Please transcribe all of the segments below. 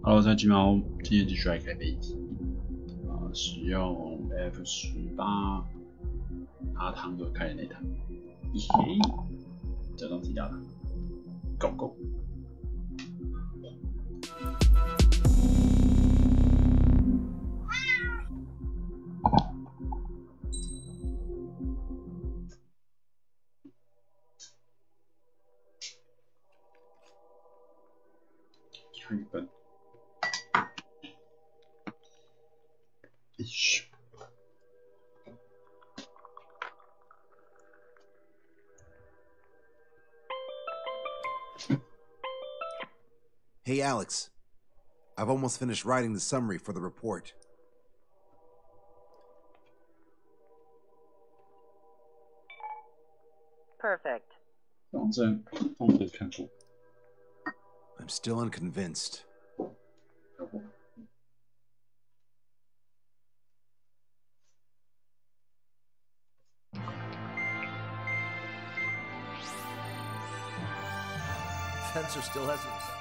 Hello， 在金毛，今天继续来开飞机使用 F18阿汤哥开的那台，嘿，这东西到了 ，Go Go。日本。Hey, Alex. I've almost finished writing the summary for the report. Perfect. I'm still unconvinced. Fencer still hasn't reset.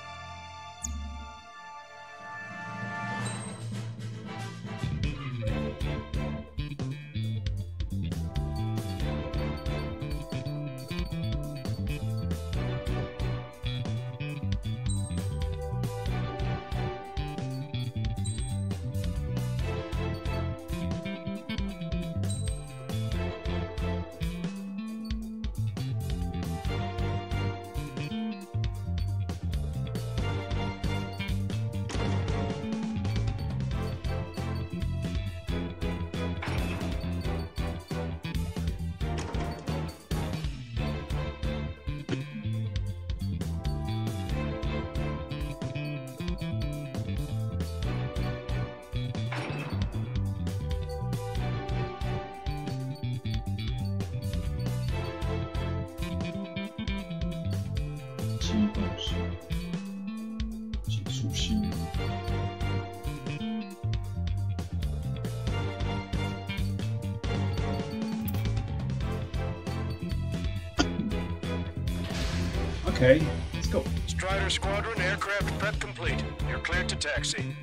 Okay, let's go. Strider Squadron, aircraft prep complete. You're cleared to taxi.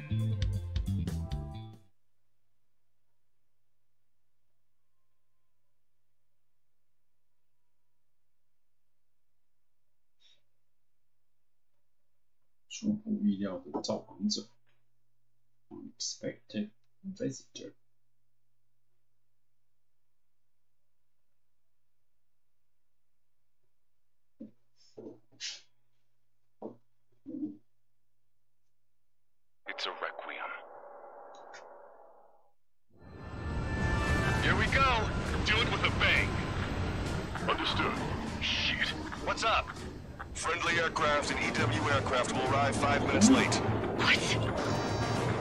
Unexpected visitor. It's a requiem. Here we go. Do it with a bang. Understood. Shit. What's up? Friendly aircraft and EW aircraft will arrive 5 minutes late. What?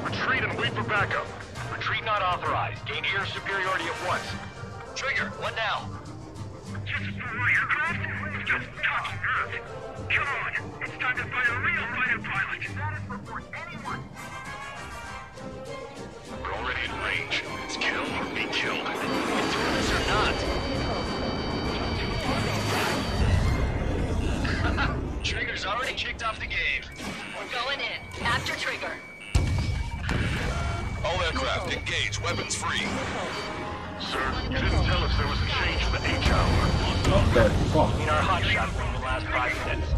Retreat and wait for backup. Retreat not authorized. Gain air superiority at once. Trigger, what now? Just for my aircraft? Just talking earth. Come on, it's time to find a real fighter pilot. Status report, anyone. We're already in range. It's kill or be killed. It's or not. Trigger's already kicked off the game. We're going in. After Trigger. All aircraft, engage. Weapons free. Sir, you didn't tell us there was a change in the H hour. Oh, In our hot shot from the last 5 minutes.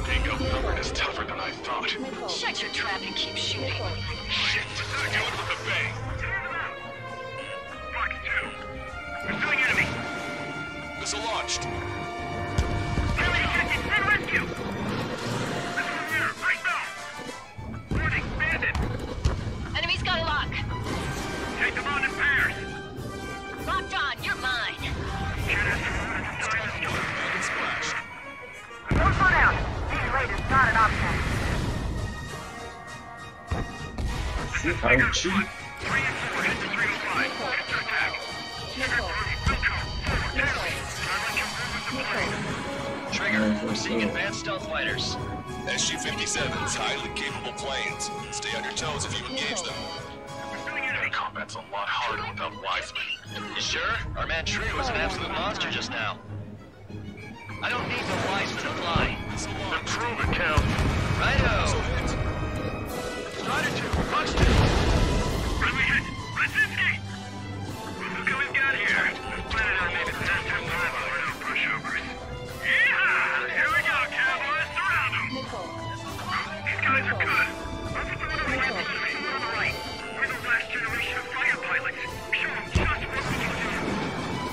Bingo, Milford is tougher than I thought. Shut your trap and keep shooting. Shit, do it with a bang. Fox 2. Pursuing enemy. Missile launched. Enemy detected. Send rescue. Missile here. Right now. Warning, bandit. Enemy's got a lock. Take them on in pairs. Locked on. You're mine. Splashed. Don't slow down. Being late is not an option. 还有七。 3 and 4, head to 305. Enter attack. Trigger, we're seeing advanced stealth fighters. SG-57s, highly capable planes. Stay on your toes if you engage them. Combat's a lot harder without Wiseman. You sure? Our man Tree was an absolute monster just now. I don't need the Wiseman to fly. Then prove it, Cal. Righto. Strider 2, Fox 2. Where do we hit? Brzezinski! Look who we've got here. Planning on maybe the last time live on no pushovers. Yeehaw! Here we go, cowboys. Surround them. These guys are good. Let's put them on the left and leave them on the right. We're the last generation of fighter pilots. Show them just what we can do.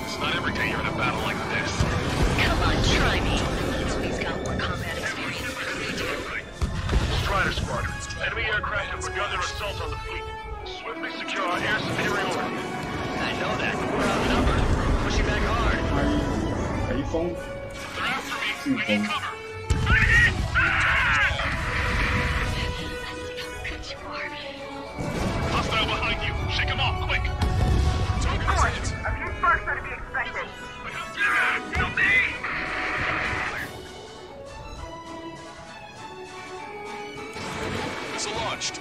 It's not every day you're in a battle like this. Come on, try me. He's got more combat experience than we do. Strider Squadron. Enemy aircraft have begun their assault on the fleet. Swiftly secure our air superiority. I know that. We're outnumbered. Pushing back hard. 台风 They're after me. 飓 I 风 need cover. I'm hit! Ah! Good you are. Hostile behind you. Shake him off, quick. Keep going. A few sparks are to be expected. Help me! Missile launched.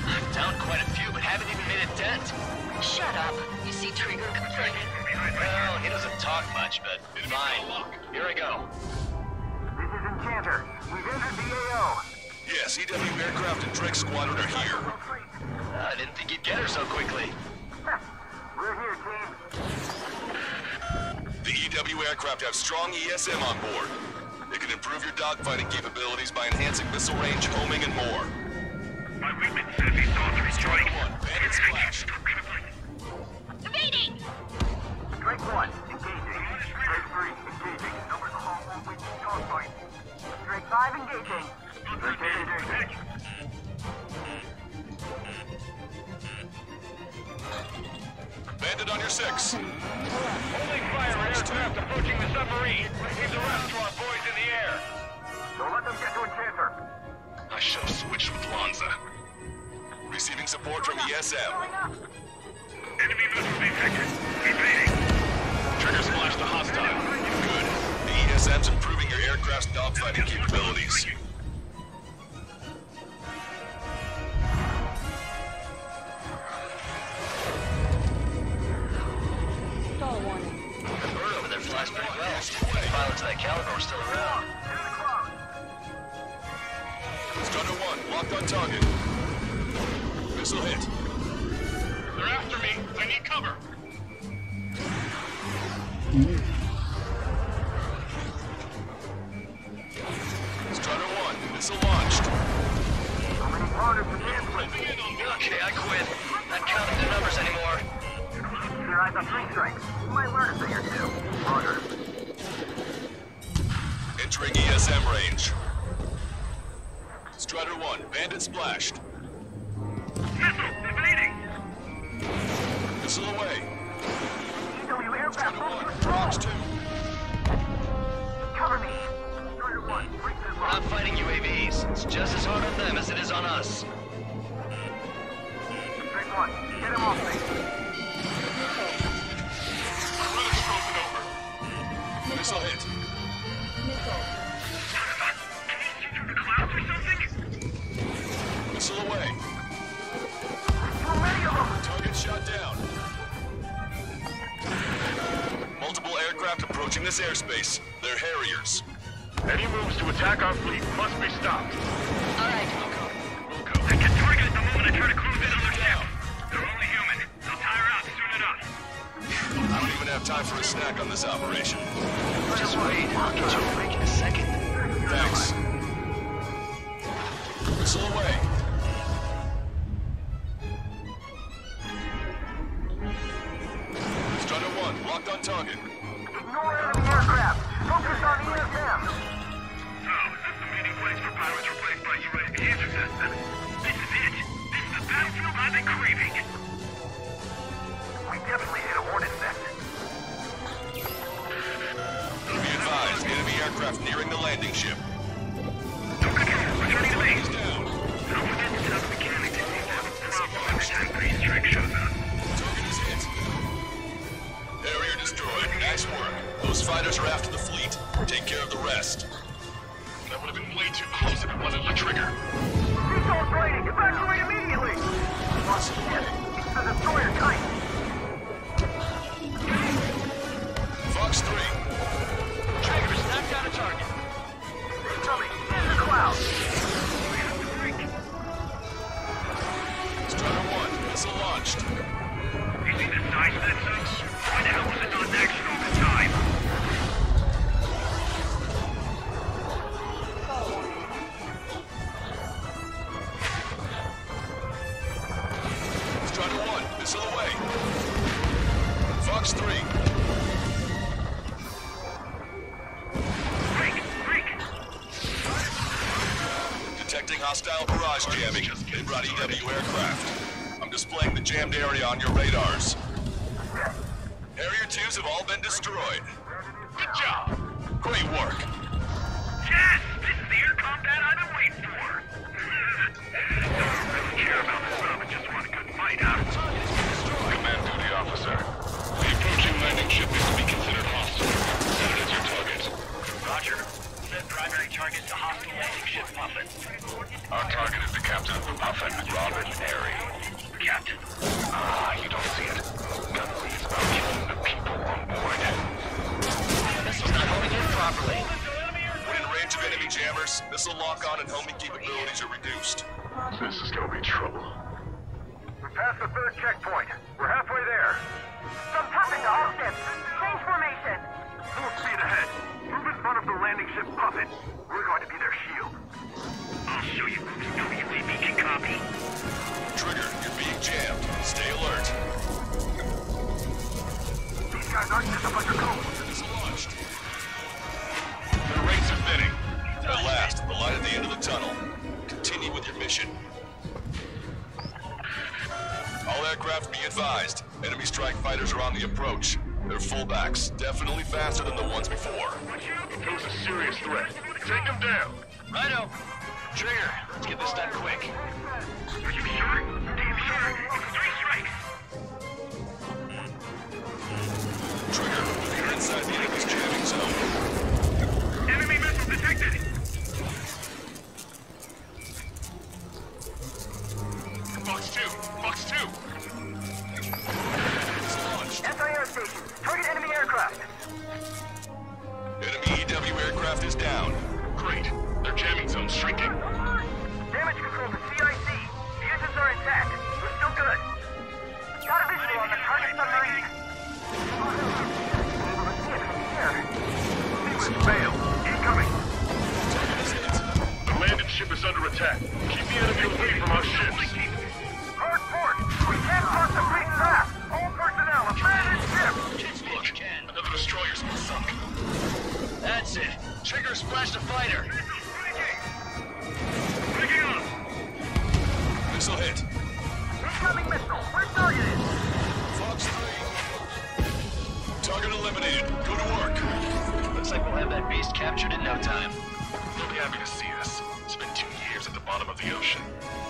I'm down quite a few, but haven't even made a dent. Shut up. You see Trigger complaining? Well, he doesn't talk much, but fine. Here I go. This is Enchanter. We've entered the AO. Yes, EW aircraft and Drake Squadron are here. I didn't think you'd get her so quickly. We're here, team. The EW aircraft have strong ESM on board. It can improve your dogfighting capabilities by enhancing missile range, homing, and more. My weakness says he's on strike one. Bandit splash. Evading! Drake 1, engaging. Drake 3, engaging. Numbers of all won't win this dogfight. Drake 5, engaging. Drake 8, engaging. Bandit on your 6. Holding fire aircraft approaching the submarine. He's a rest to our boys in the air. Don't let them get to Enchanter. I shall switch with Lanza. Receiving support from ESM. Enemy missile detected. Evading. Trigger splash to hostile. Good. The ESM's improving your aircraft's dogfighting capabilities. The bird over there flies pretty well. Pilots of that caliber are still around. Strider 1, locked on target. Missile hit. They're after me. I need cover. Strider 1, missile launched. So many partners to dance with. Moving in on me. Okay, I quit. Not counting their numbers anymore. Keep your eyes on 3 strikes. You might learn a thing or two. Roger. Entering ESM range. Strider 1, bandit splashed. Missile evading. Missile away. EW aircraft Strider 1, moving Fox slow. 2. Cover me. Strider 1, break this We're not fighting UAVs. It's just as hard on them as it is on us. Drake 1, get him off me. Rudder's frozen over. Missile hit. Can you see through the clouds or something? Missile away. Too many of them. Target shot down. Multiple aircraft approaching this airspace. They're Harriers. Any moves to attack our fleet must be stopped. All right. We'll go. They get targeted the moment I try to close in on their ship. They're only human. They'll tire out soon enough. I don't even have time for a snack on this operation. Just wait. I'll get you a break in a second. Thanks. Missile away. Strider 1, locked on target. Ignore enemy aircraft. Focus on ESM. So, is this the meeting place for pilots replaced by UAVs or this? This is it. This is the battlefield I've been craving. We definitely hit a hornet's nest. Be advised, enemy aircraft nearing the landing ship. Returning to base. Down. Don't forget to tell the mechanic that we have a problem next time Green Strike shows up. Target is hit. Harrier destroyed. Nice work. Those fighters are after the fleet. Take care of the rest. That would have been way too close if it wasn't for Trigger. Resource rating. Evacuate immediately. Oh, shit. It's the destroyer type. Fox 3. Trigger, snap down a target. Incoming. In the clouds. Reporting hostile barrage jamming. They brought EW aircraft. I'm displaying the jammed area on your radars. Harrier 2s have all been destroyed. Good job. Great work. Yes! This is the air combat I've been waiting for. Don't really care about the sub and just want a good fight out. Command duty officer. The approaching landing ship is to be considered hostile. That is your target. Roger. Set primary target to hostile landing ship Puffin. Our target is the captain of the Puffin, Robin Airy. Captain. You don't see it. Gunnelly is about killing the people on board. Missile's not holding in properly. When in range of enemy jammers, missile lock-on and homing capabilities are reduced. This is gonna be trouble. We're past the third checkpoint. We're halfway there. From Puffin to all ships. Change formation. Full speed ahead. Move in front of the landing ship Puffin. We're going to be their shield. I'll show you who's WCB can copy. Trigger, you're being jammed. Stay alert. These guys aren't just a bunch of coons. Missile launched. The ranks are thinning. At last, the light at the end of the tunnel. Continue with your mission. All aircraft be advised. Enemy strike fighters are on the approach. They're fullbacks, definitely faster than the ones before. Pose a serious threat. Take them down. Righto. Trigger, let's get this done quick. Are you sure? Damn sure. It's 3 strikes. Trigger, you're inside the enemy's jamming zone. Enemy missile detected. Box 2. Box 2. Launched. SIR station. Target enemy aircraft. Enemy EW aircraft is down. Great. Their jamming zone's shrinking. Damage control to CIC. Fuses are intact. We're still good. Got a visual on the target submarine. Able to see it from here. Sequence failed. Incoming. The landing ship is under attack. Keep the enemy away from our ships. Hard port. We can't cross the fleet fast. All personnel, abandon ship. Look, another destroyer's been sunk. That's it. Trigger splashed a fighter. Picking up. Missile hit. Incoming missile. Where's targeted? Fox 3. Target eliminated. Go to work. Looks like we'll have that beast captured in no time. They'll be happy to see this. It's been 2 years at the bottom of the ocean.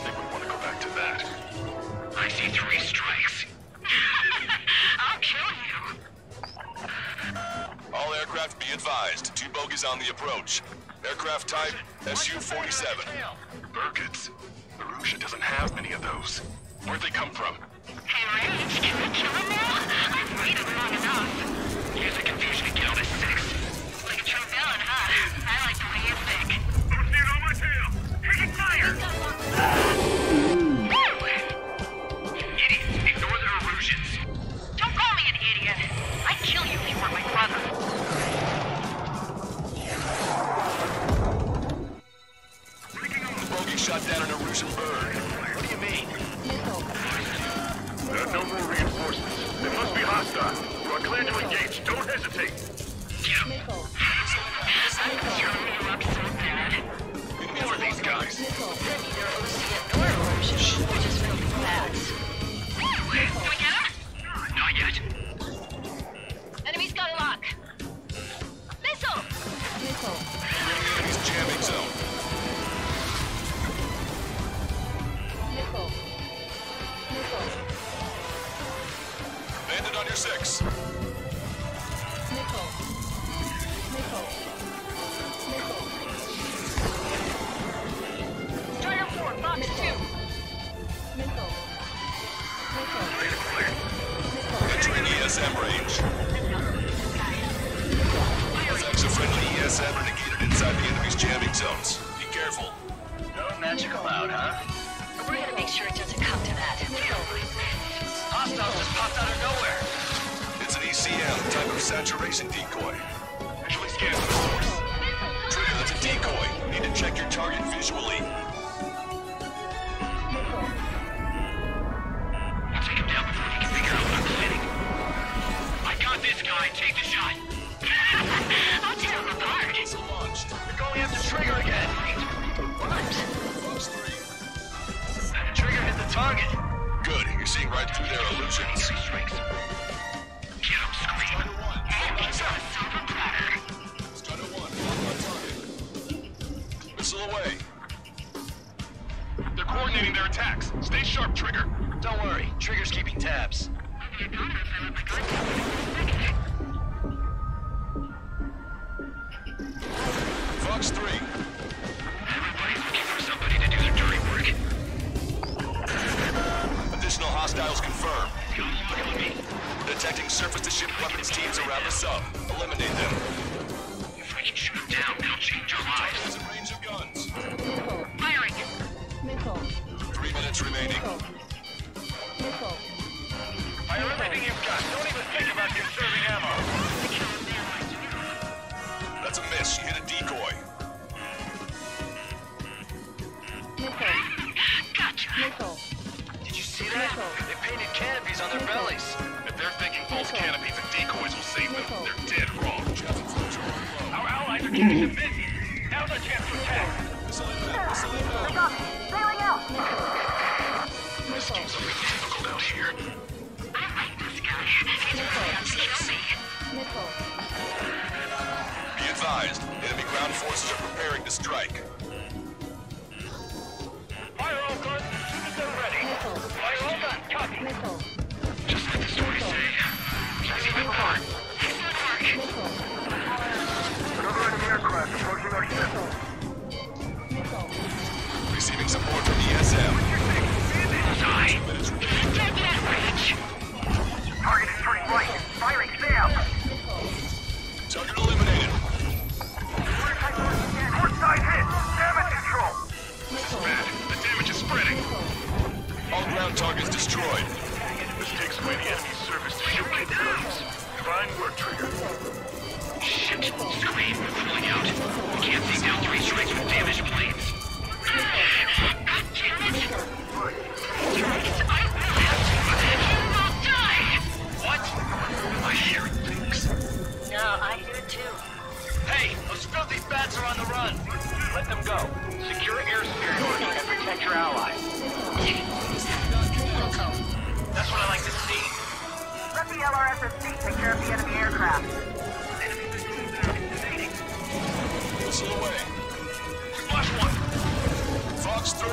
They wouldn't want to go back to that. I see 3 strikes. I'll kill you. All aircraft be advised. 2 bogies on the approach. Aircraft type Su-47. Burkets. Arusha doesn't have many of those. Where'd they come from? Hey, Rage, can we kill him now? I've waited long enough. Here's the confusion to kill this 6. Like a true villain, huh? I like the way you think. Don't stand on my tail. Taking fire. Idiots, ignore their illusions. Don't call me an idiot. I'd kill you if you were my brother. Bogey shot down an Arusian bird. What do you mean? There are no more reinforcements. They must be hostile. You are clear to engage. Don't hesitate. I'm tearing you up so bad. Who are these guys? They're neither OC nor Origin. They're just filthy fags. Do we get him? Not yet. Enemy's got a lock. Missile! We're in the enemy's jamming zone. Landed on your 6. Strider 4, Fox 2. Entering ESM range. Effects of friendly ESM are negated inside the enemy's jamming zones. Be careful. No magic allowed, huh? We're gonna make sure it doesn't come to that. Hostiles just popped out of nowhere. It's an ECM, type of saturation decoy. Visually scan the source. Trigger, that's a decoy. Need to check your target visually. I'll take him down before he can figure out what I'm planning. I got this guy. Take the shot. I'll tear him apart. Missile launched. They're going after Trigger again. What? Trigger hit the target. Good, you're seeing right through their illusions. Get him, Scream. He's on a silver platter. Strider 1, on target. Missile away. They're coordinating their attacks. Stay sharp, Trigger. Don't worry, Trigger's keeping tabs. Fox 3. Everybody's looking for somebody to do their dirty work. Additional hostiles confirmed. Come along with me. Detecting surface-to-ship weapons teams around the sub. Eliminate them. If we can shoot them down, they'll change our lives. There's a range of guns. Firing. 3 minutes remaining. Fire everything you've got. Don't even think about conserving ammo. That's a miss. You hit a decoy. Gotcha. Did you see that? They painted canopies on their bellies. If they're thinking false canopies and decoys will save them, they're dead wrong. Our allies are getting them busy. Now's our chance to attack. They got me. Sailing out. This game's really difficult out here. I like this guy. He's really upset me. Be advised, enemy ground forces are preparing to strike. Fire all guns as soon as they're ready. Fire all guns. Copy. Just like the story say. He's even part. He's not working. Another enemy aircraft approaching our ship. Receiving support from ESM. Die. 2 minutes remaining. Get that range. Target is turning right. Firing. Stay out. Target eliminated. Port side hit. Damage control. This is bad. The damage is spreading. All ground targets destroyed. This takes away the enemy's surface to ship capabilities. Fine work, Trigger. Shit. Scream. We're pulling out. We can't take down 3 strikes with damaged planes. God damn it. Strikes. I will have to. You will die. What? I hear things. No, I hear it too. Hey, those filthy bats are on the run. Let them go. Secure air superiority and protect your allies. That's what I like to see. Let the LRSSC take care of the enemy aircraft. Missile away. Flush one. Fox 3.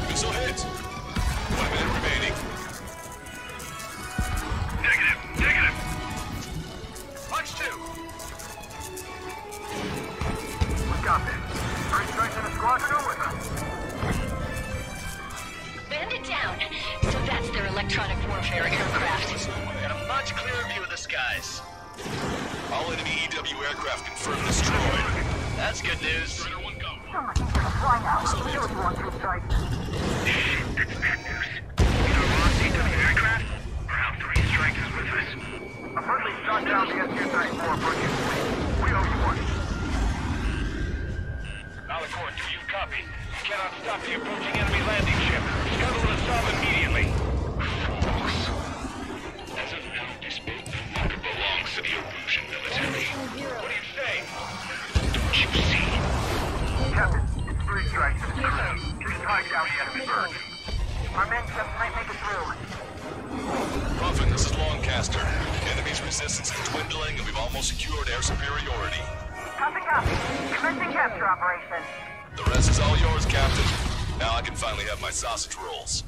Missile hit. 1 minute remaining. Negative. Negative. Punch 2. We got this. 3 strikes in a squadron are with us. Bend it down. So that's their electronic warfare aircraft. Got a much clearer view of the skies. All enemy EW aircraft confirmed destroyed. That's good news. Strider 1 go. Someone needs to fly now. Show us you want 2 strikes. That's bad news. Either lost EW aircraft, or how 3 strikers with us. A friendly shot down the SU-34 approaching fleet. We owe you one. Alicorn, do you copy? You cannot stop the approaching enemy landing ship. Scuttle the sub immediately. Fools. As of now, this boat no longer belongs to the Erusian military. What do you say? Don't you see? Captain, it's 3 strikes in a crew. Just tie down the enemy bird. Our men just might make it through. Ruffin, this is Longcaster. Enemy's resistance is dwindling and we've almost secured air superiority. Copy, copy. Commencing capture operation. The rest is all yours, Captain. Now I can finally have my sausage rolls.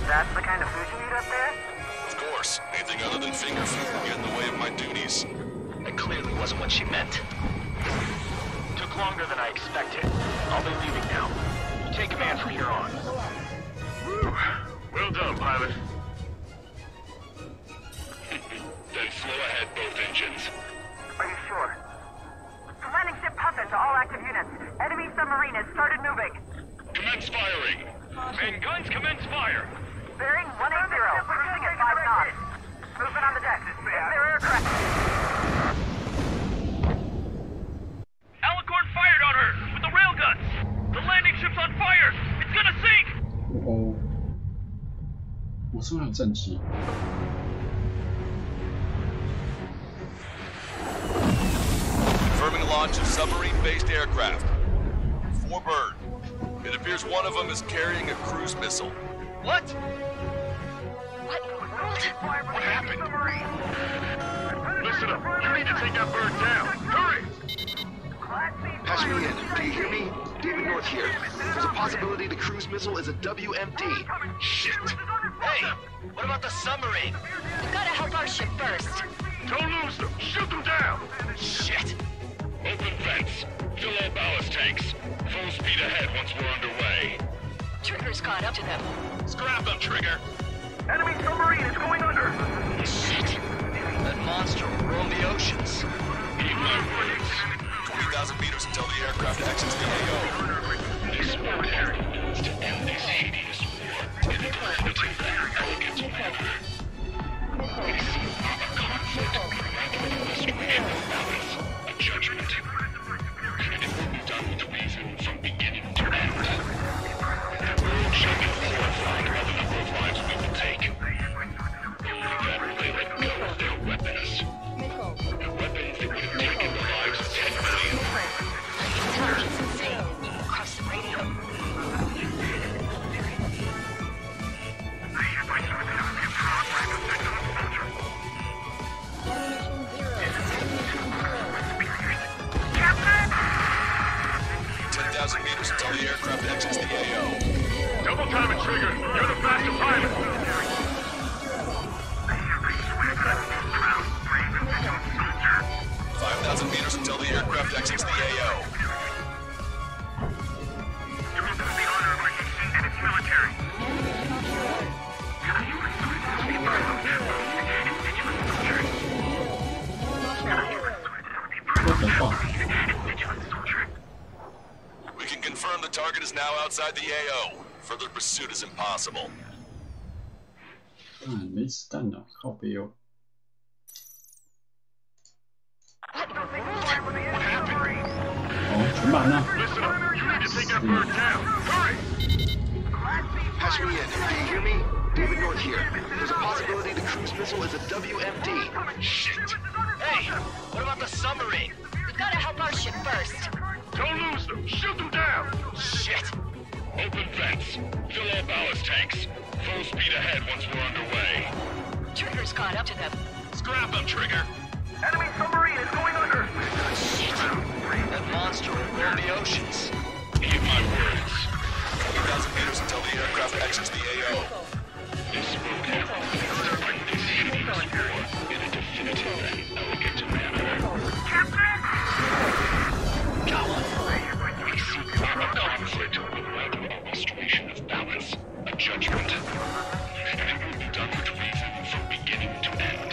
That's the kind of food you eat up there? Of course, anything other than finger food will get in the way of my duties. That clearly wasn't what she meant. Took longer than I expected. I'll be leaving now. You take command from here on. Whew. Well done, pilot. Then slow ahead both engines. Are you sure? Landing ship Puffin to all active units. Enemy submarine has started moving. Commence firing. Men, guns, commence fire. Bearing 180, cruising at 5 knots. Movement on the deck. It's their aircraft. Alicorn fired on her with the railguns. The landing ship's on fire. It's gonna sink. 哦，我是不是很震惊？ Confirming launch of submarine-based aircraft. bird. It appears one of them is carrying a cruise missile. What? What in the world? What happened? Listen up. You need to take that bird down. Hurry! Patch me in. Do you hear me? David North here. There's a possibility the cruise missile is a WMD. Shit. Hey, what about the submarine? We've got to help our ship first. Don't lose them. Shoot them down. Shit. Open vents. Fill all ballast tanks. Full speed ahead once we're underway. Trigger's caught up to them. Scrap them, Trigger. Enemy submarine is going under. Shit. That monster will roam the oceans. Eat my words. 20,000 meters until the aircraft exits the AO. This military needs to end this hideous war in a definitive and elegant manner. This is not a conflict, rather a restoration of balance, a judgment. And it will be done with reason from beginning to end. The world shall be horrified by the number of lives we will take. Then they let go of their weapons. The weapons that would have taken the lives of 10 million. Intelligence insane. Across the radio. Meters until the aircraft exits the AO. Double time it, Trigger. You're the faster pilot. 5,000 meters until the aircraft exits the AO. We can confirm the target is now outside the AO. Further pursuit is impossible. 没子弹了，靠背哦。 What in the world?全满了。 Listen up. You need to take that bird down. Hurry! Patch me in. Do you hear me? David North here. There's a possibility the cruise missile is a WMD. Shit. Hey, what about the submarine? We've got to help our ship first. Don't lose them. Shoot them down. Shit. Open vents. Fill all ballast tanks. Full speed ahead once we're underway. Trigger's caught up to them. Scrap them, Trigger. Enemy submarine is going under. Shit. That monster will roam the oceans. Eat my words. 20,000 meters until the aircraft exits the AO. This will end this hideous war in a definitive and elegant manner. We seek not a conflict, but rather a restoration of balance, a judgment. And it will be done with reason from beginning to end.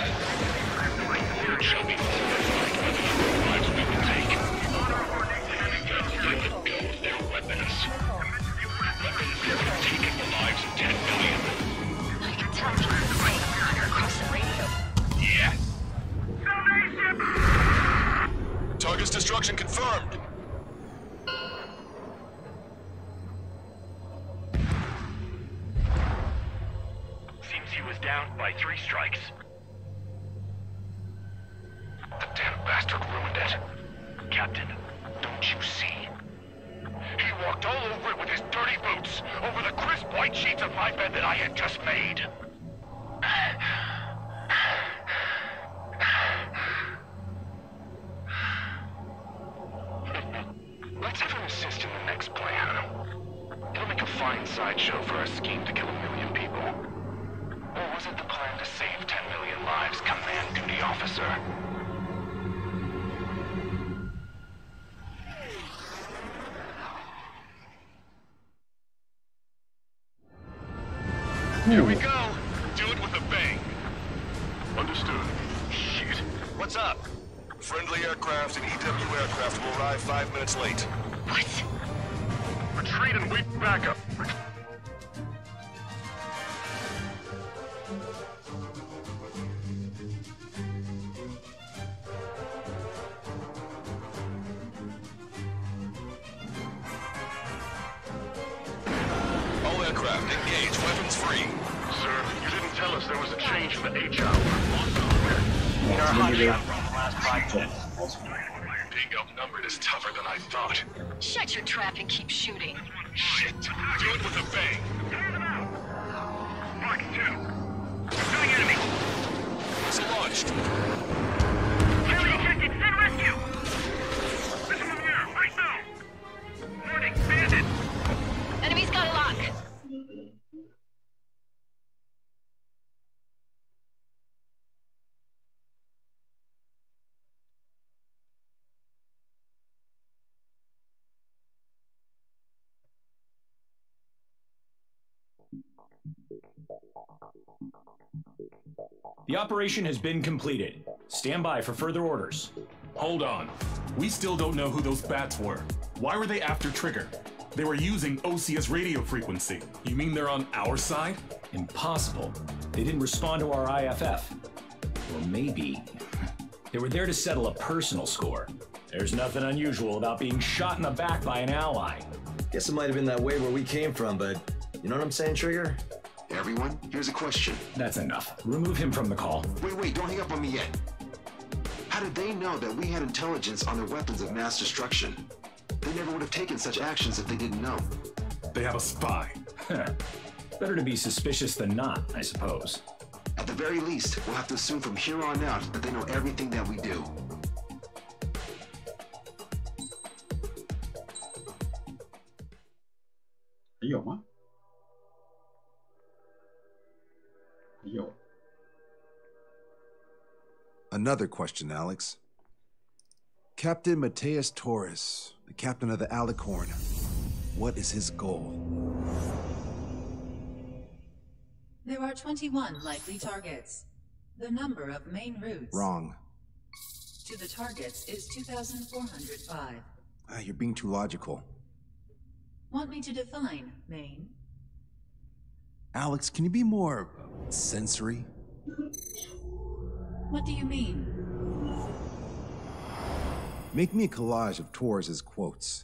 The world shall be horrified by the number of lives we will take. Then they let go of their weapons. Weapons that would have taken the lives of 10 million. I can tell he's insane. Across the radio. Yeah. Target's destruction confirmed. Seems he was down by 3 strikes. The damn bastard ruined it. Captain, don't you see? He walked all over it with his dirty boots, over the crisp white sheets of my bed that I had just made. Let's have him assist in the next plan. It'll make a fine sideshow for our scheme to kill 1 million people. Or was it the plan to save 10 million lives, Command Duty Officer? Here we go. Do it with a bang. Understood. Shit. What's up? Friendly aircraft and EW aircraft will arrive 5 minutes late. What? Retreat and wait backup. All aircraft, engage. Weapons free. Sir, you didn't tell us there was a change in the H hour. Awesome. Being outnumbered is tougher than I thought. Shut your trap and keep shooting. Shit. Do it with a bang. Mark 2. Pursuing enemy. It's launched. Enemy detected. Send rescue. Missile in the air. Right now. Warning. Bandit. Enemy's got a lock. The operation has been completed. Stand by for further orders. Hold on. We still don't know who those bats were. Why were they after Trigger? They were using OCS radio frequency. You mean they're on our side? Impossible. They didn't respond to our IFF. Or maybe they were there to settle a personal score. There's nothing unusual about being shot in the back by an ally. Guess it might have been that way where we came from, but you know what I'm saying, Trigger? Everyone, here's a question. That's enough. Remove him from the call. Wait, don't hang up on me yet. How did they know that we had intelligence on their weapons of mass destruction? They never would have taken such actions if they didn't know. They have a spy. Better to be suspicious than not, I suppose. At the very least, we'll have to assume from here on out that they know everything that we do. Another question, Alex. Captain Mateus Torres, the captain of the Alicorn. What is his goal? There are 21 likely targets. The number of main routes Wrong. to the targets is 2,405. You're being too logical. Want me to define main? Alex, can you be more sensory? What do you mean? Make me a collage of Torres's quotes.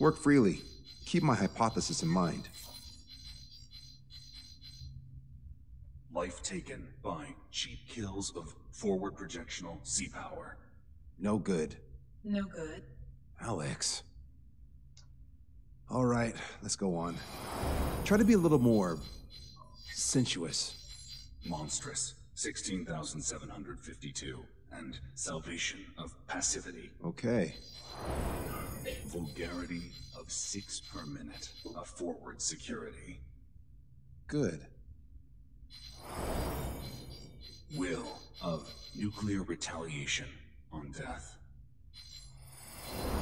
Work freely. Keep my hypothesis in mind. Life taken by cheap kills of forward projectional sea power. No good. No good. Alex. All right, let's go on. Try to be a little more sensuous. Monstrous, 16,752. And salvation of passivity. Okay. Vulgarity of 6 per minute. A forward security. Good. Will of nuclear retaliation on death.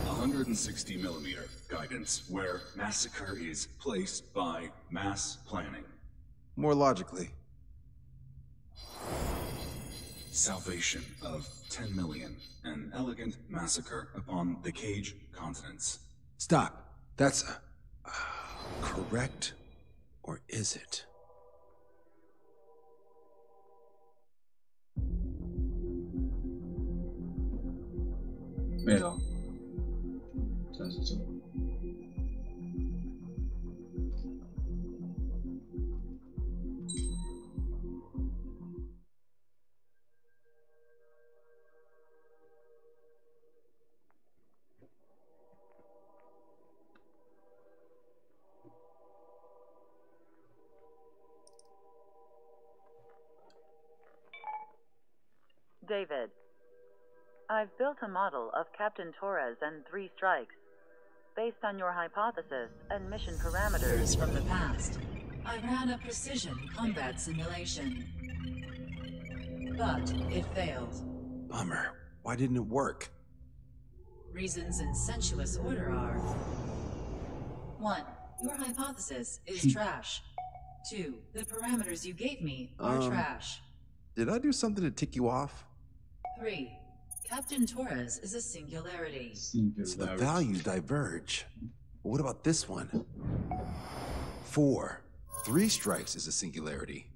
160 millimeter guidance where massacre is placed by mass planning. More logically. Salvation of 10 million. An elegant massacre upon the Cage continents. Stop. That's correct, or is it? Yeah. 真是这个。David, I've built a model of Captain Torres and 3 strikes. Based on your hypothesis and mission parameters from the past, I ran a precision combat simulation. But it failed. Bummer. Why didn't it work? Reasons in sensuous order are: 1. Your hypothesis is trash. 2. The parameters you gave me are trash. Did I do something to tick you off? 3. Captain Torres is a singularity. So the values diverge. What about this one? 4. 3 strikes is a singularity.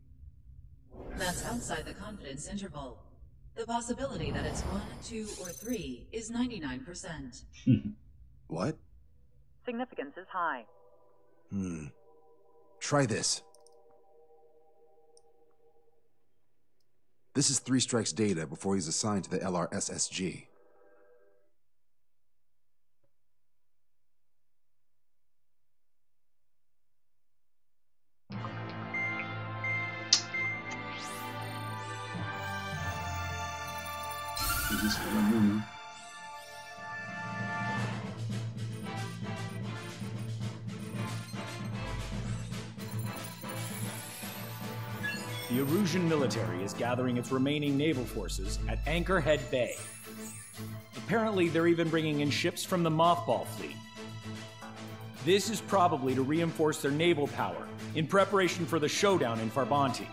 That's outside the confidence interval. The possibility that it's 1, 2, or 3 is 99%. What? Significance is high. Try this. This is 3 strikes data before he's assigned to the LRSSG. 这是什么任务呢？ The Erusian military is gathering its remaining naval forces at Anchorhead Bay. Apparently, they're even bringing in ships from the Mothball fleet. This is probably to reinforce their naval power in preparation for the showdown in Farbanti.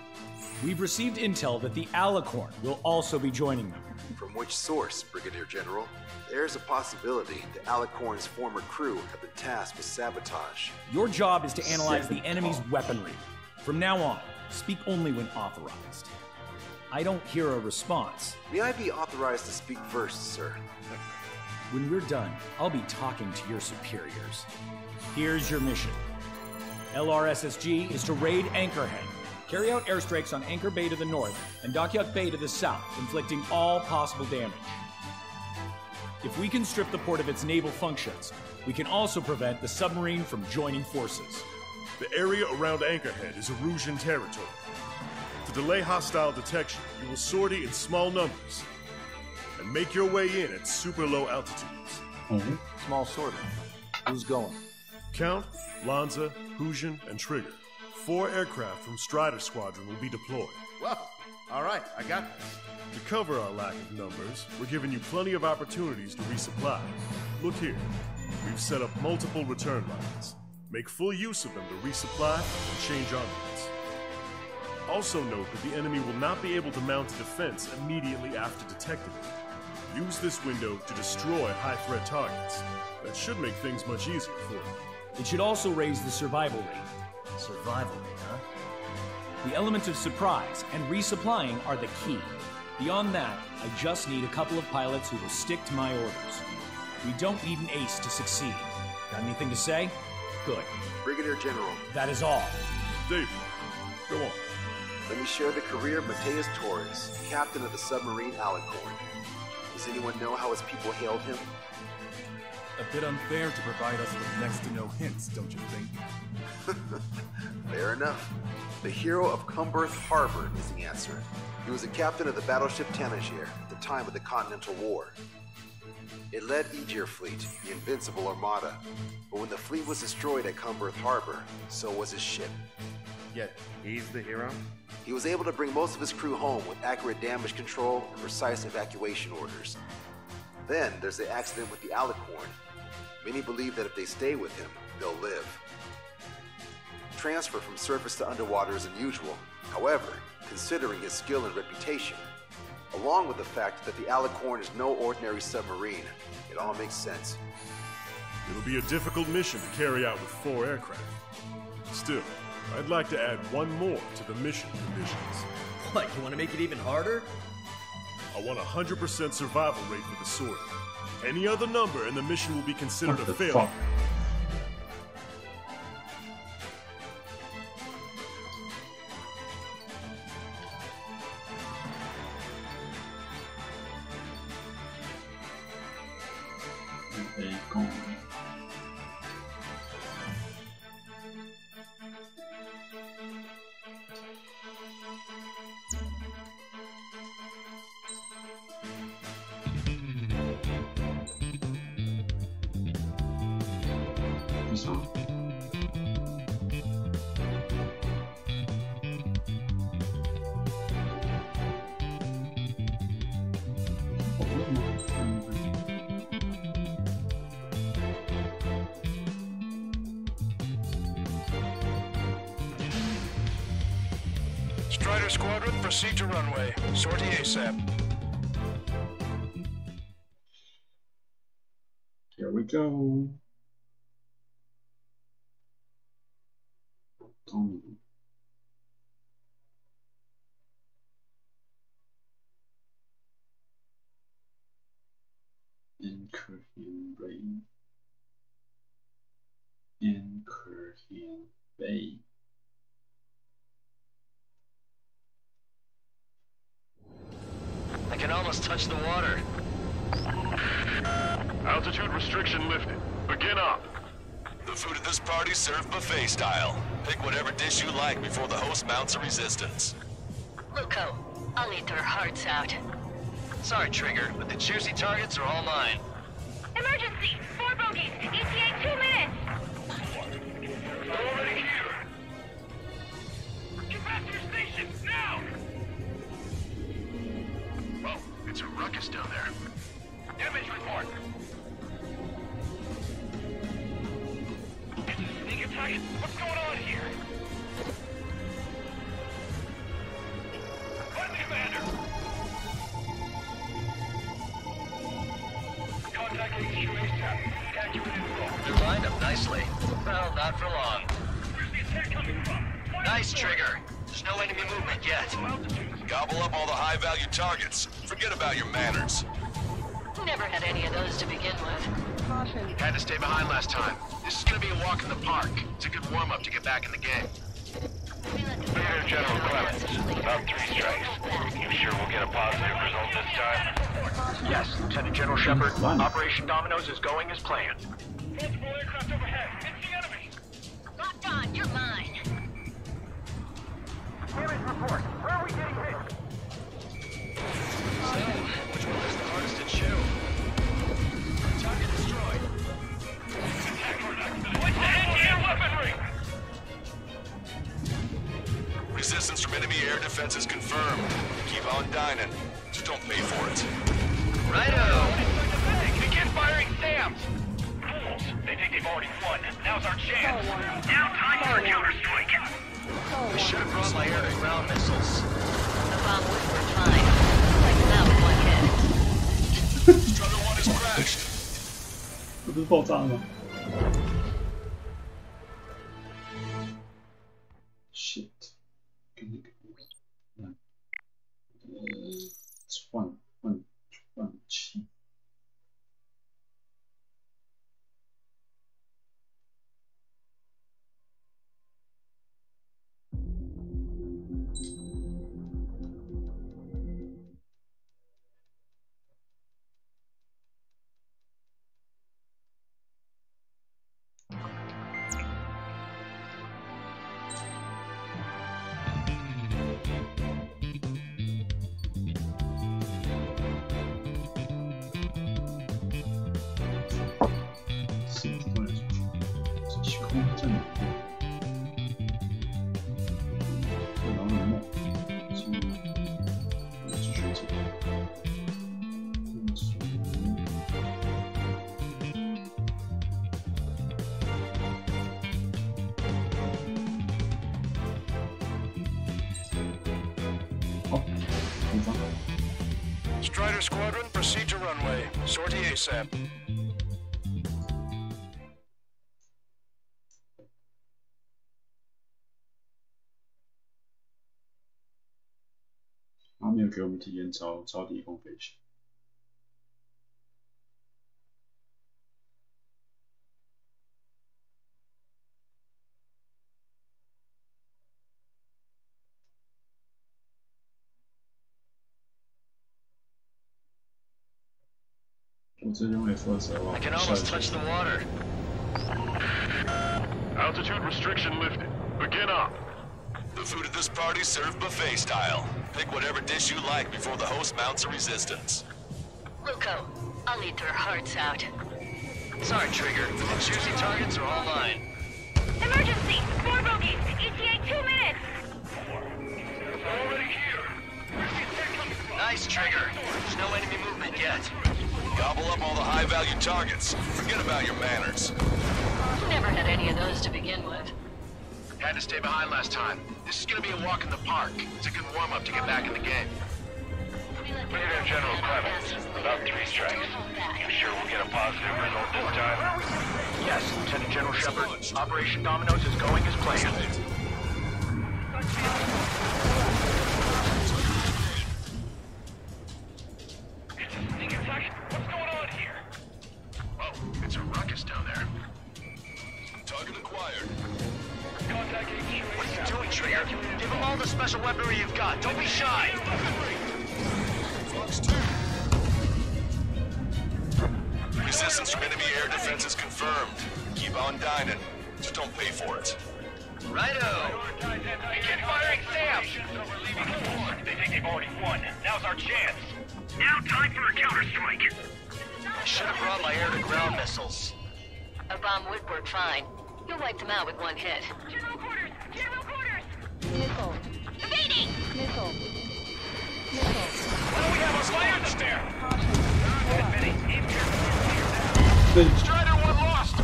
We've received intel that the Alicorn will also be joining them. From which source, Brigadier General? There's a possibility the Alicorn's former crew have been tasked with sabotage. Your job is to analyze the enemy's weaponry. From now on, speak only when authorized. I don't hear a response. May I be authorized to speak first, sir? When we're done, I'll be talking to your superiors. Here's your mission. LRSSG is to raid Anchorhead, carry out airstrikes on Anchor Bay to the north and Dockyuk Bay to the south, inflicting all possible damage. If we can strip the port of its naval functions, we can also prevent the submarine from joining forces. The area around Anchorhead is Erusian territory. To delay hostile detection, you will sortie in small numbers and make your way in at super low altitudes. Small sortie. Who's going? Count, Lanza, Hujan, and Trigger. 4 aircraft from Strider Squadron will be deployed. Well, all right, I got this. To cover our lack of numbers, we're giving you plenty of opportunities to resupply. Look here, we've set up multiple return lines. Make full use of them to resupply and change armaments. Also note that the enemy will not be able to mount a defense immediately after detecting it. Use this window to destroy high-threat targets. That should make things much easier for you. It should also raise the survival rate. Survival rate, huh? The element of surprise and resupplying are the key. Beyond that, I just need a couple of pilots who will stick to my orders. We don't need an ace to succeed. Got anything to say? Good. Brigadier General. That is all. David, go on. Let me share the career of Mateus Torres, captain of the submarine Alicorn. Does anyone know how his people hailed him? A bit unfair to provide us with next to no hints, don't you think? Fair enough. The hero of Cumberth Harbor is the answer. He was the captain of the battleship Tanager at the time of the Continental War. It led Aegir Fleet, the Invincible Armada, but when the fleet was destroyed at Cumberth Harbor, so was his ship. Yet, he's the hero? He was able to bring most of his crew home with accurate damage control and precise evacuation orders. Then there's the accident with the Alicorn. Many believe that if they stay with him, they'll live. Transfer from surface to underwater is unusual. However, considering his skill and reputation, along with the fact that the Alicorn is no ordinary submarine, it all makes sense. It'll be a difficult mission to carry out with 4 aircraft. Still, I'd like to add one more to the mission conditions. What, you want to make it even harder? I want 100% survival rate for the sortie. Any other number and the mission will be considered a failure. Strider Squadron, proceed to runway. Sortie ASAP. Here we go. Anchorhead Bay. I can almost touch the water. Altitude restriction lifted. Begin up. The food at this party's served buffet style. Pick whatever dish you like before the host mounts a resistance. Luco, I'll eat their hearts out. Sorry, Trigger, but the juicy targets are all mine. Emergency! 4 bogeys! ETA 2 minutes! Already here! Get back to your station, now! Whoa, it's a ruckus down there. Damage report! It's a sneak attack? What's going on here? Find the commander! Contact HQ ASAP. Accurate info. They're lined up nicely. Well, not for long. Where's the attack coming from? Nice, Trigger. There's no enemy movement yet. Gobble up all the high-value targets. Forget about your manners. Never had any of those to begin with. Had to stay behind last time. This is gonna be a walk in the park. It's a good warm-up to get back in the game. Brigadier General Clemens, about 3 strikes. You sure we'll get a positive result this time? Yes, Lieutenant General Shepard. Operation Dominoes is going as planned. Multiple aircraft overhead. It's the enemy. Locked on, you're mine. Damage report. Where are we getting hit? Which one is the hardest to chew? Target destroyed. What's the anti-air weaponry? Resistance from enemy air defenses confirmed. Keep on dining. Just don't pay for it. Righto! Begin firing SAMs! Fools! They think they've already won. Now's our chance. Now time for a counterstrike. I should have brought my air-to-ground missiles. The bomb would work fine. Like that with one hit. Struggle 1 has crashed. 这不是爆炸了吗 ？Shit！ 换气。Strider Squadron, proceed to runway. Sortie ASAP. 他没有给我们体验超低空飞行。我这用 F-22 I can almost touch the water. Altitude restriction lifted. Begin up. The food at this party served buffet style. Pick whatever dish you like before the host mounts a resistance. Luco, I'll eat their hearts out. Sorry, Trigger. The juicy targets are all mine. Emergency! 4 bogeys! ETA 2 minutes! Already here. Nice, Trigger. There's no enemy movement yet. Gobble up all the high-value targets. Forget about your manners. Never had any of those to begin with. Had to stay behind last time. This is gonna be a walk in the park. It's a good warm-up to get back in the game. Brigadier General Clemens, about 3 strikes. You sure we'll get a positive result this time? Yes, Lieutenant General Shepard. Operation Dominoes is going as planned. What's going on here? Oh, it's a ruckus down there. Target acquired. Contact HQ. What are you doing, Trigger? Give them all the special weaponry you've got. Don't be shy. Fox 2. Resistance from enemy air defenses confirmed. Keep on dining. Just don't pay for it. Righto! Begin firing Sam! They think they've already won. Now's our chance. Now time for a counterstrike. I should have brought my air-to-ground missiles. A bomb would work fine. You'll wipe them out with one hit. General quarters! General quarters! Missile. Evading! Missile. Missile. What do we have on fire up there?对， Strider 1 lost!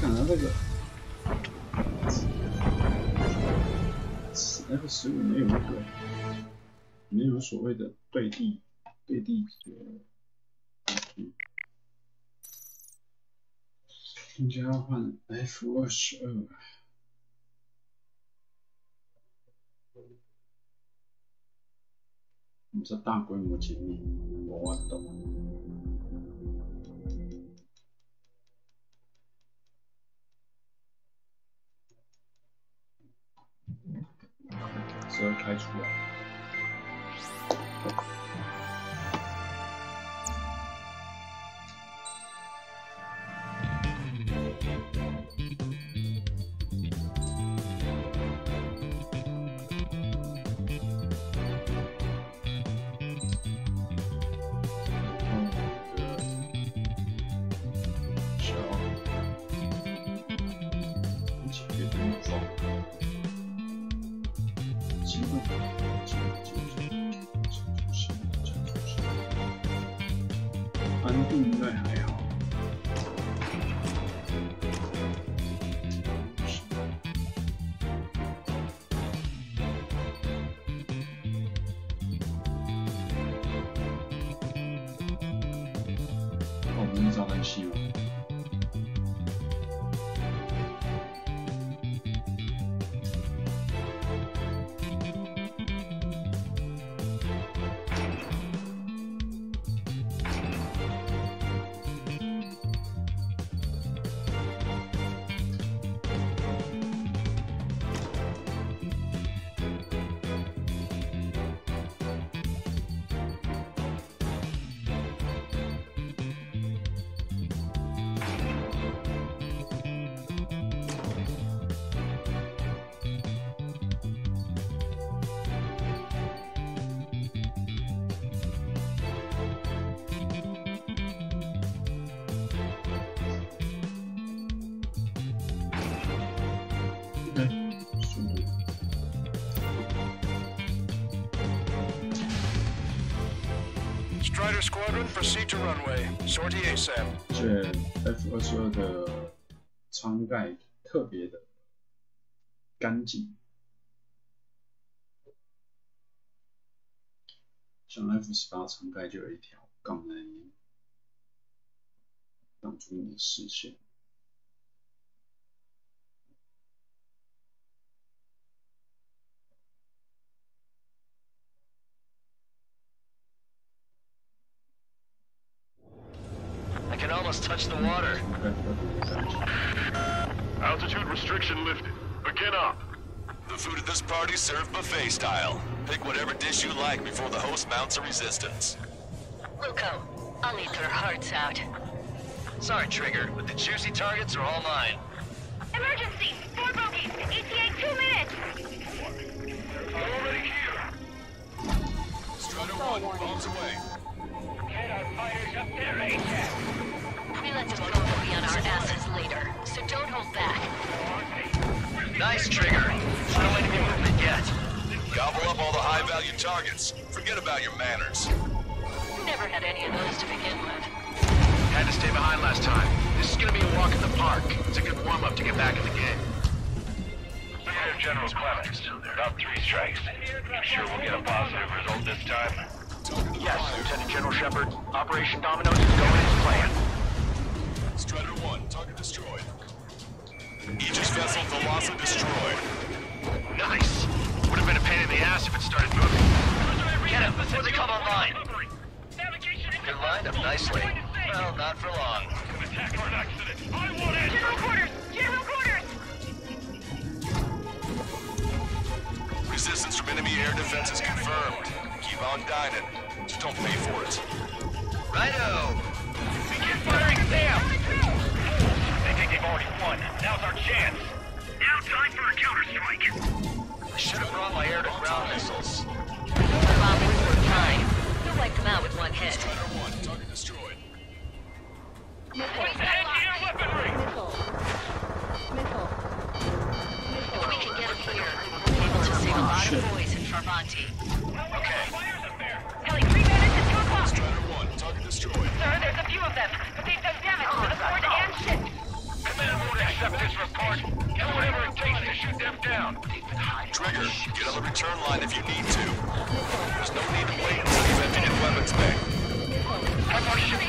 看他这个 F15没有那个，没有所谓的对地的东西，应该要换 F22。我们是大规模解密，我懂。只要开出来。安度应该还好。我们是招人气吗？Strider Squadron, proceed to runway. Sortie ASAP. 这 F22的舱盖特别的干净，像 F18舱盖就有一条杠在那边挡住你的视线。I can almost touch the water. Altitude restriction lifted. Begin up. The food at this party served buffet style. Pick whatever dish you like before the host mounts a resistance. Wilco, I'll eat their hearts out. Sorry, Trigger, but the juicy targets are all mine. Emergency! 4 bogeys! ETA 2 minutes! They're already here! Strider 1, bombs away. Get our fighters up there, ASAP! We let them know we'll be on our asses later, so don't hold back. Nice, Trigger. No enemy movement yet. Gobble up all the high-value targets. Forget about your manners. Never had any of those to begin with. Had to stay behind last time. This is gonna be a walk in the park. It's a good warm-up to get back in the game. General Clemens. About 3 strikes. You sure we'll get a positive result this time? Yes, Lieutenant General Shepard. Operation Dominoes is going as planned. Strider 1, target destroyed. Aegis vessel Dlc destroyed. Nice! Would have been a pain in the ass if it started moving. Get him before they come online! You're lined up nicely. Well, not for long. Attack or an accident. I want it! General quarters! General quarters! Resistance from enemy air defense is confirmed. Keep on dining. Just don't pay for it. Righto! Begin firing Sam! They think they've already won. Now's our chance. Now time for a counter-strike. I should have brought my air-to-ground missiles. Bombing for time. You wiped them out with one hit. Target destroyed. Anti-air weaponry! If we can get them here, we'll be able to save a lot of boys in Travanti. Okay. Heli, 3 minutes at 2 o'clock. Strider 1, target destroyed. Sir, there's a few of them, but they've done damage to the fort and ship. Command won't accept this report. Do whatever it takes to shoot them down. Trigger, get on the return line if you need to. There's no need to wait until you've emptied your weapons bank. Have our ship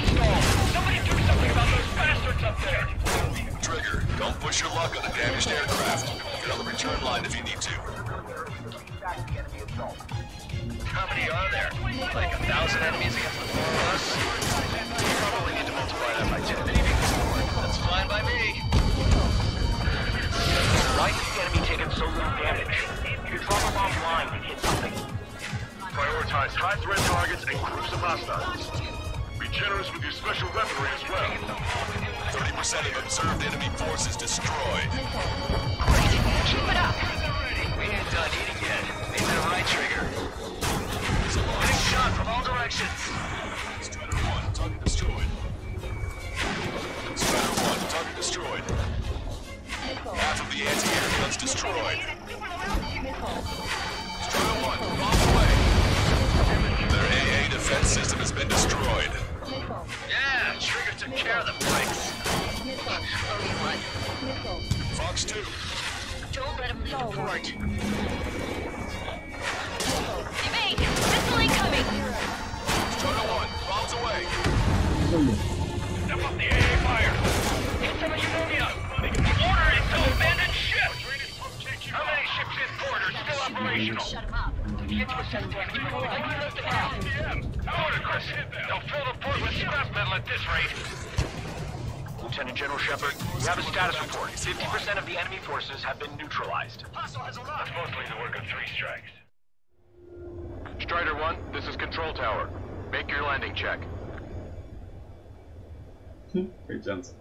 stalled. Somebody do something about those bastards up there. Trigger, don't push your luck on the damaged aircraft. Get on the return line if you need to. How many are there? Like 1,000 enemies against the 4 of us? You probably need to multiply that by 10. That's fine by me. Why is the enemy taking so little damage? You drop them offline and hit something. Prioritize high-threat targets and groups of hostiles. Be generous with your special weaponry as well. 30% of observed enemy forces destroyed. Keep it up. We ain't done eating yet. Ain't that right, Trigger? Getting shot from all directions. Strider 1, target destroyed. Strider 1, target destroyed. Half of the anti-air guns destroyed. Strider 1, bomb away. Their AA defense system has been destroyed. Yeah, Trigger took care of the brakes. Fox 2. Don't let him leave the port. Evade! Missile incoming! Strider 1, bombs away. Step up the AA fire. Hit some of pneumonia. Order it to abandon ship. How many ships in port are still operational? Shut him up. Get to a set point. Order, Chris. They'll fill the port with scrap metal at this rate. Lieutenant General Shepard, we have a status report. 50% of the enemy forces have been neutralized. That's mostly the work of 3 strikes. Strider 1, this is Control Tower. Make your landing check. 可以这样子。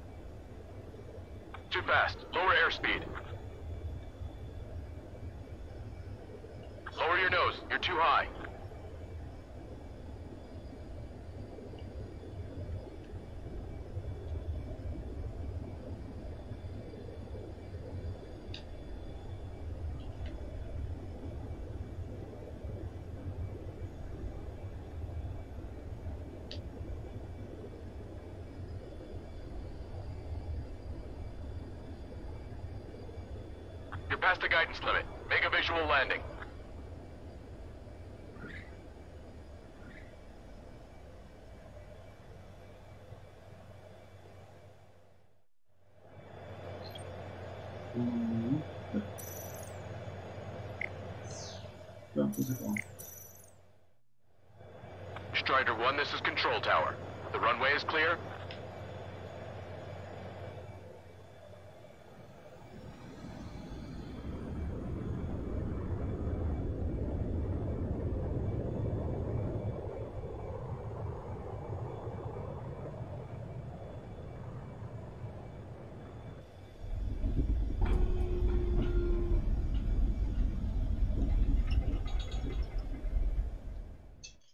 Too fast. Lower airspeed. Lower your nose. You're too high. You're past the guidance limit. Make a visual landing. Strider 1, this is Control Tower. The runway is clear?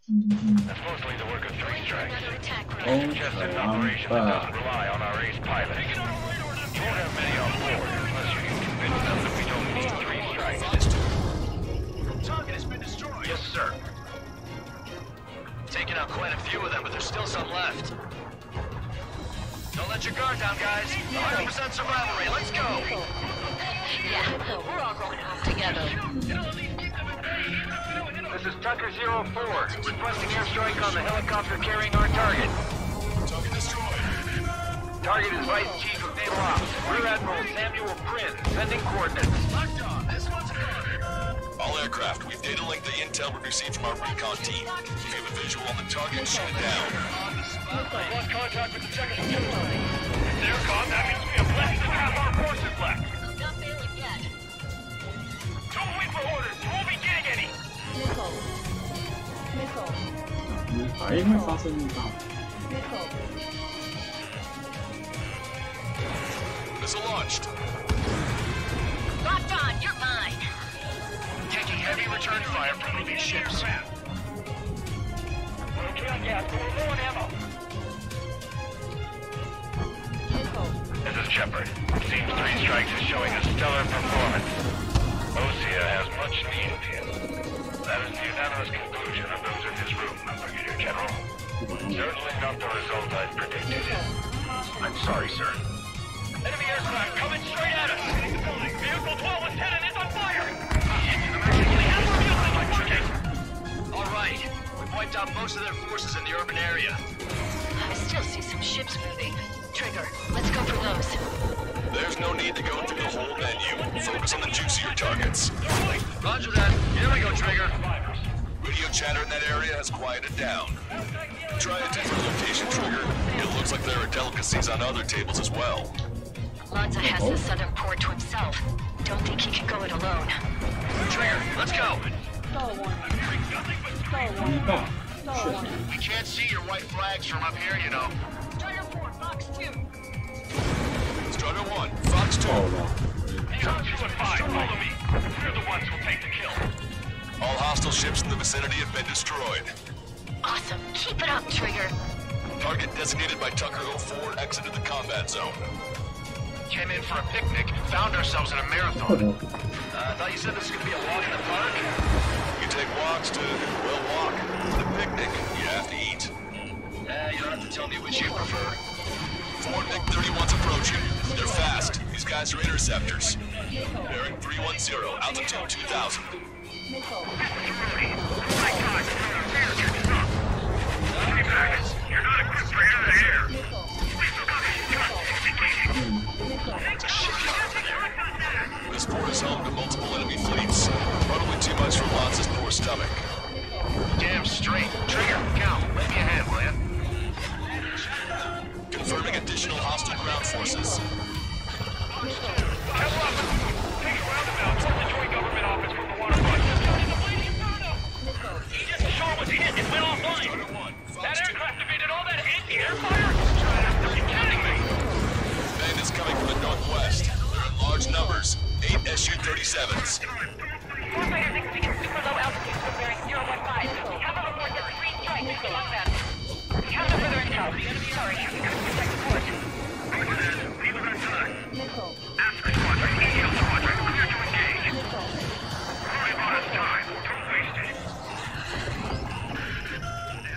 That's mostly the work of 3 strikes. Suggested operation that doesn't rely on our ace pilot. You won't have many on board unless you can convince them that we don't need 3 strikes. Target has been destroyed. Yes, sir. Taking out quite a few of them, but there's still some left. Don't let your guard down, guys. 100% survival rate. Let's go. Yeah, we're all going home together. This is Tucker 04, requesting airstrike on the helicopter carrying our target. Target destroyed. Target is Vice Chief of Naval Ops, Rear Admiral Samuel Prin, sending coordinates. This one's good. All aircraft, we've data linked the intel we received from our recon team. If you have a visual on the target, shoot it down. Lost contact with the second kill line. If they're gone, that means we have less than half our forces left. Not failing yet. Don't wait for orders. You won't be getting any.还会发生遇到。Missile launched. heavy return fire from moving ships. This is Shepard. Seems 3 Strikes is showing a stellar performance. Osea has much need of him. That is the unanimous conclusion of those in his room, Brigadier General. Certainly not the result I predicted. I'm sorry, sir. Enemy aircraft coming straight at us! Vehicle 12 with 10 is on fire! Alright, we've wiped out most of their forces in the urban area. I still see some ships moving. Trigger, let's go for those. There's no need to go through the whole menu. Focus on the juicier targets. Roger that. Here we go, Trigger. Radio chatter in that area has quieted down. Try a different location, Trigger. It looks like there are delicacies on other tables as well. Lanza has the southern port to himself. Don't think he can go it alone. Trigger, let's go.1. We can't see your white flags from up here, you know. Strider 4, Fox 2. Strider 1, Fox 2. Eagle 2 and 5, follow me. We're the ones who'll take the kill. All hostile ships in the vicinity have been destroyed. Awesome. Keep it up, Trigger. Target designated by Tucker 04 exited the combat zone. Came in for a picnic, found ourselves in a marathon. I thought you said this was going to be a walk in the park? You take walks to, well, walk. The picnic, you have to eat. You don't have to tell me which you prefer. Ford MiG-31's approaching. They're fast. These guys are interceptors. Bearing 310, altitude 2000. You're not equipped for air to air. This port is home to multiple enemy fleets. Probably too much for Lanza's poor stomach. Damn straight. Trigger, count. Lend me a hand, will ya? Confirming additional hostile ground forces. Kevlar, take a roundabout towards the joint government office from the waterfront. Aegis Ashore was hit and went offline. That aircraft evaded all that anti-air fire? Are you kidding me? Bandits coming from the northwest. They're in large numbers. 8 Su-37s. Warfighters exceeding super low altitudes from bearing 015. We have a report that 3 strikes among them. We have no further intel. Sorry, we couldn't protect the port. After squadron, EO squadron, clear to engage. Sorry about us time. Don't waste it.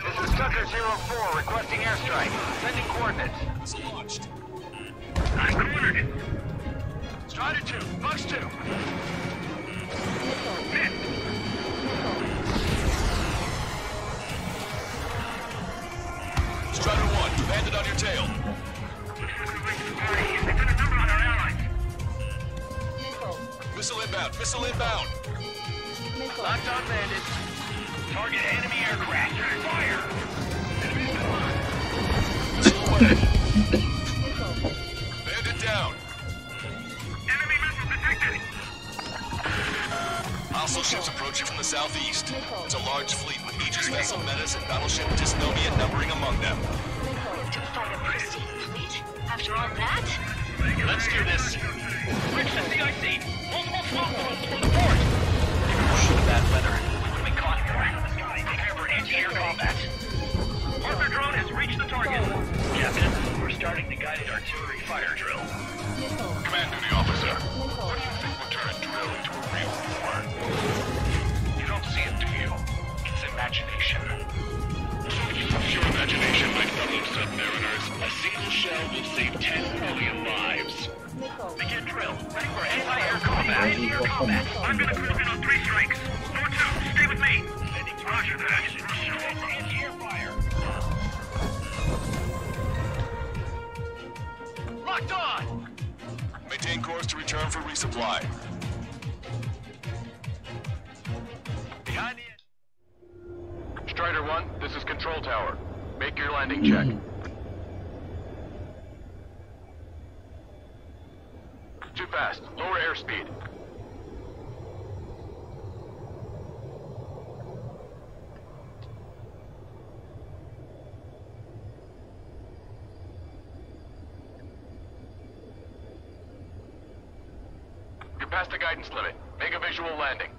This is Tucker 04 requesting airstrike. Sending coordinates. It's launched. I'm cornered. Strider 2, Fox 2. Strider 1, bandit on your tail. Missile inbound, missile inbound. Locked on bandits. Target enemy aircraft. Fire! Missile away. Bandit down. Enemy missile detected. Hostile ships approaching from the southeast. It's a large fleet with Aegis vessel Menace and battleship Dysnomia numbering among them. To fight a pristine fleet? After all that? Let's do this. Reach the CIC. Multiple smoke bombs from the port. Shoot bad weather. We would have been caught here in the sky. Prepare for anti-air combat. Arthur drone has reached the target. Captain, we're starting the guided artillery fire drill. Command duty officer. What do you think will turn a drill into a real war? You don't see it, do you? It's imagination. Use your imagination, my fellow submariners. A single shell will save 10 million lives. Begin drill. Ready for anti-air combat. Anti-air combat. I'm gonna close in on 3 strikes. Door 2, stay with me. Roger that. Anti-air fire. Locked on! Maintain course to return for resupply. Behind the... Strider 1, this is Control Tower. Make your landing check. Too fast. Lower airspeed. You're past the guidance limit. Make a visual landing.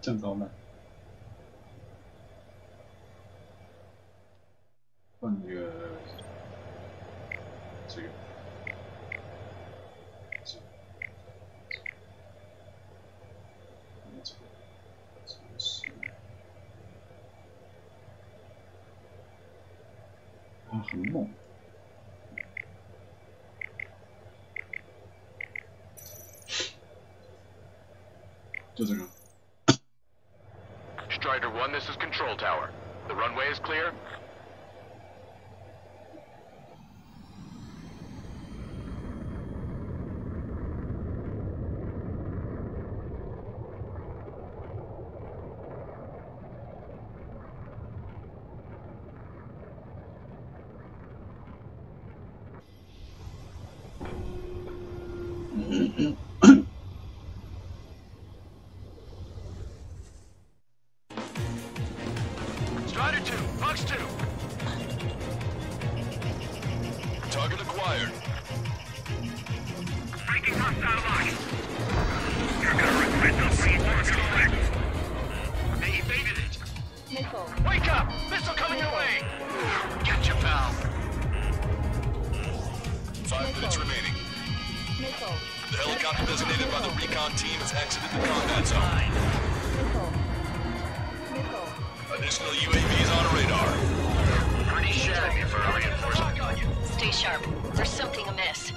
这样超烂。换这个，这个。 很猛，就这个。Strider 1, this is Control Tower. The runway is clear. Strider 2, Fox 2. Target acquired. Breaking hostile line. You're gonna regret not bringing target back. They evaded it. Missile. Wake up! Missile coming your way! Gotcha, pal. 5 minutes remaining. Missile. The helicopter designated by the recon team has exited the combat zone. Missile. Missile. Additional UAVs on radar. Pretty shabby for a reinforcement. Stay sharp. There's something amiss.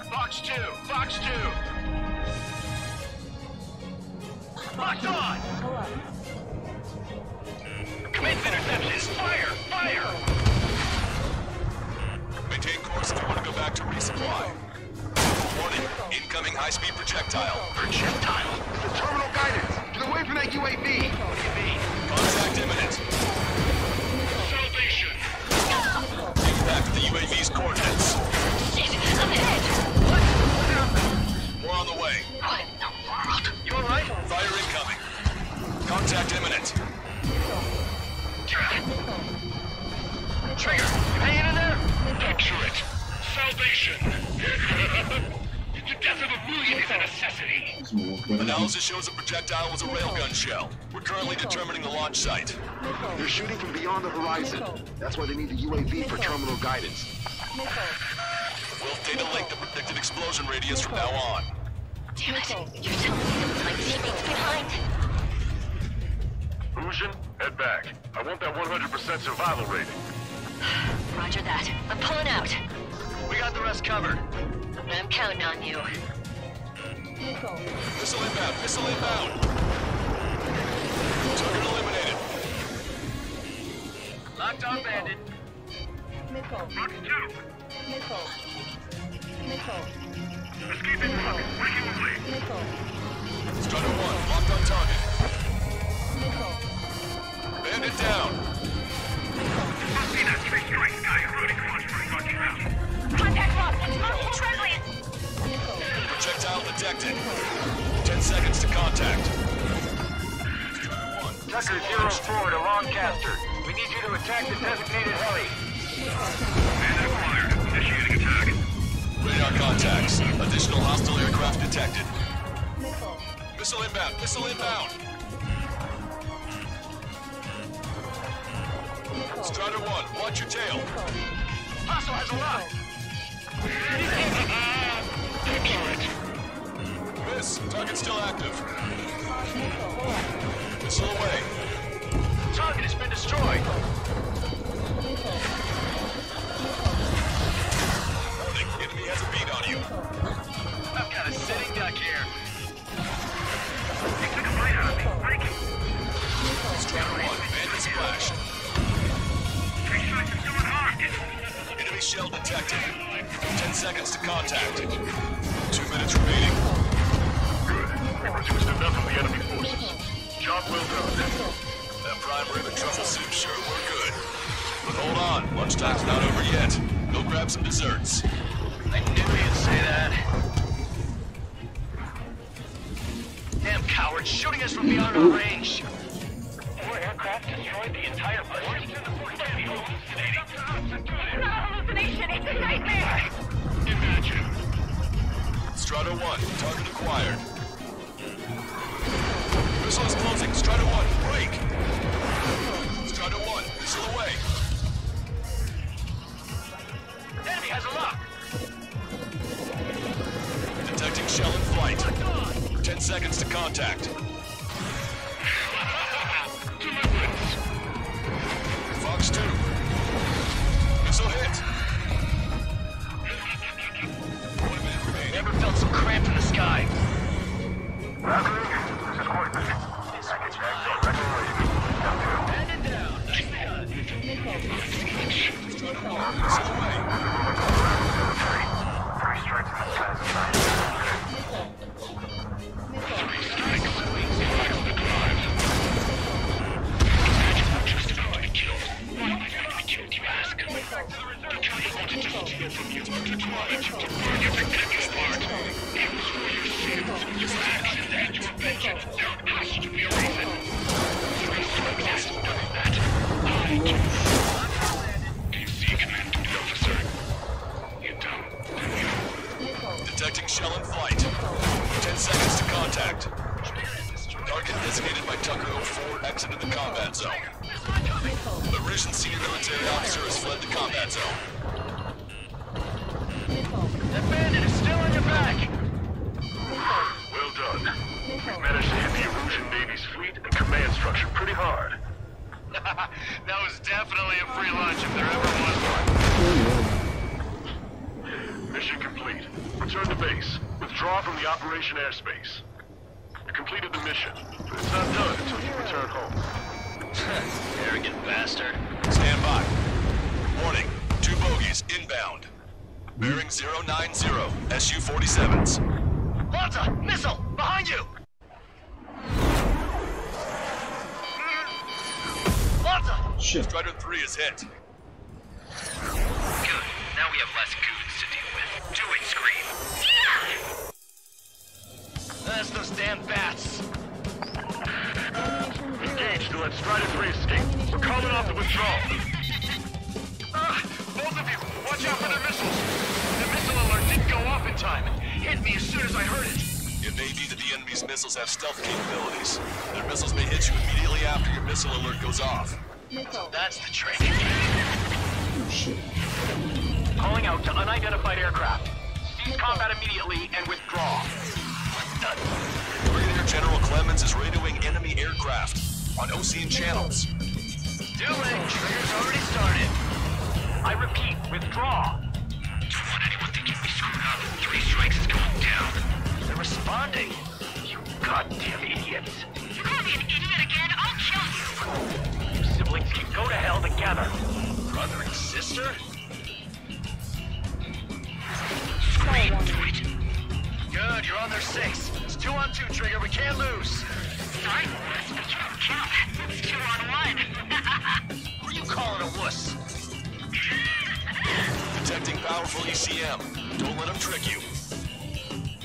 Fox 2, Fox 2. Locked on! Pull up. Commence interception. Fire! Fire! Maintain course if you want to go back to resupply. Warning, incoming high-speed projectile. Projectile? The terminal guidance! Get away from that UAV! What do you mean? Contact imminent. Salvation! Impact of the UAV's coordinates. Shit! I'm hit! What? What happened? More on the way. What in the world? You alright? Fire incoming. Contact imminent. Trigger, you hanging in there? Picture it. Salvation! The death of a million is a necessity. Analysis shows the projectile was a railgun shell. We're currently determining the launch site. They're shooting from beyond the horizon. That's why they need the UAV for terminal guidance. We'll data link the predicted explosion radius from now on. Damn it. You're telling me there was my teammates behind? Fusion, head back. I want that 100% survival rating. Roger that. I'm pulling out. We got the rest covered. I'm counting on you. Missile inbound! Missile inbound! Target eliminated. Locked on bandit. Missile. Fox 2. Missile. Missile. Escaping target. Breaking away. Missile. Strider 1, locked on target. Missile. Bandit down. Must be that 3 strikes guy who wrote a crossfire talking about. Contact lost. Multiple friendlies. Projectile detected. 10 seconds to contact. Tucker 04 to Lancaster. We need you to attack the designated heli. Bandit acquired. Initiating attack. Radar contacts. Additional hostile aircraft detected. Missile. Missile inbound. Missile inbound. Strider 1, watch your tail. Hostile has a lock. Excellent. Miss. Target still active. Missile away. Target has been destroyed. Warning, enemy has a bead on you. I've got a sitting duck here. They took a bite out of me. Breaking. Strider 1, bandit splashed. 3 strikes is still unarmed. Enemy shell detected. 10 seconds to contact. 2 minutes remaining. Good. We reduced enough of the enemy forces. Job well done. That prime rib and truffle soup sure were good. But hold on, lunchtime's not over yet. Go grab some desserts. I knew you'd say that. Damn cowards, shooting us from beyond our range. 4 aircraft destroyed the entire force. It's not a hallucination. It's a nightmare. Imagine. Strider 1, target acquired. Missile is closing. Strider flight. 10 seconds to contact. Fox 2. Missile hit. 1 minute remaining. Never felt so cramped in the sky. Maverick, this is Courtney. Package bags on record. Banded down. Three strikes in the sky. Detecting shell in flight. 10 seconds to contact. Target designated by Tucker 04 exited the combat zone. The Russian senior military officer has fled the combat zone. That bandit is still on your back. Well done. We've managed to hit the Erusian Navy's fleet and command structure pretty hard. That was definitely a free lunch if there ever was one. Mission complete. Return to base. Withdraw from the operation airspace. You completed the mission, but it's not done until you return home. Arrogant bastard. Stand by. Warning. 2 bogies inbound. Bearing 090. SU-47s. Malta! Missile! Behind you! Malta! Shit. Strider 3 is hit. Good. Now we have less goons to deal with. Do it, Scream. That's those damn bats. Engage to let Strider 3 escape. We're calling off the withdrawal. Both of you, watch out for their missiles. The missile alert didn't go off in time. Hit me as soon as I heard it. It may be that the enemy's missiles have stealth capabilities. Their missiles may hit you immediately after your missile alert goes off. That's the trick. Oh shit. Calling out to unidentified aircraft. Cease combat immediately and withdraw. Brigadier General Clemens is radioing enemy aircraft on Ocean channels. Do it! Trigger's already started. I repeat, withdraw. Don't want anyone thinking we screwed up. 3 strikes is going down. They're responding. You goddamn idiots. You call me an idiot again, I'll kill you. You siblings can go to hell together. Brother and sister? Good, you're on their 6. It's 2 on 2, Trigger. We can't lose. Sorry, but you don't count. It's 2 on 1. Who are you calling a wuss? Detecting powerful ECM. Don't let them trick you.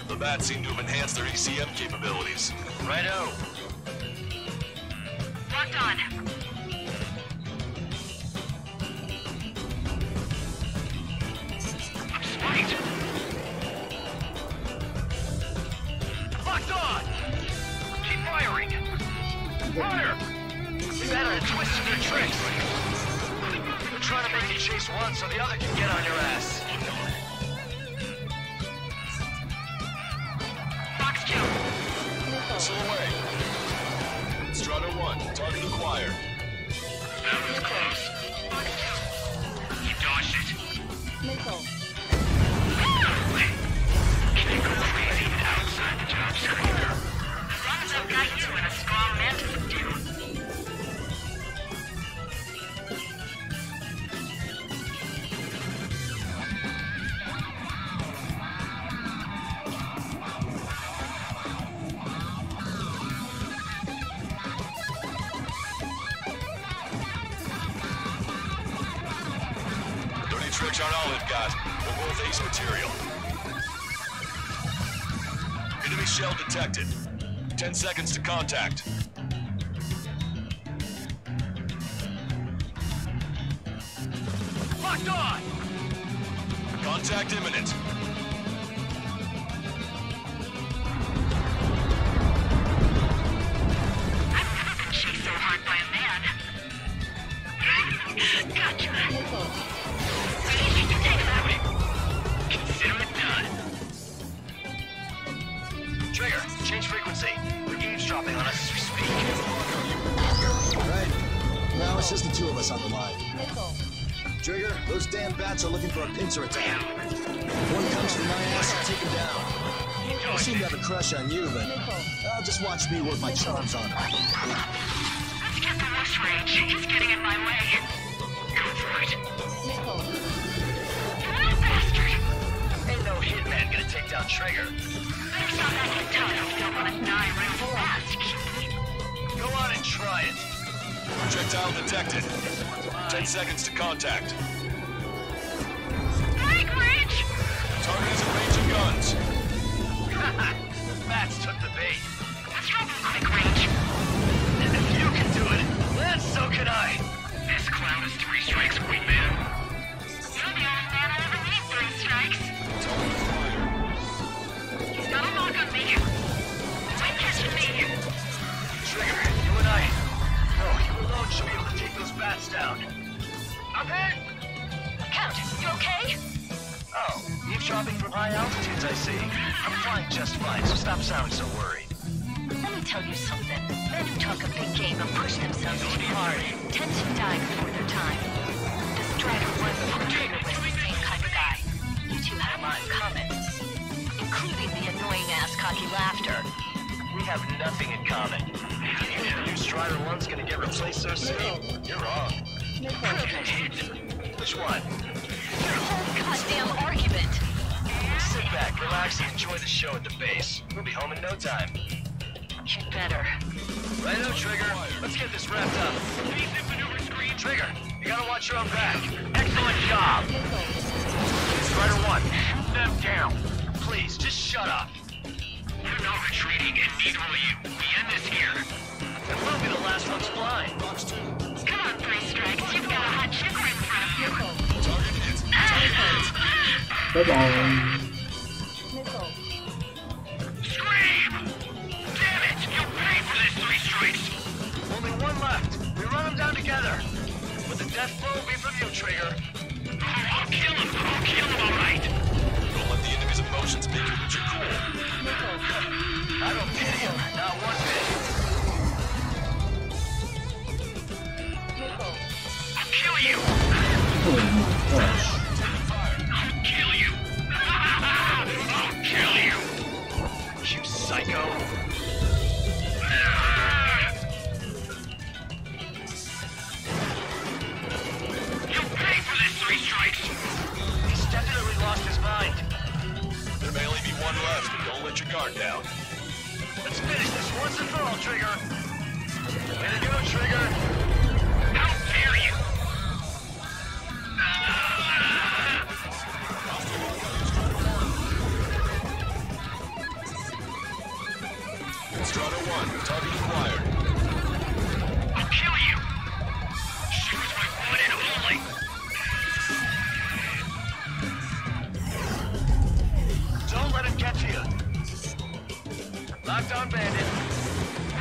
The bats seem to have enhanced their ECM capabilities. Righto. Locked on. I'm spiked. Locked on! Keep firing! Fire! We've added a twist to their tricks. They're trying to make you chase one so the other can get on your ass. Fox 2. Missile away. Strider 1, target acquired. That was close. Fox 2. You dodged it. Missile. Can't go crazy outside the job screen. As long as I've got you and a strong mantis to do. Dirty tricks aren't all they've got. They're both ace material. Enemy shell detected. 10 seconds to contact. Locked on! Contact imminent. I've never been chased so hard by a man. Gotcha. Easy to take that. Consider it done. dropping on us as we speak. Right. Now it's just the two of us on the line. Trigger, those damn bats are looking for a pincer attack. If one comes for my ass, I'll take him down. I seem to have a crush on you, but just watch me work my charms on her. Let's get the rush range. He's getting in my way. Go for it. Come on, bastard! Ain't no hitman gonna take down Trigger. There's not that can tell if you don't want to die real fast. Go on and try it. Projectile detected. 10 seconds to contact. Break range! Target is in range of guns. Bats took the bait. Let's drop him quick range. And if you can do it, then so can I. This clown is 3 strikes away, man. You're the only man I ever need 3 strikes. He's got a lock on me. Might catch me. Trigger, you and I. No, you alone should be able to take those bats down. I'm hit! Count, you okay? Oh, eavesdropping from high altitudes, I see. I'm flying just fine, so stop sounding so worried. Let me tell you something. Men who talk a big game and push themselves too hard tend to die before their time. The Strider was before Trigger was the same kind of guy. You two had a lot in common. Including the annoying-ass cocky laughter. We have nothing in common. You Strider 1's gonna get replaced so soon? You're wrong. Which one? Your whole goddamn argument. Sit back, relax, and enjoy the show at the base. We'll be home in no time. You better. Righto, Trigger. Let's get this wrapped up. Trigger, you gotta watch your own back. Excellent job. Strider 1, shoot them down. Please, just shut up. You're not retreating, and neither will you. We end this here. And we'll be the last ones flying. Come on, 3 strikes. You've got a hot chick right in front of you. Bye-bye. Scream! Damn it! You'll pay for this, 3 strikes. Only one left. We run them down together. But the death blow will be from you, Trigger. Oh, I'll kill him, all right. Don't let the enemy's emotions make you lose your cool. I don't pity him, not one bit. I'll kill you! Oh my gosh. I'll kill you! I'll kill you! You psycho! You'll pay for this, 3 strikes! He's definitely lost his mind. There may only be one left, but don't let your guard down. Let's finish this once and for all, Trigger. Way to go, Trigger. How dare you! Strider 1, target acquired. I'll kill you! She was my one and only! Don't let him get to you. Locked on, Bandit.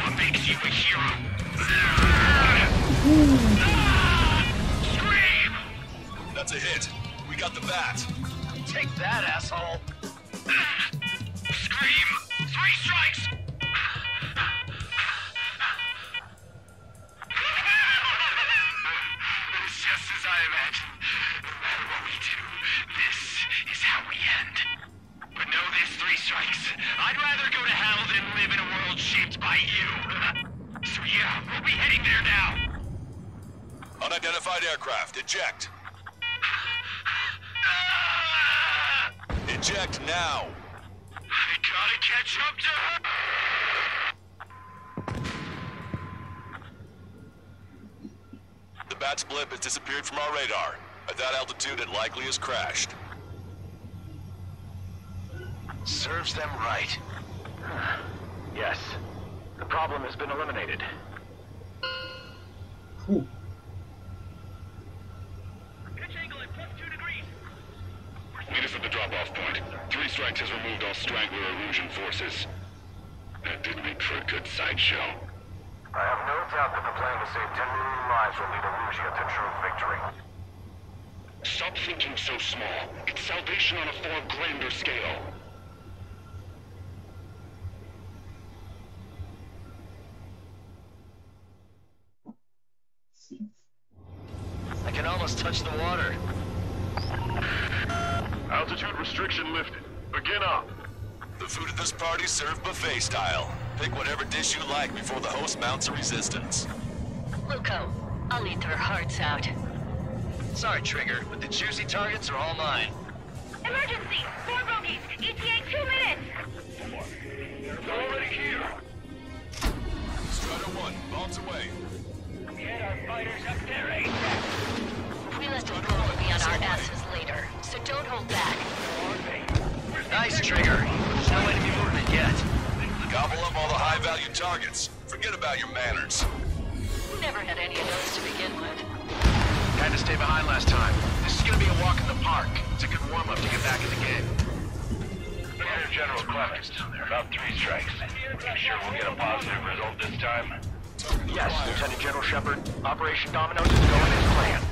What makes you a hero? Scream! That's a hit. We got the bat. Take that, asshole. Scream! 3 strikes! It's just as I imagined. No matter what we do, this is how we end. But know this, 3 strikes. I'd rather go to hell than live in a world shaped by you. So yeah, we'll be heading there now. Unidentified aircraft, eject. Eject now. I gotta catch up to her. The bat's blip has disappeared from our radar. At that altitude, it likely has crashed. Serves them right. Yes. The problem has been eliminated. Whew. Meet us at the drop-off point. 3 strikes has removed all Strangler illusion forces. That did make for a good sideshow. I have no doubt that the plan to save 10 million lives will lead Illusia to true victory. Stop thinking so small. It's salvation on a far grander scale. I can almost touch the water. Altitude restriction lifted. Begin up. The food at this party served buffet style. Pick whatever dish you like before the host mounts a resistance. Luco, I'll eat their hearts out. Sorry, Trigger, but the juicy targets are all mine. Emergency! 4 bogeys! ETA 2 minutes! They're already here. Strider 1, bombs away. Get our fighters up there, ASAP! We let them go and be on our asses later, so don't hold back. Nice, Trigger. There's no enemy movement yet. Gobble up all the high-value targets. Forget about your manners. Never had any of those to begin with. Had to stay behind last time. This is gonna be a walk in the park. It's a good warm-up to get back in the game. Brigadier General Clemens, about 3 strikes. You sure we'll get a positive result this time? Yes, Lieutenant General Shepard. Operation Dominoes is going as planned.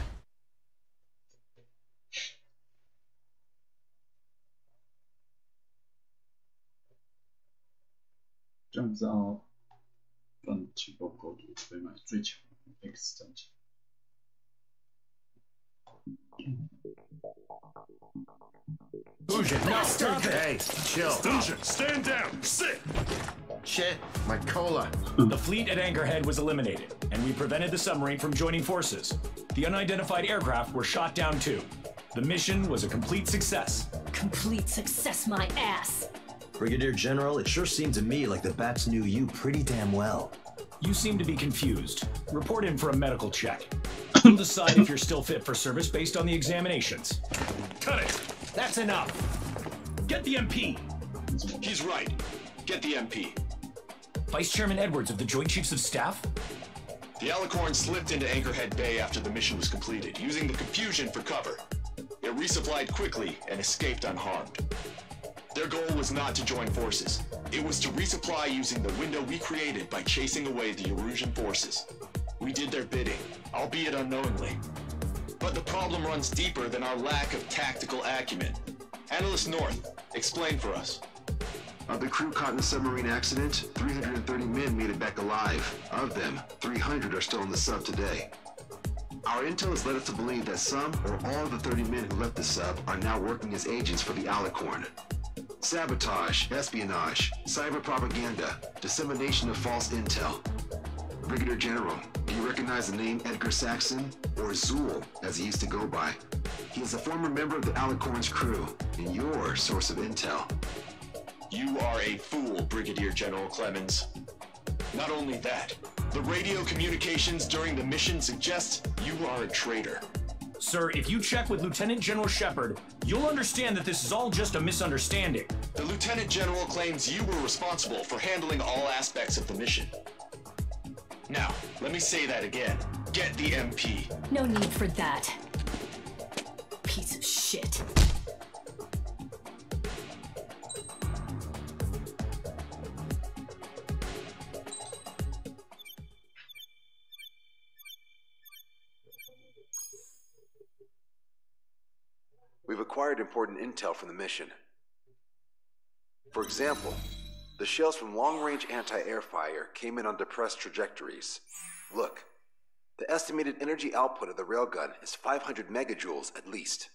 这样子要赚情报够多，可以买最强的 X 战机。Fusion, no, stop it! Hey, chill. Fusion, stand down. Sit. Shit, my cola. The fleet at Anchorhead was eliminated, and we prevented the submarine from joining forces. The unidentified aircraft were shot down too. The mission was a complete success. Complete success, my ass. Brigadier General, it sure seemed to me like the bats knew you pretty damn well. You seem to be confused. Report in for a medical check. We'll decide if you're still fit for service based on the examinations. Cut it! That's enough! Get the MP! He's right. Get the MP. Vice Chairman Edwards of the Joint Chiefs of Staff? The Alicorn slipped into Anchorhead Bay after the mission was completed, using the confusion for cover. It resupplied quickly and escaped unharmed. Their goal was not to join forces. It was to resupply using the window we created by chasing away the Erusian forces. We did their bidding, albeit unknowingly. But the problem runs deeper than our lack of tactical acumen. Analyst North, explain for us. Of the crew caught in the submarine accident, 330 men made it back alive. Of them, 300 are still on the sub today. Our intel has led us to believe that some or all of the 30 men who left the sub are now working as agents for the Alicorn. Sabotage, espionage, cyber propaganda, dissemination of false intel. Brigadier General, do you recognize the name Edgar Saxon, or Zool, as he used to go by? He is a former member of the Alicorn's crew, and your source of intel. You are a fool, Brigadier General Clemens. Not only that, the radio communications during the mission suggest you are a traitor. Sir, if you check with Lieutenant General Shepard, you'll understand that this is all just a misunderstanding. The Lieutenant General claims you were responsible for handling all aspects of the mission. Now, let me say that again. Get the MP. No need for that. Piece of shit. We've acquired important intel from the mission. For example, the shells from long-range anti-air fire came in on depressed trajectories. Look, the estimated energy output of the railgun is 500 megajoules at least.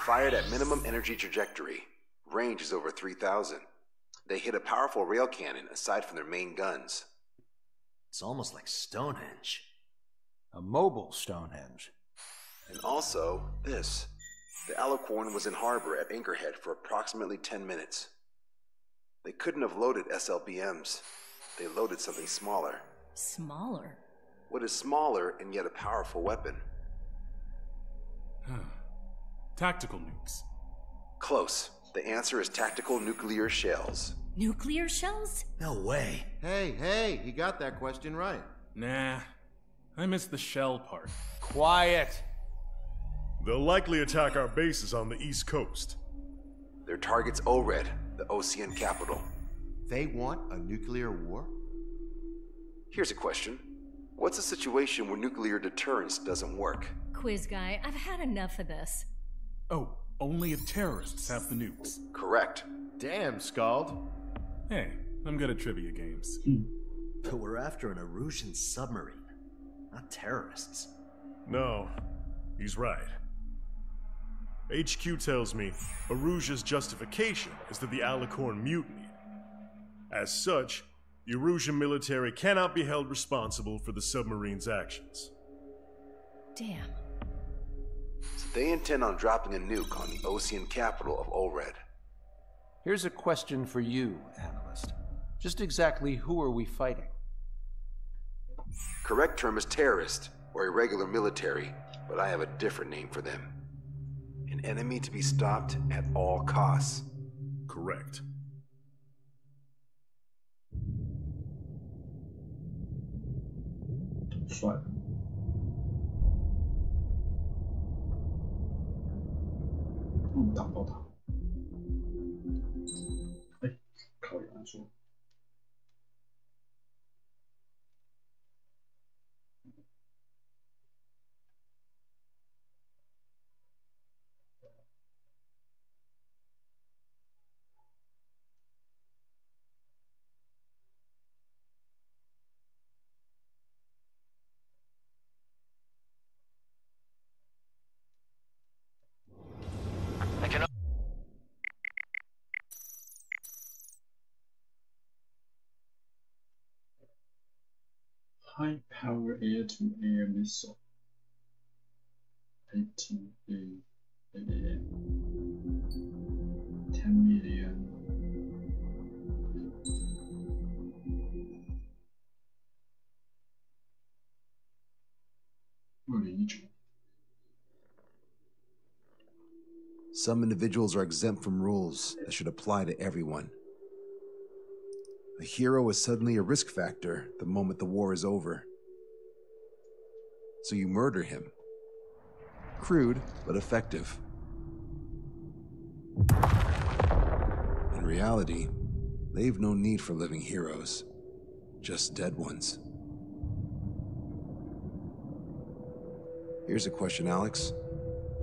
Fired at minimum energy trajectory, range is over 3,000. They hit a powerful rail cannon aside from their main guns. It's almost like Stonehenge. A mobile Stonehenge. And also, this. The Alicorn was in harbor at Anchorhead for approximately 10 minutes. They couldn't have loaded SLBMs. They loaded something smaller. Smaller? What is smaller and yet a powerful weapon? Tactical nukes. Close. The answer is tactical nuclear shells. Nuclear shells? No way. Hey, he got that question right. Nah, I missed the shell part. Quiet. They'll likely attack our bases on the East Coast. Their target's ORED, the Ocean capital. They want a nuclear war? Here's a question. What's a situation where nuclear deterrence doesn't work? Quiz guy, I've had enough of this. Oh, only if terrorists have the nukes. Correct. Damn, Scald. Hey, I'm good at trivia games. But we're after an Erusian submarine. not terrorists. No, he's right. HQ tells me Aruja's justification is that the Alicorn mutinied. As such, the Aruja military cannot be held responsible for the submarine's actions. Damn. So they intend on dropping a nuke on the Ocean capital of Olred. Here's a question for you, analyst. Just exactly who are we fighting? Correct term is terrorist, or irregular military, but I have a different name for them. An enemy to be stopped at all costs. Correct.帅。打爆他！哎，靠，有人说。High power air-to-air missile. 18A. 10 million. Some individuals are exempt from rules that should apply to everyone. A hero is suddenly a risk factor the moment the war is over. So you murder him. Crude, but effective. In reality, they've no need for living heroes, just dead ones. Here's a question, Alex.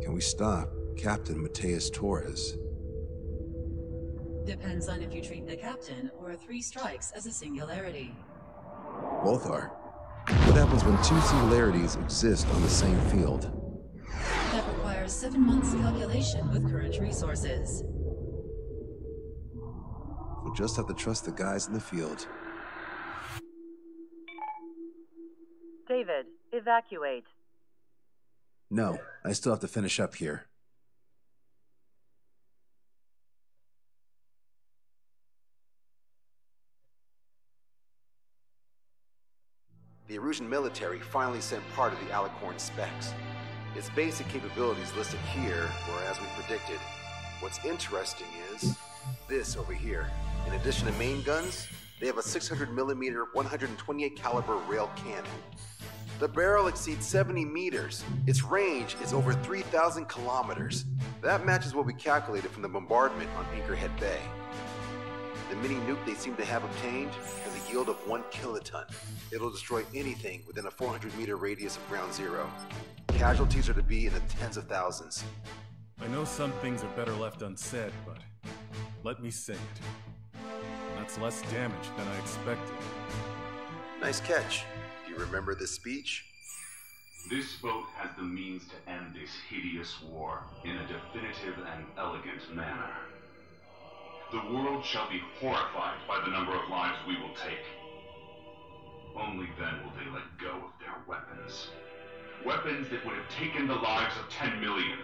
Can we stop Captain Mateus Torres? Depends on if you treat the captain or 3 strikes as a singularity. Both are. What happens when 2 singularities exist on the same field? That requires 7 months calculation with current resources. We'll just have to trust the guys in the field. David, evacuate. No, I still have to finish up here. The Erusian military finally sent part of the Alicorn specs. Its basic capabilities listed here were as we predicted. What's interesting is this over here. In addition to main guns, they have a 600mm 128 caliber rail cannon. The barrel exceeds 70 meters. Its range is over 3,000 kilometers. That matches what we calculated from the bombardment on Anchorhead Bay. The mini nuke they seem to have obtained has a yield of 1 kiloton. It'll destroy anything within a 400-meter radius of ground zero. Casualties are to be in the tens of thousands. I know some things are better left unsaid, but let me say it. That's less damage than I expected. Nice catch. Do you remember this speech? This vote has the means to end this hideous war in a definitive and elegant manner. The world shall be horrified by the number of lives we will take. Only then will they let go of their weapons. Weapons that would have taken the lives of 10 million.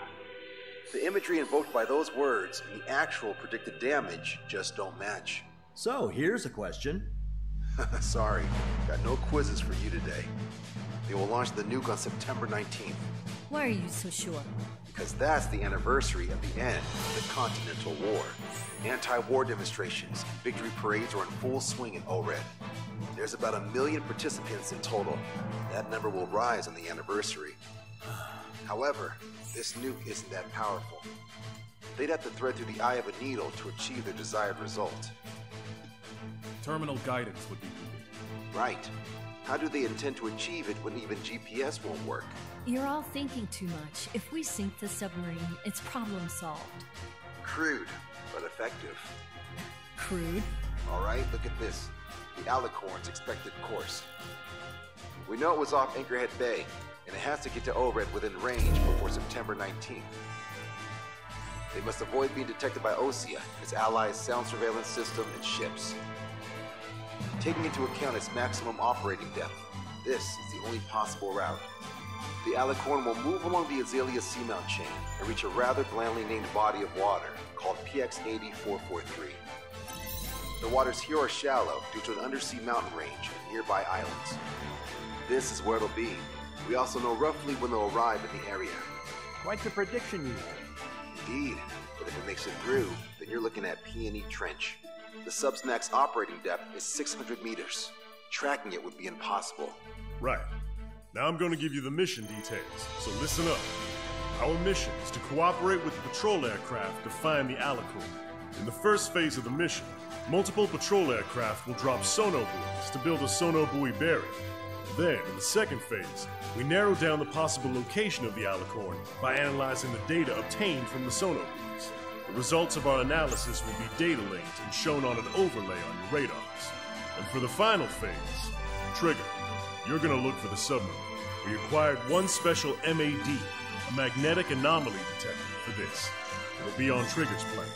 The imagery invoked by those words and the actual predicted damage just don't match. So, here's a question. Sorry, got no quizzes for you today. They will launch the nuke on September 19th. Why are you so sure? Because that's the anniversary of the end of the Continental War. Anti-war demonstrations and victory parades are in full swing in Olred. There's about 1 million participants in total. That number will rise on the anniversary. However, this nuke isn't that powerful. They'd have to thread through the eye of a needle to achieve their desired result. Terminal guidance would be needed. Right. How do they intend to achieve it when even GPS won't work? You're all thinking too much. If we sink the submarine, it's problem solved. Crude, but effective. Crude? Alright, look at this. the Alicorn's expected course. We know it was off Anchorhead Bay, and it has to get to Ored within range before September 19th. They must avoid being detected by Osea, its allies' sound surveillance system, and ships. Taking into account its maximum operating depth, this is the only possible route. The Alicorn will move along the Azalea Seamount chain and reach a rather blandly named body of water called PX-80443. The waters here are shallow due to an undersea mountain range and nearby islands. This is where it'll be. We also know roughly when they'll arrive in the area. Quite the prediction you have. Indeed, but if it makes it through, then you're looking at P&E Trench. The sub's max operating depth is 600 meters. Tracking it would be impossible. Right. Now I'm going to give you the mission details, so listen up. Our mission is to cooperate with the patrol aircraft to find the Alicorn. In the first phase of the mission, multiple patrol aircraft will drop sono buoys to build a sono buoy barrier. Then, in the second phase, we narrow down the possible location of the Alicorn by analyzing the data obtained from the sono buoys. The results of our analysis will be data linked and shown on an overlay on your radars. And for the final phase, Trigger, you're gonna look for the submarine. We acquired one special MAD, a magnetic anomaly detector, for this. It'll be on Trigger's plane.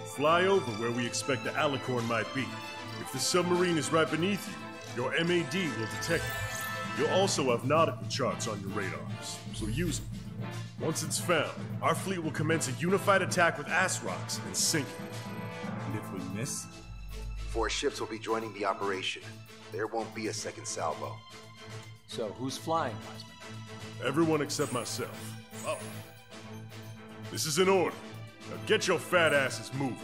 Fly over where we expect the Alicorn might be. If the submarine is right beneath you, your MAD will detect it. You'll also have nautical charts on your radars, so use them. Once it's found, our fleet will commence a unified attack with ass rocks and sink it. And if we miss? 4 ships will be joining the operation. There won't be a second salvo. So, who's flying, Wiseman? Everyone except myself. Oh. This is in order. Now get your fat asses moving.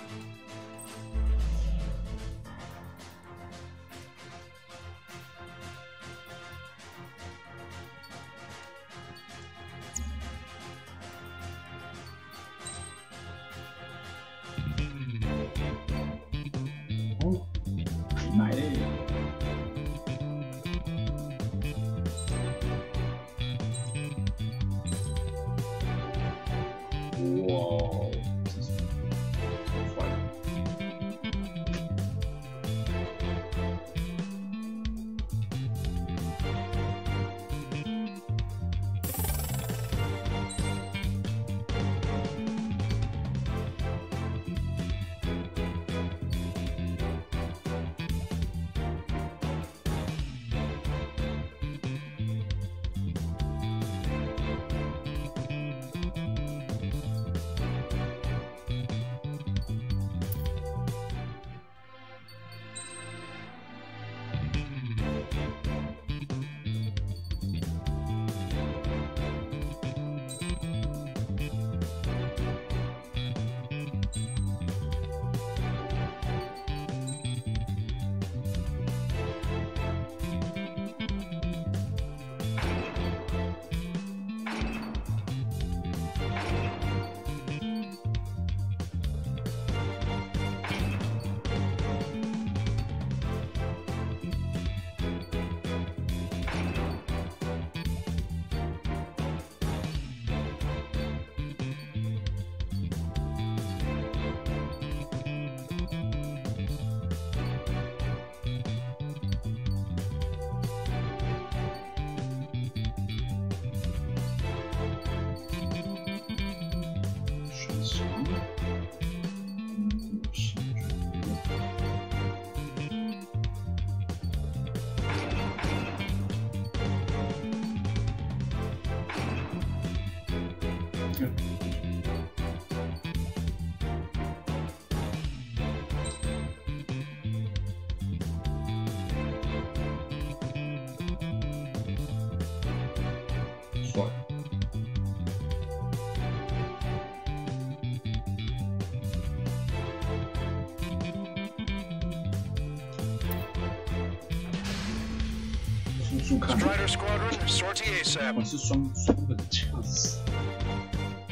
Strider Squadron, sortie ASAP. 我是双人驾驶，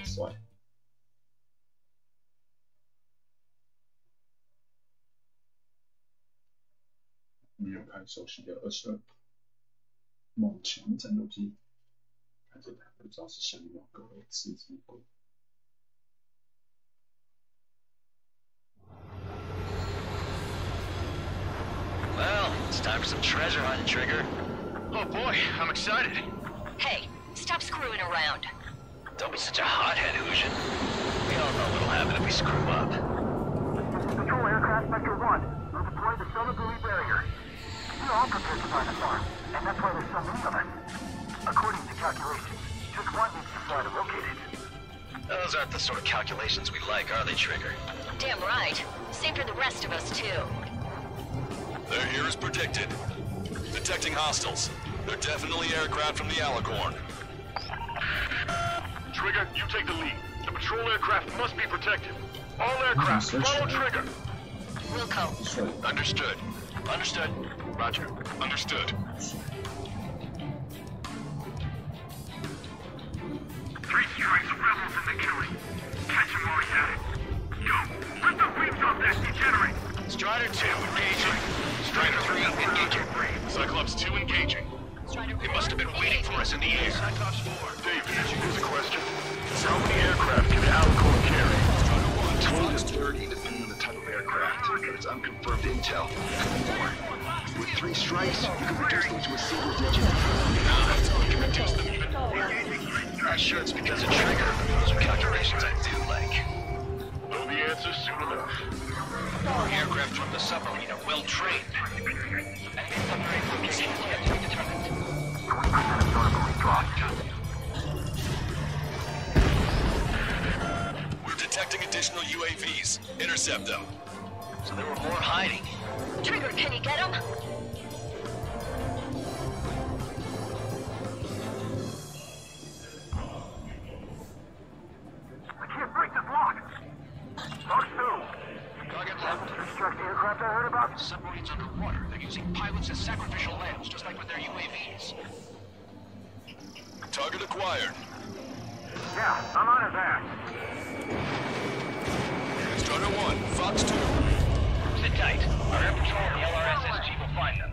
帅。没有开熟悉的22猛强战斗机，看这台不知道是想要各位刺激鬼。Well, it's time for some treasure hunting, Trigger. Oh boy, I'm excited. Hey, stop screwing around. Don't be such a hothead, Hoosian. We all know what'll happen if we screw up. Patrol aircraft Sector 1 will deploy the solar buoy barrier. We're all prepared to find the farm, and that's why there's so many of us. According to calculations, just one needs to fly to locate it. Those aren't the sort of calculations we like, are they, Trigger? Damn right. Same for the rest of us, too. They're here as predicted. Detecting hostiles. They're definitely aircraft from the Alicorn. Trigger, you take the lead. The patrol aircraft must be protected. All aircraft, follow Trigger. Wilco. Understood. Understood. Roger. Understood. 3 strikes, rebels in the killing. Catch him while he's at it. Go! Let the wings off that degenerate! Strider 2, engaging. Strider 3, engaging. Cyclops 2, engaging. They must have been waiting for us in the air. Cyclops 4. David, here's a question. How many aircraft can Alicorn carry? Told is 30 depending on the type of aircraft, but it's unconfirmed intel. With 3 strikes, you can reduce them to a single digit. You can reduce them even more. Not sure it's because of Trigger, but those are calculations I do like. Know the answer soon enough. The aircraft from the submarine are well trained. Enemy submarine location yet to be determined. 20% of solar buoy dropped. We're detecting additional UAVs. Intercept them. So there were more hiding. Trigger, can you get him? I can't break this lock! Mark 2! Target That was the struck aircraft I heard about? submarines underwater. They're using pilots as sacrificial lambs, just like with their UAVs. Target acquired. Yeah, I'm on his ass. Strider 1, Fox 2. Sit tight. Our air patrol and the LRSSG will find them.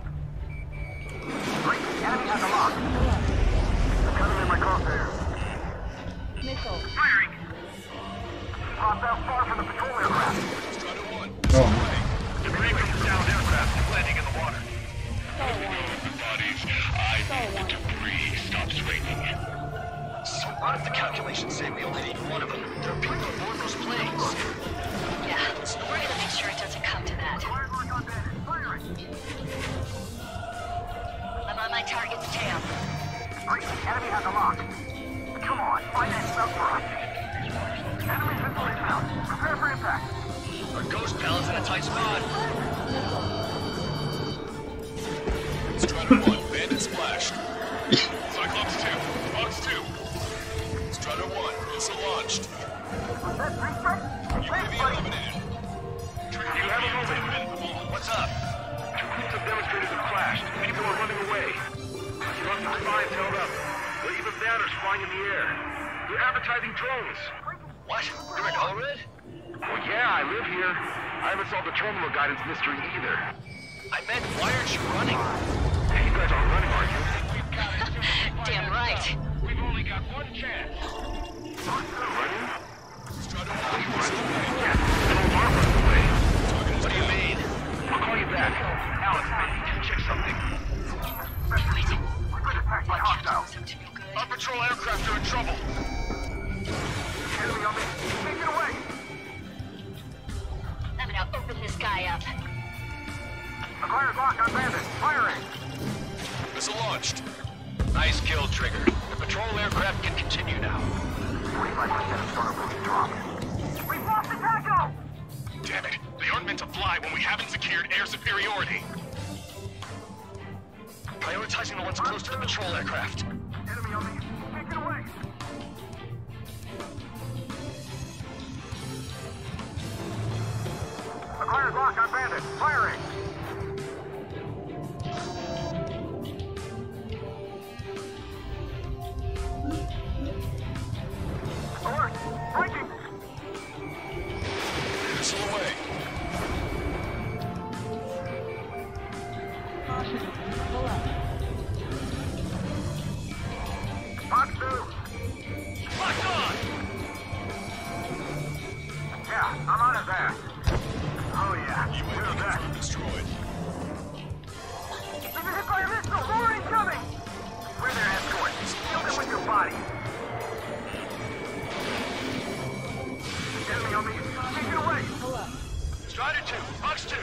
Great, the enemy has a lock. They're coming in my crosshairs. Missile. Firing! Popped out far from the patrol aircraft. Strider 1. Debris from the downed aircraft is landing in the water. Bodies, I need the debris stops raining. So what if the calculations say we only need one of them? There are people aboard those planes. Yeah, we're gonna make sure it doesn't come to that. I'm on my target's tail. Great, the enemy has a lock. Come on, find that stuff for us. Enemy's in the inbound. Prepare for impact. Our ghost pal's in a tight spot. Strider 1, bandit splashed. Cyclops 2, Fox 2. Strider 1, missile launched. Was that 3 strikes? UAV eliminated. You have a moment. What's up? 2 groups of demonstrators have clashed. People are running away. Russian spies held up. Wave of banners flying in the air. They're advertising drones. What? You're in Ored? Well, yeah, I live here. I haven't solved the terminal guidance mystery either. I meant, why aren't you running? You guys aren't running, are you? Damn right. We've only got one chance. Running? Strider 1, missile away. Yeah, drones are running away. What do you mean? I'll call you back. Alex, I need to check something. We've been attacked by hostiles. Our patrol aircraft are in trouble. Enemy on me. Take it away. I'm gonna open this guy up. Acquired lock on bandit. Firing. Missile launched. Nice kill, Trigger. The patrol aircraft can continue now. 25% of solar buoy dropped. We've lost the tackle! Damn it. They aren't meant to fly when we haven't secured air superiority. Prioritizing the ones close to the patrol aircraft. Enemy on me. Take it away. Acquired lock on bandit. Firing. Alert! Breaking! Missile away. Caution. Pull up. Fox 2! Locked on! Yeah, I'm on his ass. Oh yeah, UAV we're back. confirmed destroyed. Strider 2, Fox 2.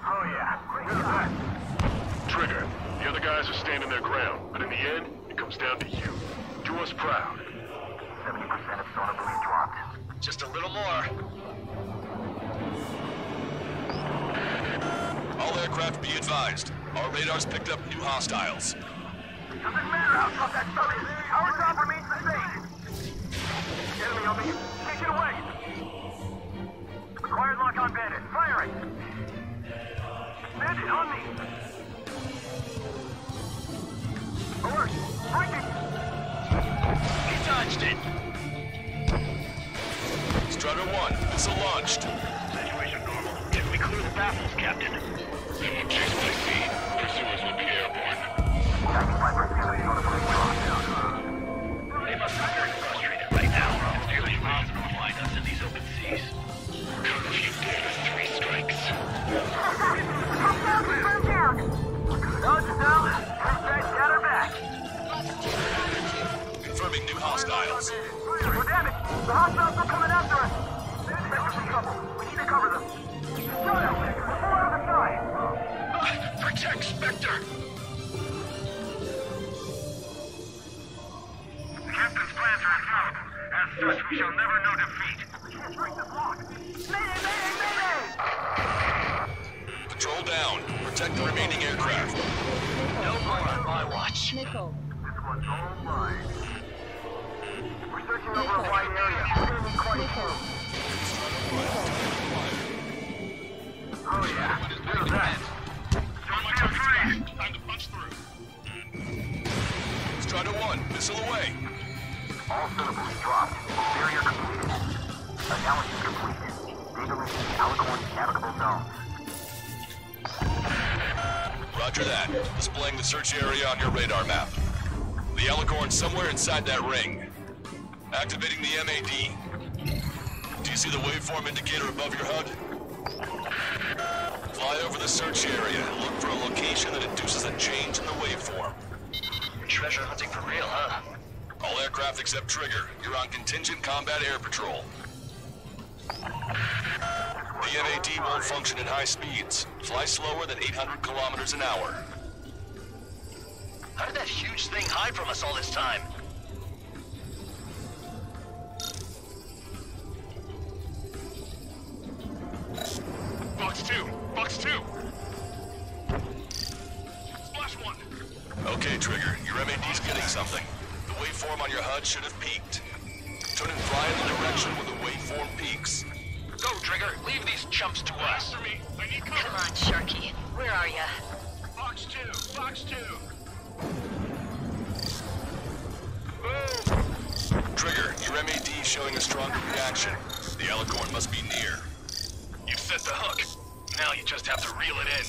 Oh yeah, great shot. Trigger, the other guys are standing their ground, but in the end, it comes down to you. Do us proud. 70% of sonar buoy dropped. Just a little more. All aircraft be advised. Our radars picked up new hostiles. Doesn't matter how tough that stuff is. Our job remains the same. Enemy on me. Take it away. Required lock on bandit. Firing. Bandit on me. Alert. Breaking. He dodged it. Strider 1, missile launched. Situation normal. If we clear the baffles, Captain. Someone chase my feed. Pursuers will be airborne. 95% of sonar buoy dropped. They must be very frustrated right now. It's nearly impossible to find us in these open seas. If you dare 3 strikes. Dodge it down. Hashtag got her back. Confirming new hostiles. We're damaged. The hostiles are coming after us. Spectre's in trouble. We need to cover them. Shut up. We're full out of the side. Protect Spectre! The captain's plans are infallible. As such, we shall never know defeat. We can't break the block. Mayday, mayday, mayday! Patrol down. Protect the remaining aircraft. No more on my watch. Nickel. This one's all mine. We're searching over a wide area. We're gonna need quite a few. Oh yeah, there's that. Don't be afraid. Time to punch through. Strider 1, missile away. All syllables dropped. Barrier completed. Analysis completed. Data links to Alicorn's navigable zones. Roger that. Displaying the search area on your radar map. The Alicorn's somewhere inside that ring. Activating the MAD. Do you see the waveform indicator above your HUD? Fly over the search area and look for a location that induces a change in the waveform. Treasure hunting for real, huh? All aircraft except Trigger, you're on contingent combat air patrol. The MAD won't function at high speeds. Fly slower than 800 kilometers an hour. How did that huge thing hide from us all this time? Fox 2! Fox 2! Splash 1! Okay, Trigger, your MAD's getting something. The waveform on your HUD should have peaked. Turn and fly in the direction where the waveform peaks. Go, Trigger! Leave these chumps to us! After me! I need cover! Come on, Sharky. Where are ya? Fox 2! Fox 2! Trigger, your MAD's showing a stronger reaction. The Alicorn must be near. You've set the hook. Now you just have to reel it in.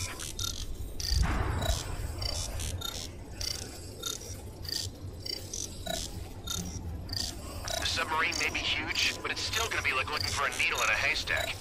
The submarine may be huge, but it's still gonna be like looking for a needle in a haystack.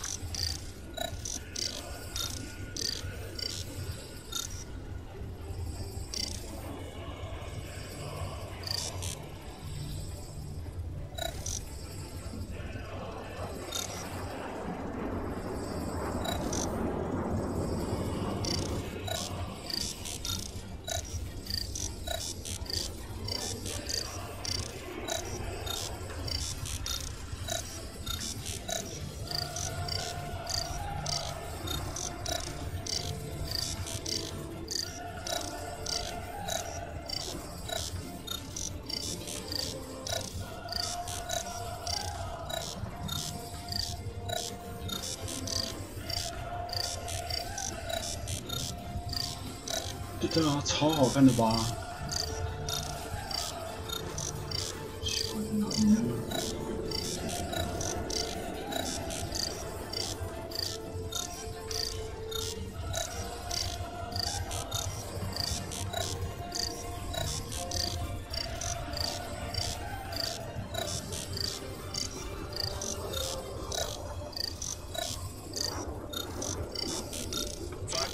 对啊，超好看的吧？喜欢在哪里呢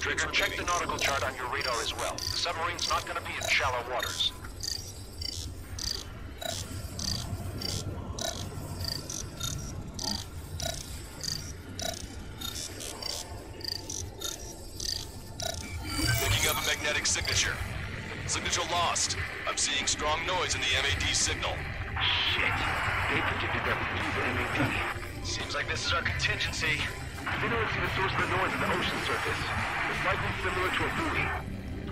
？Trigger, check the nautical chart on your radar as well. The submarine's not going to be in shallow waters. signature. Signature lost. I'm seeing strong noise in the MAD signal. Shit. They predicted that we'd use the MAD. Seems like this is our contingency. They don't see the source of the noise at the ocean surface. It's likely similar to a buoy.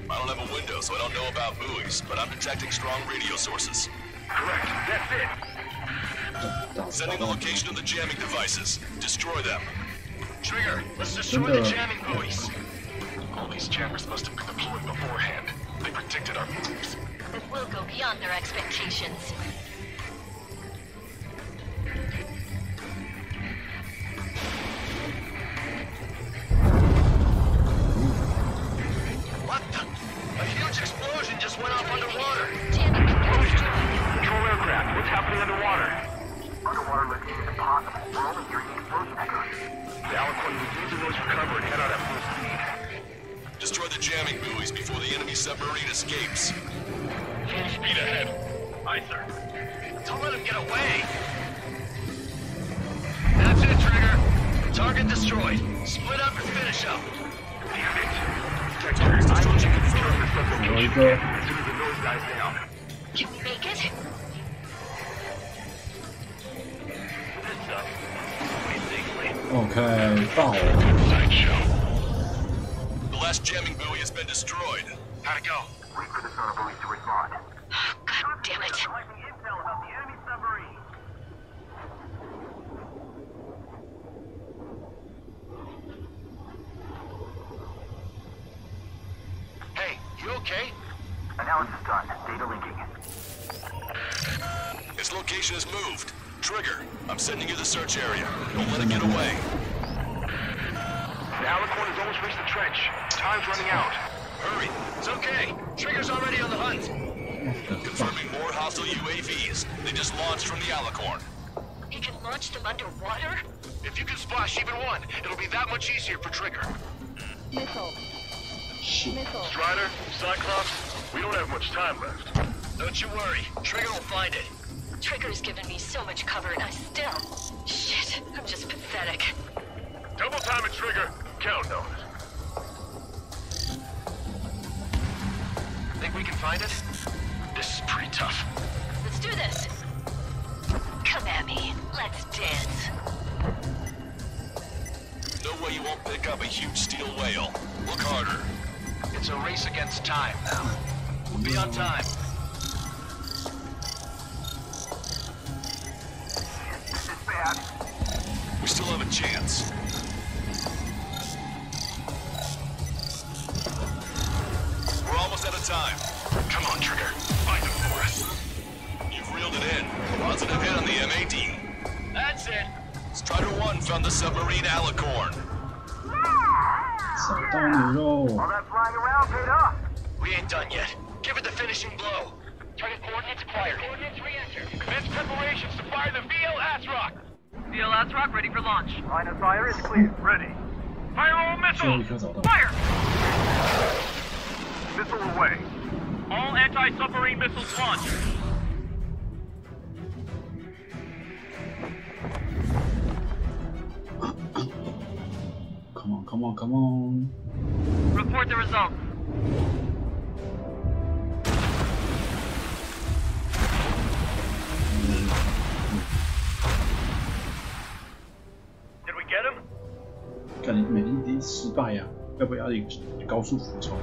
I don't have a window, so I don't know about buoys, but I'm detecting strong radio sources. Correct. That's it. Sending the location of the jamming devices. Destroy them. Trigger, let's destroy the jamming buoys. All these jammers must have been deployed beforehand. They predicted our moves. It will go beyond their expectations. What the? A huge explosion just went off underwater. Control aircraft. What's happening underwater? Underwater lifting is impossible. We're only hearing the explosion echoes. The Alicorn will use the noise recover and head out at full speed. Destroy the jamming buoys before the enemy submarine escapes. Full speed ahead. Aye, sir. Don't let him get away. That's it, Trigger. Target destroyed. Split up and finish up. Damn it. Sector, destruction confirmed the sublocation as soon as the noise dies down. Can we make it? Okay, 到了。 The last jamming buoy has been destroyed. How'd it go? Wait for the sonar buoys to respond. God damn it. Collecting intel about the enemy submarine. Hey, you okay? Analysis done. Data linking. Its location is moved. Trigger, I'm sending you the search area. Don't let it get away. The Alicorn has almost reached the trench. Time's running out. Hurry. It's okay. Trigger's already on the hunt. Confirming more hostile UAVs. They just launched from the Alicorn. He can launch them underwater? If you can splash even one, it'll be that much easier for Trigger. Missile. Missile. Strider, Cyclops, we don't have much time left. Don't you worry. Trigger will find it. Trigger's given me so much cover and I still... Shit, I'm just pathetic. Double time it, Trigger. Count on it. Think we can find it? This is pretty tough. Let's do this. Come at me. Let's dance. No way you won't pick up a huge steel whale. Look harder. It's a race against time now. We'll be on time. This is bad. We still have a chance. We're almost out of time. Come on, Trigger. Find them for us. You've reeled it in. Positive hit on the MAD. That's it. Strider 1 found the submarine Alicorn. 找到你喽！ All that flying around paid off. We ain't done yet. Give it the finishing blow. Target coordinates acquired. Coordinates re-entered. Commence preparations to fire the VL Asrock. VL Asrock ready for launch. Line of fire is clear. Ready. Fire all 最后一 missiles. 颗找到。 Fire! Missile away. All anti-submarine missiles launched. Come on, come on, come on！ Report the results. Did we get him? 看你每一滴失败呀、要不要一个高速俯冲？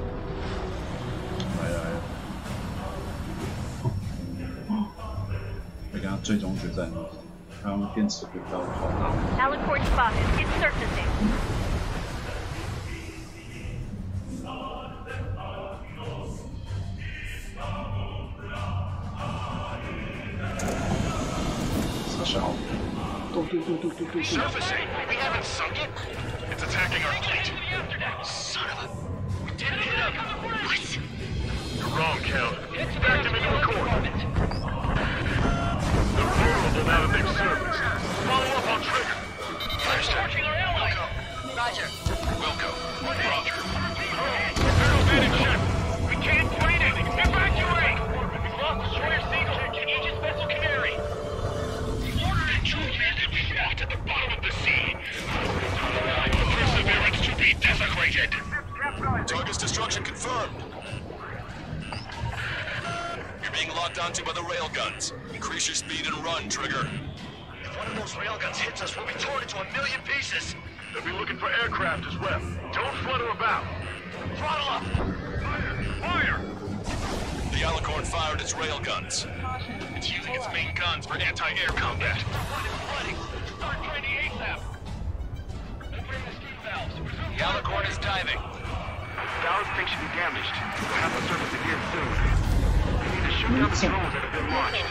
来来来！会跟他最终决战，他用电磁轨道炮打。 Alicorn spotted. It's surfacing. Surfacing? We haven't sunk it? It's attacking our fleet. Son of a... We didn't hit him. What? You're wrong, Count. Backed him into a corner. They're vulnerable now that they've surfaced. Follow up on Trigger. Understood. Wilco. Roger. Wilco. Roger. Barrel vantage check. We can't fight it. Evacuate. We've lost Destroyer Seagull and Aegis Vessel Canary. At the bottom of the sea. Perseverance to be desecrated. Target's destruction confirmed. onto by the railguns. Increase your speed and run, Trigger. If one of those railguns hits us, we'll be torn into a million pieces. They'll be looking for aircraft as well. Don't flutter about. Throttle up! Fire! The Alicorn fired its railguns. It's using its main guns for anti-air combat. Start training ASAP! The Alicorn is diving. Ballast tank should be damaged. We'll have to surface again soon. We need to shoot down the drones that have been launched.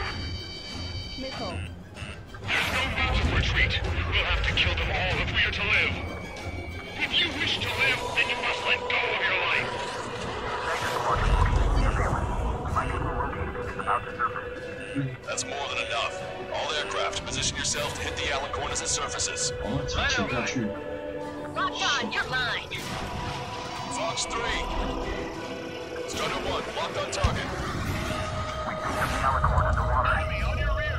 There's no need to retreat. We'll have to kill them all if we are to live. If you wish to live, then you must let go of your life. That's more than enough. All aircraft, position yourself to hit the Alicorn as it surfaces. Locked on, you're mine. Fox 3. Strider 1, locked on target. On your rear!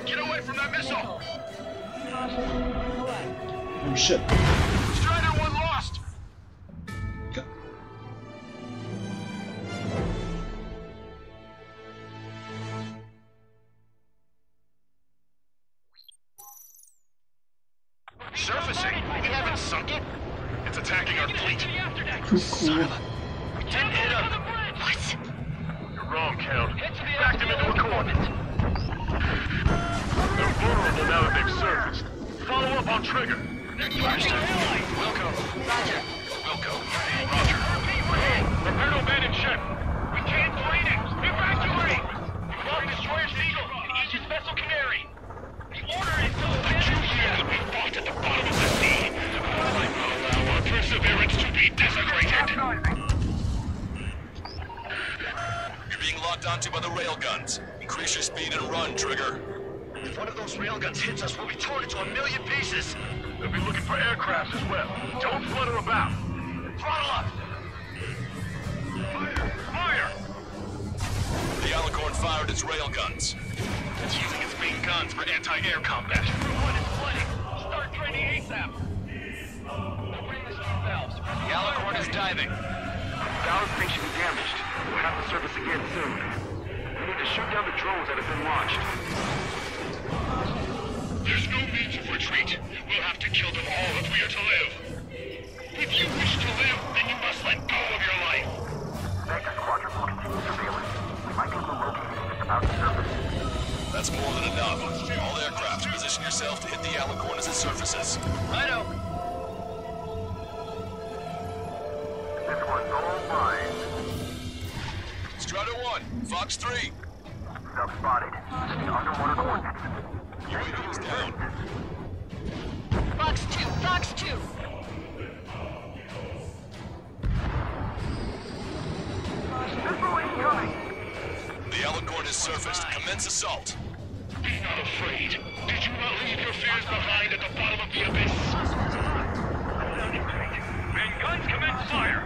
Get away from that missile! Oh shit. Strider 1 lost! Surfacing? We haven't sunk it? It's attacking our fleet. Son of a... We didn't hit him! What? You're wrong, Count. Backed him into a corner. They're vulnerable now that they've surfaced. Follow up on Trigger. Wilco. Roger. Wilco. Roger. Repair abandoned ship. We can't fight it! Evacuate! We lost Destroyer Seagull and Aegis Vessel Canary! The order is to The truth is that we fought at the bottom of the sea. I will allow our perseverance to be desecrated. You're being locked onto by the railguns. Increase your speed and run, Trigger. If one of those railguns hits us, we'll be torn into a million pieces! They'll be looking for aircraft as well. Don't flutter about. Throttle up! Fire! The Alicorn fired its railguns. It's using its main guns for anti-air combat. Everyone is flooding! Start training ASAP! Opening the steam valves. The Alicorn is diving. Ballast tank should be damaged. We'll have to surface again soon. We need to shoot down the drones that have been launched. There's no need to retreat. We'll have to kill them all if we are to live. If you wish to live, then you must let go of your life. Vector Squadron will continue surveillance. We might be able to locate anything about the surface. That's more than enough. All aircraft, position yourself to hit the Alicorn as it surfaces. Righto! This one's all mine. Strider 1, Fox 3. Sub-spotted. Underwater coordinates. UAV is down. Fox 2, Fox 2. Missile incoming! The Alicorn has surfaced. Commence assault. Be not afraid. Did you not leave your fears behind at the bottom of the abyss? Main guns commence fire!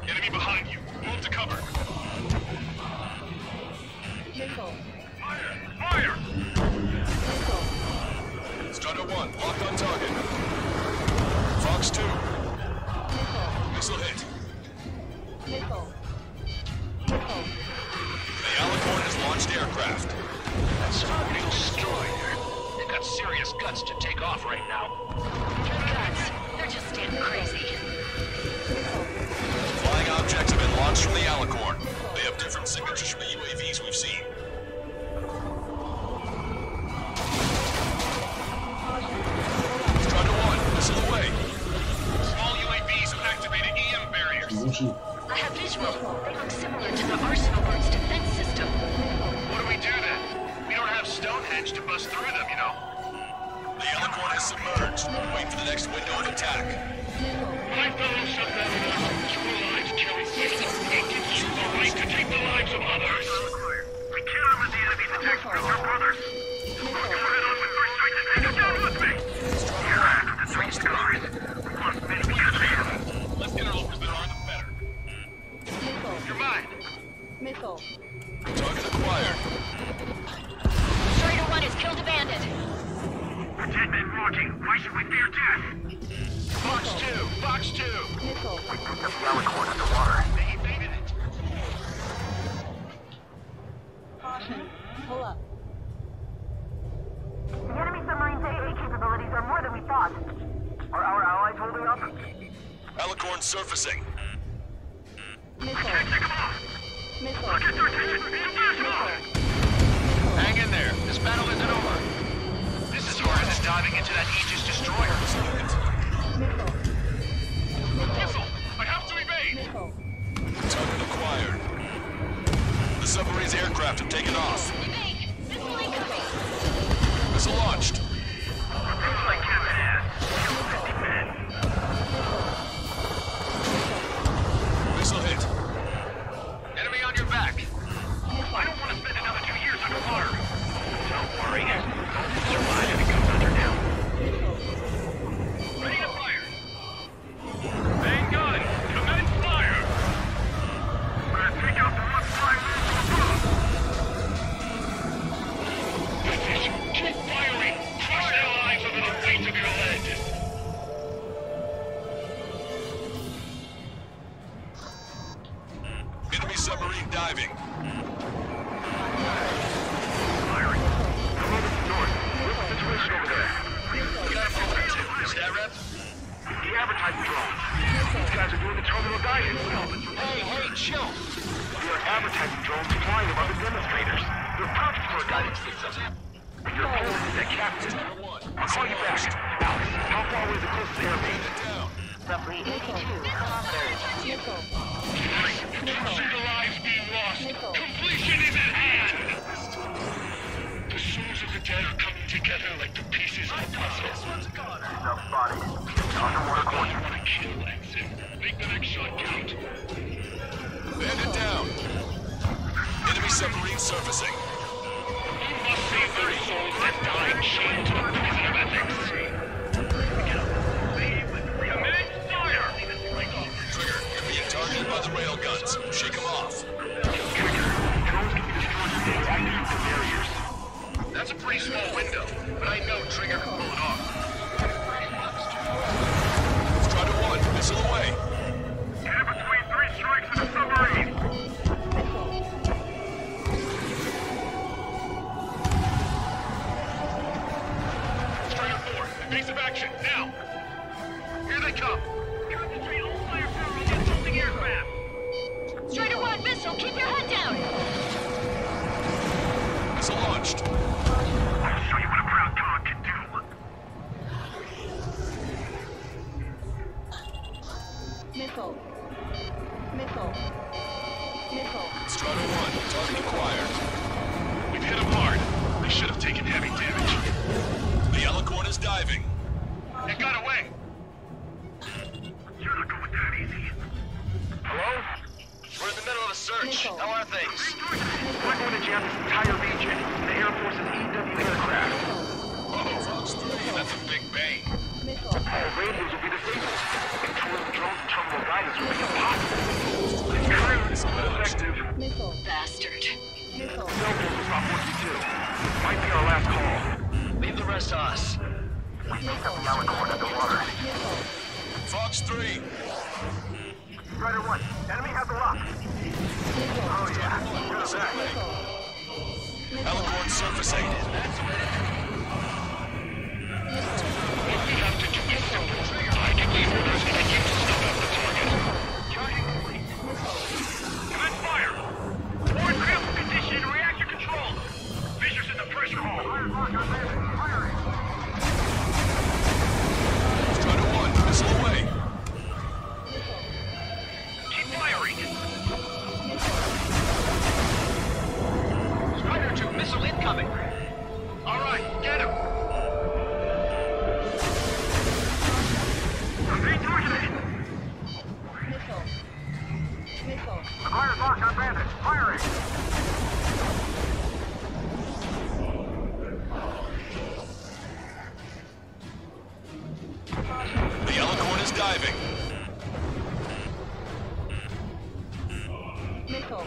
Enemy behind you. Move to cover. Fire! Strider 1, locked on target. Fox 2. Missile hit. The Alicorn has launched aircraft. That's a real destroyer. They've got serious guts to take off right now. Guts. They're just damn crazy. Flying objects have been launched from the Alicorn. They have different signatures from the UAVs we've seen. Strider 1, missile away. Small UAVs have activated EM barriers. I have visual. They look similar to the Arsenal Bird's defense system. What do we do then? We don't have Stonehenge to bust through them, you know. The Alicorn is submerged. Wait for the next window of attack. My fellow submarines, your lives carry weight. It gives you the right to take the lives of others. We can't let the enemy detect our brothers. Go ahead on with first strike and take them down with me. Yeah, the train's gone. We lost many because of him. Less interlopers there are, the better. You're mine. Target acquired. Strider 1 has killed a bandit. The dead men walking. Why should we fear death? Fox 2! Fox 2! We picked up the Alicorn underwater. They evaded it. They evaded it. Let's get our loopers. They're armed with first strike and take them down with me. You're mine. Missile away. Small UAV detected. We're taking them down with me. Missile hit. Strider 1, missile away. Alicorn surfacing. Hang in there. This battle isn't over. This is harder than diving into that Aegis destroyer. Missile! I have to evade! Target acquired. The submarine's aircraft have taken off. Missile launched. Missile hit. Enemy on your back. I don't want to spend another 2 years underwater. Don't worry. Survive if it goes under now. Ready to fire. Main gun. Commence fire. We're gonna take out the one flying above. Keep firing. Crush their lives under the weight of your lead. Enemy submarine diving. Firing. Commander north. What's the situation over there? We got a problem too. Is that rep? The advertising drone. These guys are doing the terminal guidance. Hey, chill. We are advertising drones flying above the demonstrators. They're perfect for a guidance system. Your opponent is a captain. I'll call you back. Alex, how far away is the closest airbase? Roughly 82 kilometers. Don't see the lives being lost. Completion is at hand. The souls of the dead are coming together like the pieces of a puzzle. Somebody. Underwater course. I want to kill Exit. Make the next shot count. Bandit down. Enemy submarine surfacing. You must save their souls that dying chained to the prison of ethics. Commit fire! Trigger, you're being targeted by the railguns. Shake them off. Drones can be destroyed with the active barriers. That's a pretty small window, but I know Trigger can pull it off. Strider 1, missile away. Get between 3 strikes and a submarine! Strider 4, evasive action, now! Here they come! Concentrate all firepower on the assaulting aircraft! Strider 1, missile, keep your head down! Missile launched. I'll show you what a proud dog can do! Missile. Missile. Missile. Strider 1, target acquired. We've hit them hard. They should have taken heavy damage. The Alicorn is diving. It got away! You're not going that easy. Hello? We're in the middle of a search. How are things? We're going to jam this entire region. The Air Force's EW aircraft. Oh, Fox 3, that's a big bang. All radios will be disabled. Controlling the drone's terminal guidance will be impossible. It's clearly ineffective. Missile. Bastard. Cell Missile. phones will stop working too. Might be our last call. Leave the rest to us. We take up the Alicorn underwater. Missile. Fox 3. Strider 1, enemy has the lock. Oh yeah, you're the back. Alicorn surfacing. What we have to do is simple. I can leave orders and get you to stop at the target. Charging complete. Commence fire. Forward critical condition, reactor control. Fissures in the pressure hull. Strider 1, missile away. Keep firing. Strider 2, missile incoming. All right, get him. Missile. Missile. The fire's locked on bandit. Firing. The Alicorn is diving. Missile.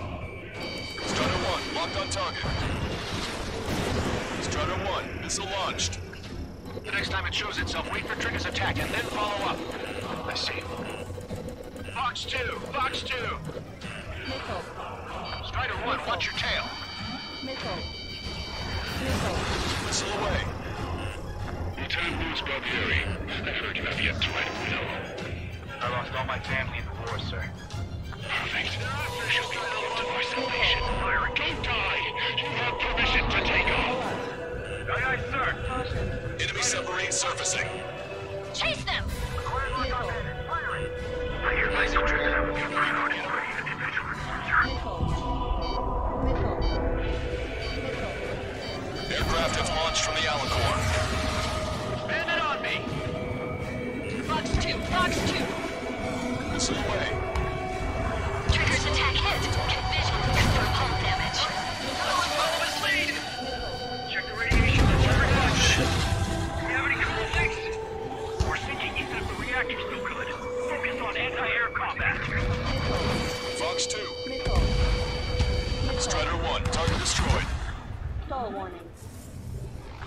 Strider 1, locked on target. Strider 1, missile launched. The next time it shows itself, wait for Trigger's attack and then follow up. I see. Fox 2! Fox 2! Missile. Strider 1, watch your tail. Missile. Missile. Missile away. Lieutenant Bruce Barbieri, I've heard you have yet to write a will. I lost all my family in the war, sir. Perfect. You shall be called to my salvation. Don't die. You have permission to take off. Aye, aye, sir. Enemy submarine surfacing. Chase them! I hear my soldiers have been promoted for individual Aircraft have launched from the Alicorn. Spin it on me! Fox 2, Fox 2! Missile away. Trigger's attack hit. Get visual to confirm hull damage. Follow his lead! Check the radiation. Shit. Do we have any cool things? We're sinking even if the reactor's no good. Focus on anti-air combat. Fox 2. Strider 1, target destroyed. Stall warning.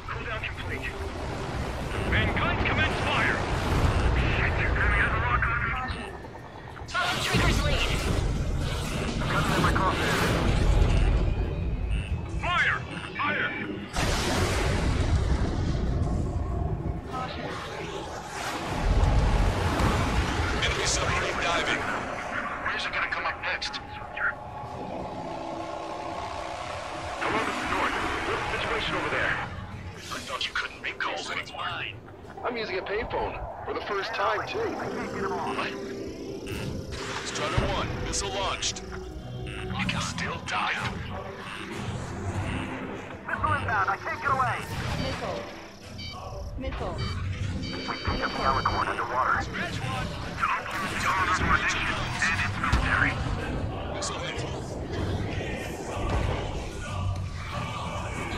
Cooldown complete. Main guns commence fire. Enemy has a lock on me. Follow Trigger's lead. Guns in my coffin. Fire! Fire! Enemy submarine diving. Where's it gonna come up next? Hello, Mr. North. What's the situation over there? I thought you couldn't make calls anymore. Mine. I'm using a payphone. For the first time, too. I can't get them all. Strider 1, missile launched. You can still die. Missile inbound. I can't get away. Missile. We picked up the Alicorn underwater. Stretch one! And its military. Missile hit.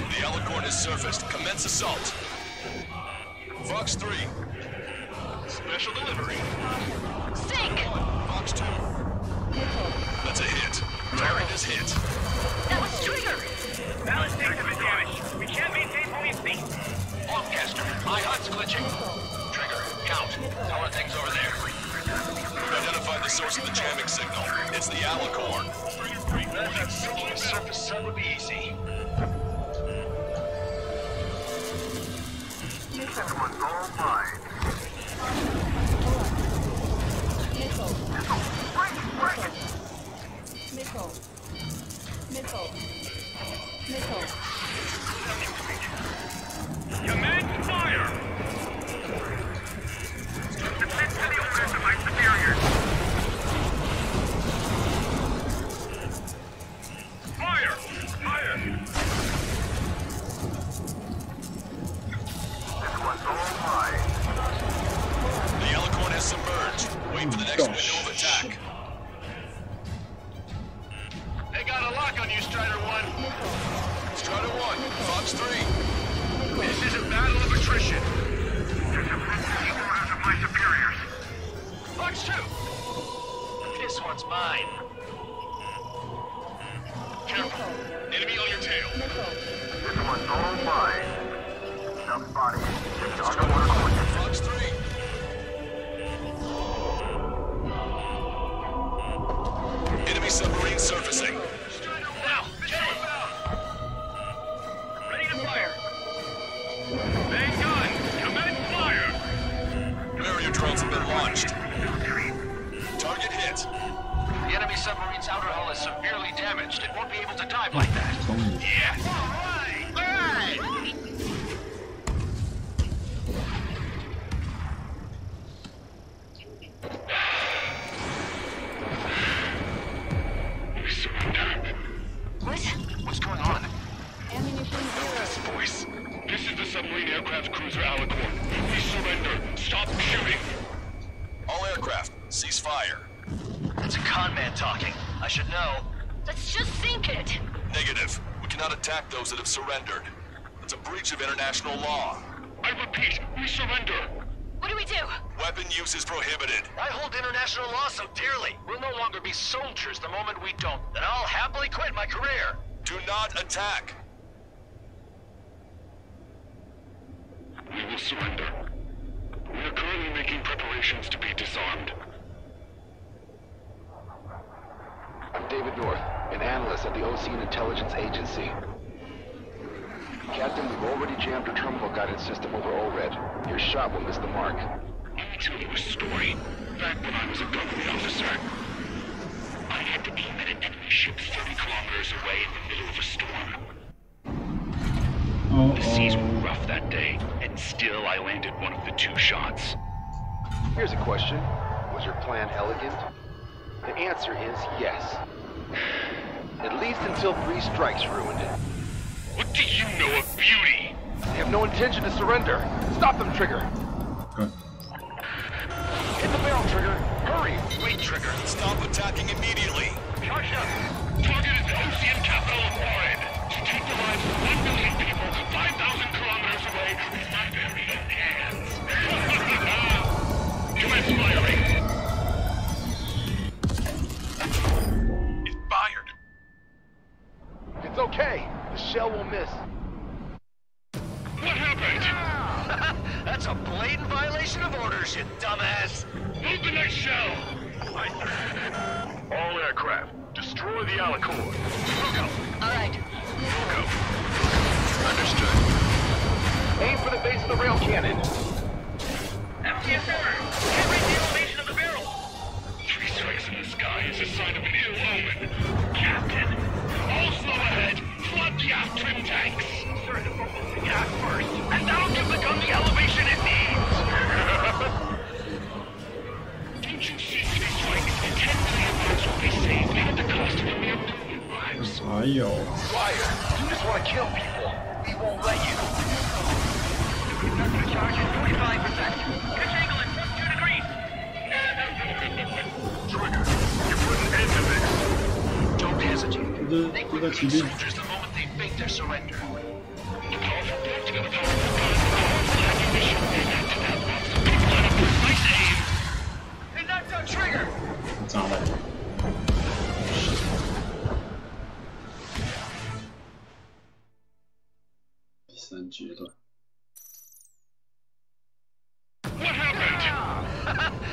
The Alicorn has surfaced. Commence assault. Fox 3. Special delivery. Sink! Fox 2. That's a hit. Target is hit. That was Trigger! Balance takes have been damaged. We can't maintain police speed. Longcaster, my HUD's glitching. Trigger, count. How are things over there? We've identified the source of the jamming signal. It's the Alicorn. That sinking surface sub would be easy. This one's all mine. Missile. Break it! Missile. Missile. Missile. Commence fire! Submit to the orders of my superiors. Fire! Fire! This one's all mine. The Alicorn has submerged. Wait for the next window of attack. They got a lock on you, Strider 1. Strider 1, Fox 3. This is a battle of attrition. Submit to the orders of my superiors. Fox 2. This one's mine. Careful. Enemy on your tail. This one's all mine. Somebody get the underwater coordinates. Fox 3. Enemy submarine surfacing. Now, get it! Ready to fire. Main gun, commence fire. Barrier drones have been launched. Target hit. The enemy submarine's outer hull is severely damaged. It won't be able to dive like that. Yes! All right! All right! We surrender. What? What's going on? Ammunition This voice. This is the submarine aircraft cruiser Alicorn. We surrender. Stop shooting. All aircraft, cease fire. It's a con man talking. I should know. Let's just sink it! Negative. We cannot attack those that have surrendered. It's a breach of international law. I repeat, we surrender. What do we do? Weapon use is prohibited. I hold international law so dearly. We'll no longer be soldiers the moment we don't. Then I'll happily quit my career. Do not attack. We will surrender. We are currently making preparations to be disarmed. I'm David North, an analyst at the Ocean Intelligence Agency. Captain, we've already jammed our terminal guidance system over ORED. Your shot will miss the mark. me tell you a story. Back when I was a government officer, I had to aim at an enemy ship 30 kilometers away in the middle of a storm. The seas were rough that day, and still I landed one of the 2 shots. Here's a question. Was your plan elegant? The answer is yes. At least until 3 strikes ruined it. What do you know of beauty? They have no intention to surrender. Stop them, Trigger. Hit the barrel, Trigger. Hurry! Wait, Trigger. Stop attacking immediately. Charge up. Target is the Ocean capital of Warren. To take the lives of 1 million people 5,000 kilometers away with my very own hands. Commence firing. It's fired. It's okay. The shell will miss. What happened? That's a blatant violation of orders, you dumbass. Move the next shell. All aircraft, destroy the Alicorn. Go. All right. Go. Understood. Aim for the base of the rail cannon. Yes, sir. Can't read the elevation of the barrel. 3 strikes in the sky is a sign of an ill omen. Captain, all slow ahead. Flood the aft trim tanks. Sir, the focus the gas first, and that'll give the gun the elevation it needs. Don't you see 3 strikes? 10 million lives will be saved at the cost of a mere million lives. Liar, you just want to kill people. We won't let you. Inductive charge is 45%. Pitch angle at +2 degrees. Trigger, you put an end to this. Don't hesitate. They will release soldiers the moment they fake their surrender. The powerful blast of the powerful gun, powerful ammunition, and to that box of people at a precise aim. And that's our Trigger! 炸了。第3阶段。 What happened?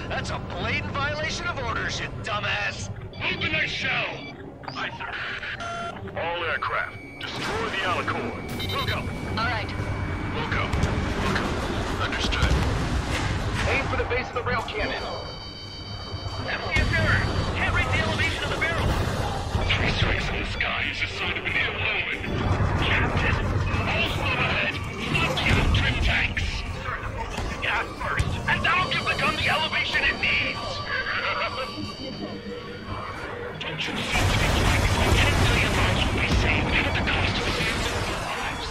That's a blatant violation of orders, you dumbass. Move the next shell. Aye, sir. All aircraft, destroy the Alicorn. We'll go. All right. We'll go. Understood. Aim for the base of the rail cannon. Yes, sir. Can't read the elevation of the barrel. 3 strikes in the sky is a sign of an ill omen. Captain, all slow ahead. Flood the aft trim tanks. Sir, the focus the gas first, and that'll give the gun the elevation it needs. Don't you see 3 strikes? 10 million lives will be saved at the cost of a mere million lives.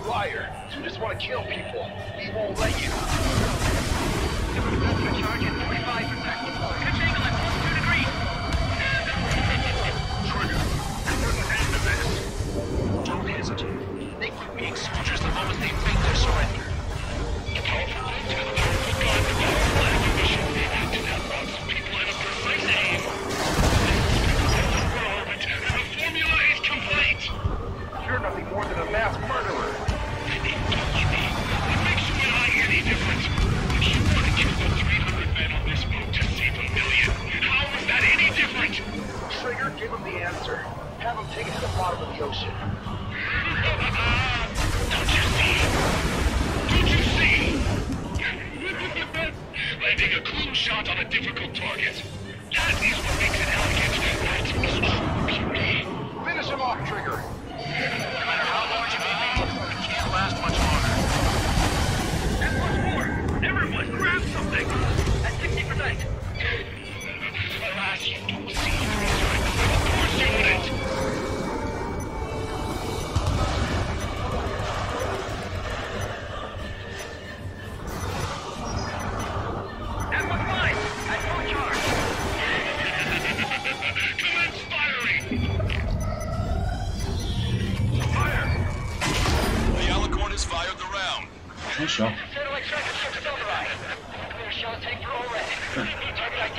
Liar, you just want to kill people. We won't let you. Inductive charge at 45%. Pitch angle at +2 degrees. Trigger, you put an end to this. Don't hesitate. They quit being soldiers the moment they fake their surrender. The powerful blast of the powerful gun, powerful ammunition, and to that box of people at a precise aim. Orbit, and the formula is complete. You're nothing more than a mass murderer. Indulge me. What makes you and I any different? If you want to kill the 300 men on this boat to save a million, how is that any different? Trigger, give him the answer. Have him take it to the bottom of the ocean. Don't you see? Don't you see? Landing a cool shot on a difficult target. That is what makes it elegant. That is true beauty. Finish him off, Trigger. No matter how large it may be, it can't last much longer. And what's more, everyone grab something. At 60%. Alas, you don't see 3 strikes. Of course you wouldn't. And what's mine? At full charge. Commence firing. Fire! The Alicorn has fired the round. Nice shot. Satellite tracker ship's override. Clear shell tank for all red. Target ID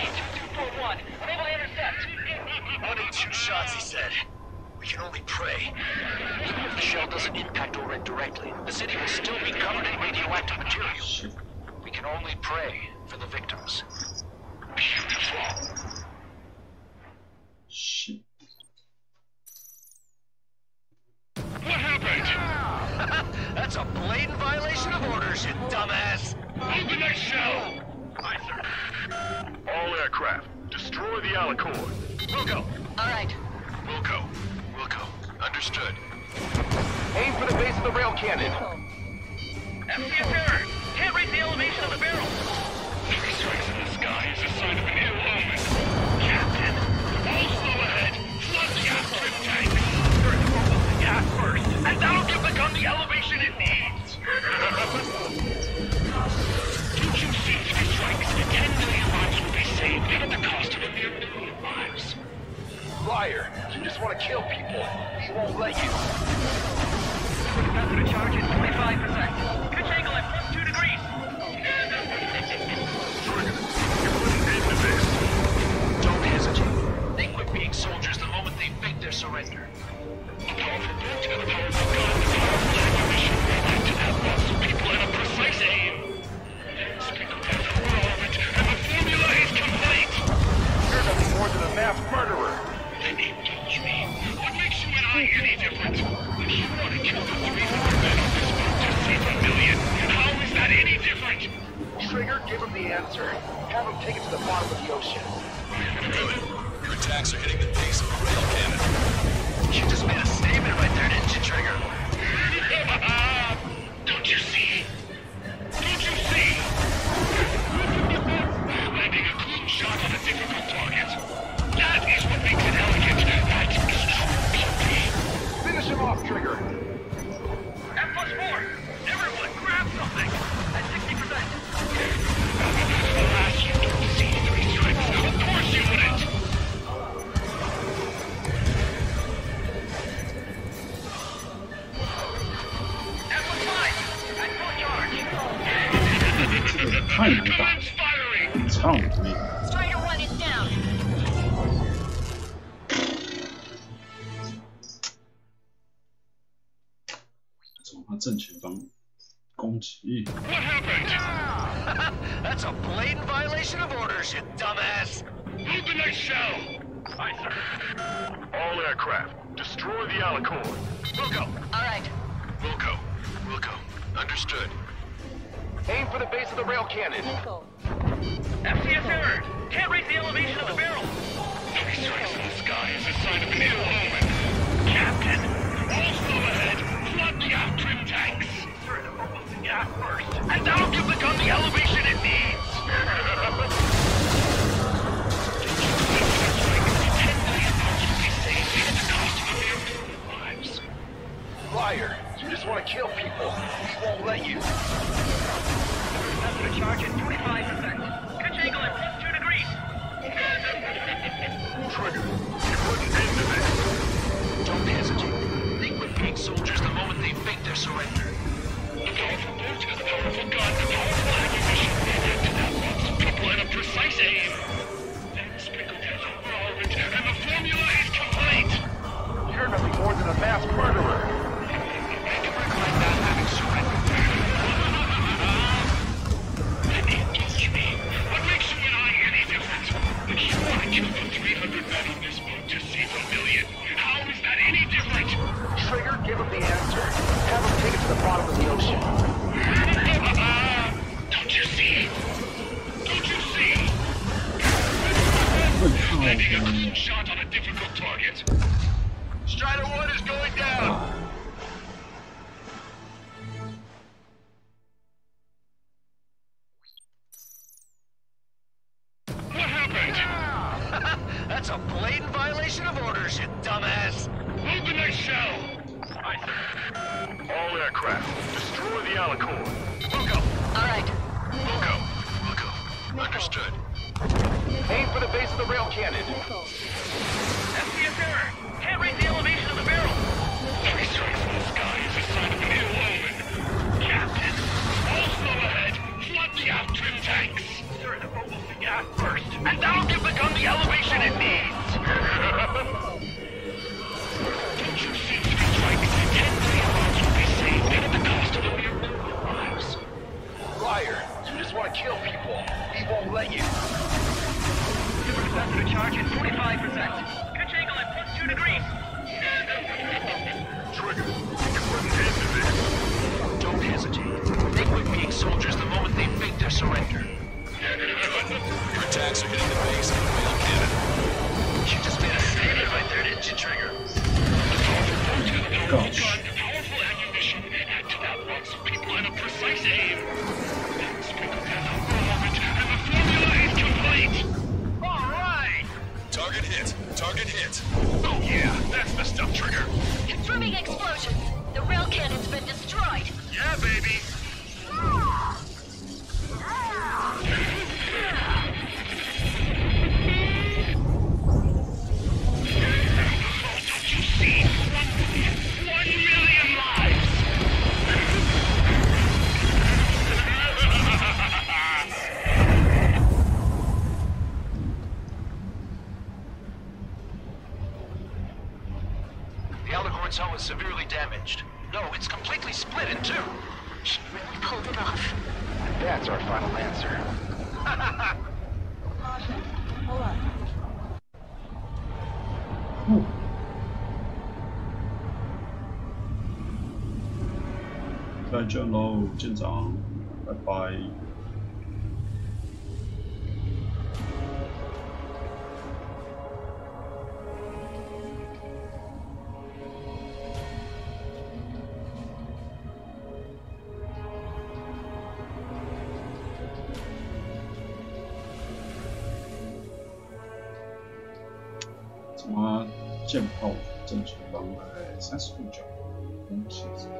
2241. Unable to intercept. Only 2 shots, he said. We can only pray. Even if the shell doesn't impact Oren directly, the city will still be covered in radioactive material. Shit. We can only pray for the victims. Beautiful. Shit. What happened? That's a blatant violation of orders, you dumbass. Move the next shell. Aye, sir. All aircraft, destroy the Alicorn. Wilco. All right. Wilco. Understood. Aim for the base of the rail cannon. FCS error. Can't raise the elevation of the barrel. 3 strikes in the sky is a sign of an ill omen. Captain, all slow ahead. Flood the aft trim tank. Turn the focus to gas first, and that'll give the gun the elevation it needs. Don't you see 3 strikes? 10 million lives will be saved at the cost of a mere million lives. Liar, you just want to kill people. We won't let you. Capacity charge is 25%. Pitch angle at +2 degrees. Trigger, you put an end to this. Don't hesitate. They quit being soldiers the moment they fake their surrender. A powerful bolt and a powerful gun, a powerful ammunition, acted at lots of people and a precise aim. Sprinkle that over orbit, and the formula is complete. You're nothing more than a mass murderer. Then indulge me. What makes you and I any different? If you want to kill the 300 men on this boat to save a million, how is that any different? Trigger, give him the answer. Have him take it to the bottom of the ocean. Good. Your attacks are hitting the base of the rail cannon. You just made a statement right there, didn't you, Trigger? Don't you see? Don't you see? Landing a close shot on a difficult target. That is what makes it elegant. That is true beauty. Finish him off, Trigger. F+4. Everyone, grab something. At 60%. Alas, you don't see 3 strikes. Of course you wouldn't. F+5. At full charge. 太难打了，超没。 Strider 1 is down. 从他正前方攻击。 What happened? That's a blatant violation of orders, you dumbass. Move the next shell. Aye, sir. All aircraft, destroy the Alicorn. Wilco. All right. Wilco. Understood. Aim for the base of the rail cannon. FCS error. Can't raise the elevation of the barrel. 3 strikes in the sky is a sign of an ill omen. Captain, all slow ahead. Flood the aft trim tanks. Turn the focus to gas first, And that'll give the gun the elevation it needs. 10 million lives will be saved at the cost of a mere million lives. Liar, you just want to kill people. We won't let you. capacity charge is 25%. Pitch angle at +2 degrees. Trigger, you put an end to this. Don't hesitate. They quit being soldiers the moment they fake their surrender. A powerful bolt and a powerful gun, a powerful ammunition, acted at lots of people and a precise aim. Then sprinkle that over orbit, and the formula is complete. You're nothing more than a mass murderer. I can regret not having surrendered. Then indulge me. What makes you and I any different? If you want to kill the 300 men on this boat to save a million, how is that any different? Trigger, give him the answer. Have him take it to the bottom of the ocean. Don't you see? Don't you see? Landing a close shot on a difficult target. Strider 1 is going down. What happened? That's a blatant violation of orders, you dumbass. Move the next shell. Aye, sir. All aircraft, destroy the Alicorn. Wilco. All right. Wilco. Understood. Aim for the base of the rail cannon. FCS error. Can't raise the elevation of the barrel. 3 strikes in the sky is a sign of an ill omen. Captain, all slow ahead. Flood the aft trim tanks. Turn the focus to gas first, And that'll give the gun the elevation it needs. Don't you see 3 strikes? 10 million lives will be saved at the cost of a mere million lives. Liar, you just want to kill people. We won't let you. capacity charge is 25%. Pitch angle at +2 degrees. aim. Sprinkle down the orbit, and the formula is complete. All right. Target hit. Target hit. Oh yeah, that's the stuff, Trigger. Confirming explosions. The rail cannon's been destroyed. Yeah, baby. Don't you see? 1 million lives. The Alicorn's hull is severely damaged. No, it's completely split in two. She really pulled it off. That's our final answer. Caution. Hold up. 再见喽，舰长，拜拜。怎么舰炮正前方大概35公尺左右。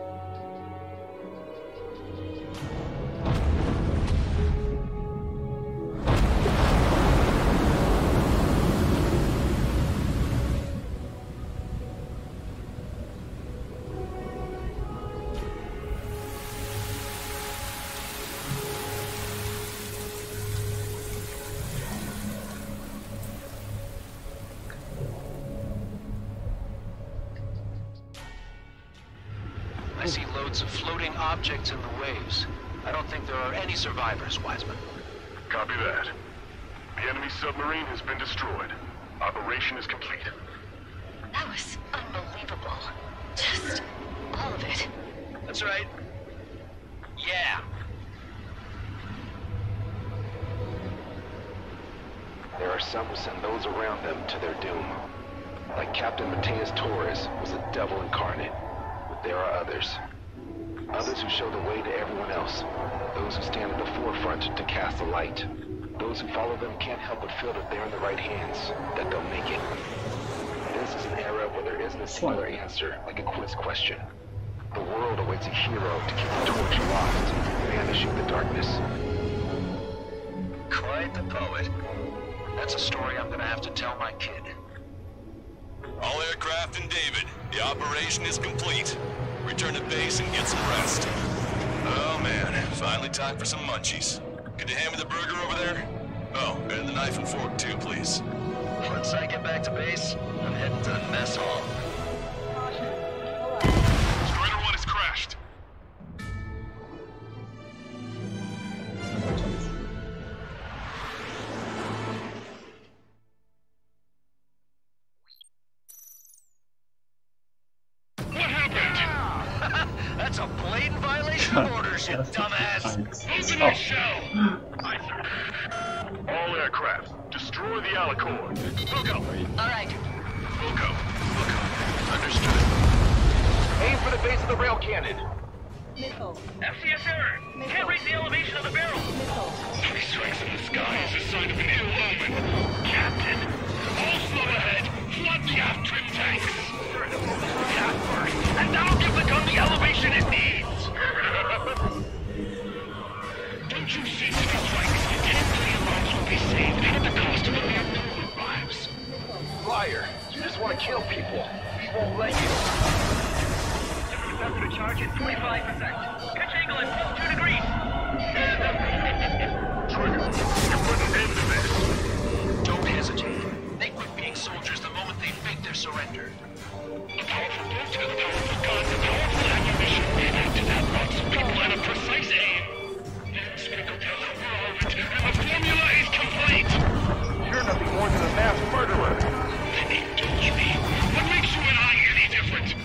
I see loads of floating objects in the waves. I don't think there are any survivors, Wiseman. Copy that. The enemy submarine has been destroyed. Operation is complete. That was unbelievable. Just all of it. That's right. Yeah. There are some who send those around them to their doom. Like Captain Mateus Torres was a devil incarnate. But there are others. Others who show the way to everyone else. Those who stand at the forefront to cast a light. Those who follow them can't help but feel that they're in the right hands, that they'll make it. This is an era where there isn't a singular answer, like a quiz question. The world awaits a hero to keep the torch aloft, banishing the darkness. Quite the poet. That's a story I'm gonna have to tell my kid. All aircraft in David. The operation is complete. Return to base and get some rest. Oh man, finally time for some munchies. Could you hand me the burger over there? Oh, and the knife and fork too, please. Once I get back to base, I'm heading to the mess hall. Strider 1 has crashed. What happened? That's a blatant violation of orders, you dumbass. Open your shell. All aircraft, destroy the Alicorn. We'll go. All right. We'll go. Understood. Aim for the base of the rail cannon. Missile. FCS error. Can't reach the elevation of the barrel. Missile. 3 strikes in the sky is a sign of an ill omen. Captain, all slow ahead. Flood the aft trim tanks. Attack first, and that'll give the gun the elevation it needs. Don't you see, 3 strikes? 10 million lives will be saved at the cost of a mere number of lives. Liar. You just want to kill people. We won't let you. Temperature charge at 45%. Pitch angle at +2 degrees. Trigger, you put an end to this. Don't hesitate. They quit being soldiers the moment they fake their surrender. A powerful boat, a powerful gun, a powerful ammunition. Add to that lots of people and a precise aim. Sprinkle down the orbit, and the formula is complete. You're nothing more than a mass murderer. Then indulge me. What makes you and I any different?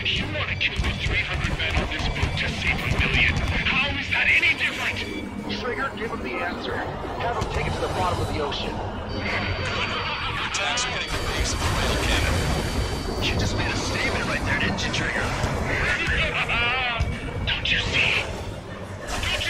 You want to kill the 300 men on this boat to save 1 million. How is that any different? Trigger, give him the answer. Have him take it to the bottom of the ocean. Your attacks are hitting the base of the rail cannon. You just made a statement right there, didn't you, Trigger? Don't you see? Don't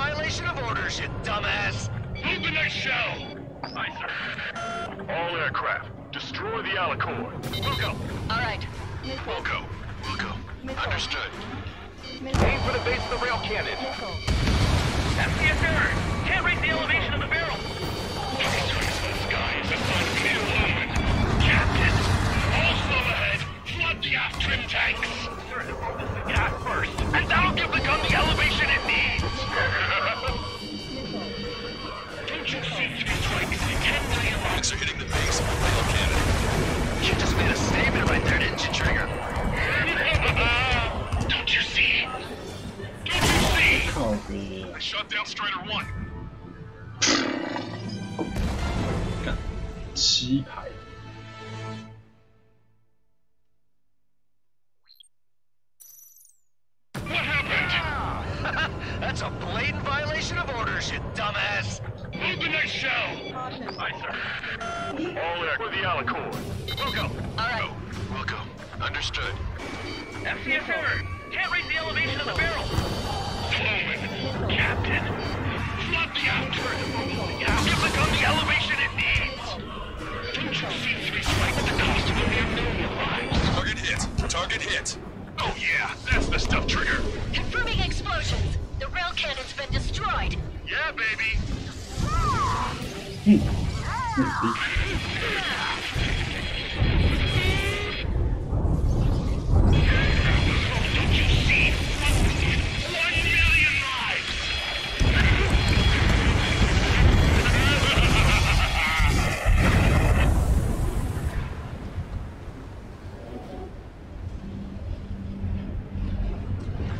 violation of orders, you dumbass! Open that shell! Aye, sir. All aircraft, destroy the Alicorn. Wilco! Alright. Wilco. Understood. Aim for the base of the rail cannon. FCS error! Can't raise the elevation of the barrel! The sky is a sun-killed omen. Captain! All slow ahead! Flood the aft trim tanks! Sure, the focus the gas first. And that'll give the gun the elevation it needs! Don't you see 3 strikes? 10 million rockets are hitting the base of the rail cannon. You just made a statement right there, didn't you, Trigger? Don't you see? Don't you see? Copy. I shot down Strider 1. 干7排。What happened? That's a blatant violation of orders, you dumbass! Open that shell! Aye, sir. All air for the Alicorn. Wilco! Alright. Wilco. Understood. FCS error! Can't raise the elevation of the barrel! Flowman! Captain! Flood the aft trim! Give the gun the elevation it needs! Don't you see 3 strikes at the cost of a mere million lives? Target hit! Target hit! Oh yeah, that's the stuff, Trigger! Confirming explosions. The rail cannon's been destroyed. Yeah, baby! Don't you see? 1 million lives!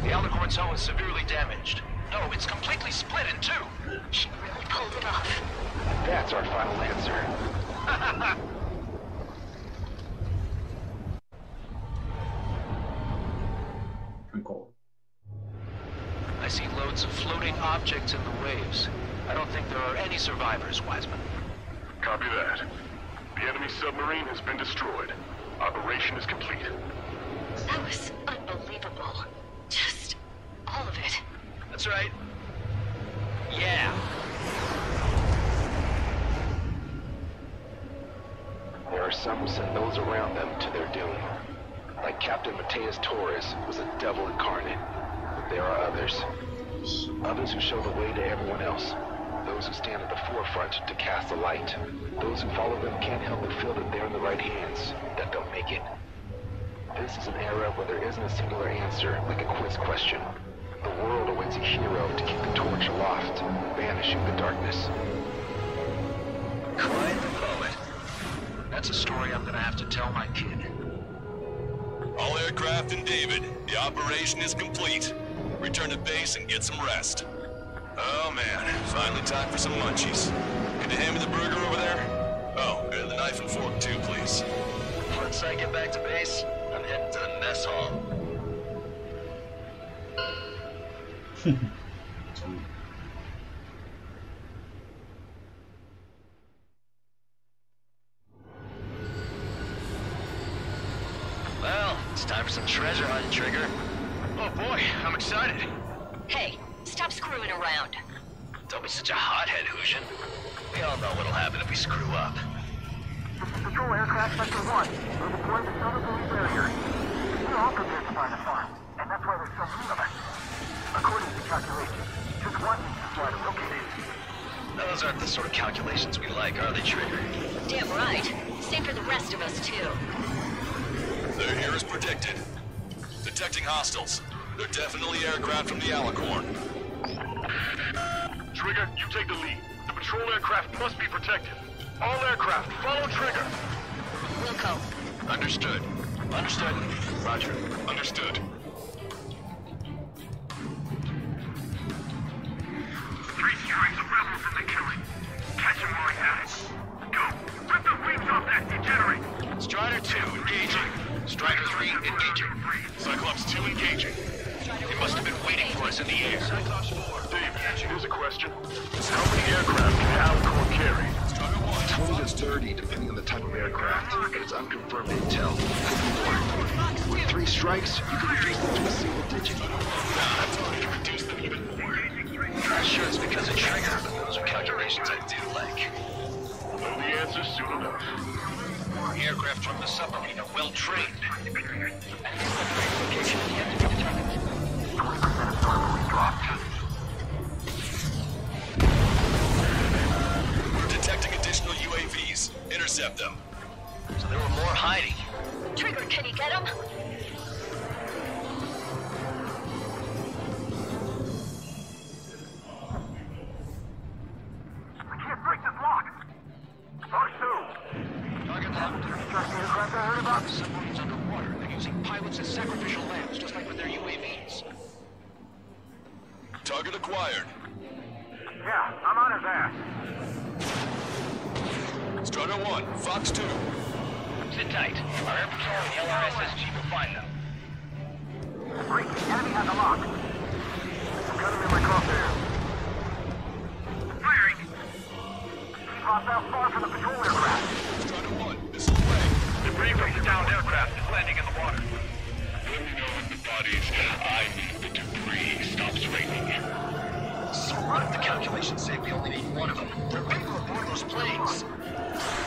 The Alicorn's hull is severely damaged. No, it's completely split in 2. She really pulled it off. That's our final answer. I see loads of floating objects in the waves. I don't think there are any survivors, Wiseman. Copy that. The enemy submarine has been destroyed. Operation is complete. That was unbelievable. Just all of it. That's right. Yeah. There are some who send those around them to their doom. Like Captain Mateus Torres, who was a devil incarnate. But there are others. Others who show the way to everyone else. Those who stand at the forefront to cast the light. Those who follow them can't help but feel that they're in the right hands, that they'll make it. This is an era where there isn't a singular answer, like a quiz question. The world awaits a hero to keep the torch aloft, banishing the darkness. Quiet the poet. That's a story I'm gonna have to tell my kid. All aircraft in David. The operation is complete. Return to base and get some rest. Oh man, finally time for some munchies. Can you hand me the burger over there? Oh, and the knife and fork too, please. Once I get back to base, I'm heading to the mess hall. Well, it's time for some treasure hunting, Trigger. Oh boy, I'm excited. Hey, stop screwing around. Don't be such a hothead, Hushin. We all know what'll happen if we screw up. Patrol aircraft sector 1. We're deploying the southern buoy barrier. We're all prepared to find the farm, and that's why there's so many of us. According to calculations, just one needs to fly to locate it. Those aren't the sort of calculations we like, are they, Trigger? Damn right. Same for the rest of us, too. They're here as predicted. Detecting hostiles. They're definitely aircraft from the Alicorn. Trigger, you take the lead. The patrol aircraft must be protected. All aircraft, follow Trigger. Wilco. Understood. Understood. Roger. Understood. 3 strikes of rebels in the killing. Catch them like that. Go. Rip the wings off that degenerate. Strider 2, engaging. Strider 3, engaging. Cyclops 2, engaging. They must have been waiting for us in the air. Cyclops 4. Dave, here's a question. How many aircraft can the Alicorn carry? 20 to 30, depending on the type of aircraft. It's unconfirmed intel. With 3 strikes, you can reduce them to a single digit. You can reduce them even more. Not sure it's because of Trigger, but those are calculations I do like. We'll know the answer soon enough. The aircraft from the submarine are well trained. We're detecting additional UAVs. Intercept them. So there were more hiding. Trigger, can you get him? We can't break this lock. Target 2. Target locked. Trust the aircraft I heard about? The submarine's underwater. They're using pilots as sacrificial lambs, just like with their UAVs. Target acquired. Yeah, I'm on his ass. Strider 1, Fox 2. Sit tight. Our air patrol and the LRSSG will find them. Great, the enemy has a lock. I'm cutting in my crosshairs. Firing! Dropped out far from the patrol aircraft. Strider 1, missile away. Debris from the downed aircraft is landing in the water. Let me know when the bodies. I mean the debris stops raining. So what if the calculations say we only need one of them? There are people aboard those planes.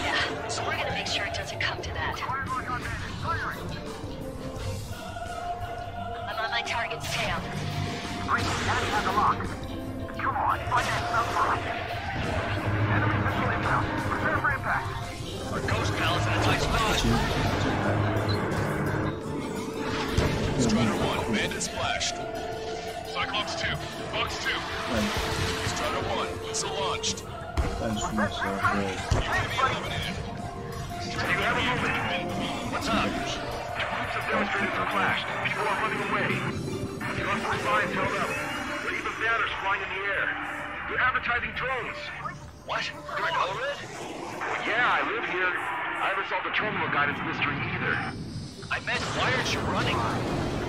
Yeah, so we're gonna make sure it doesn't come to that. I'm on my target's tail. Great, the enemy has a lock. Come on, find that submarine. Enemy missile inbound. Prepare for impact. Our ghost pal is in a tight spot. Strider 1, bandit splashed. Cyclops 2, Fox 2. Strider 1, missile launched.但是那时候 You have a movement. What's up? Groups of demonstrators are flashed. People are running away. Cluster signs held up. There are even banners flying in the air. They're advertising drones. What? You're in Red? Well, yeah, I live here. I haven't solved the terminal guidance mystery either. I meant, why aren't you running?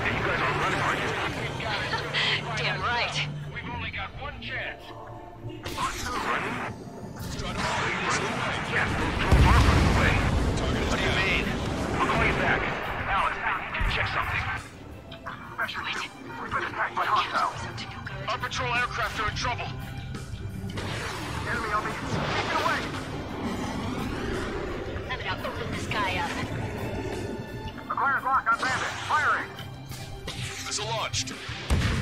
Hey, you guys aren't running, are you? Damn right. We've only got one chance. Running? Strider 1, missile away. Yes, those drones are running away. Target What do you mean? I'll call you back. Alex, I need you to check something. Specialist, we've been attacked by hostiles. Our patrol aircraft are in trouble. Enemy on me. Take it away. I'm gonna open this guy up. Acquired lock on bandit. Firing. Missile launched.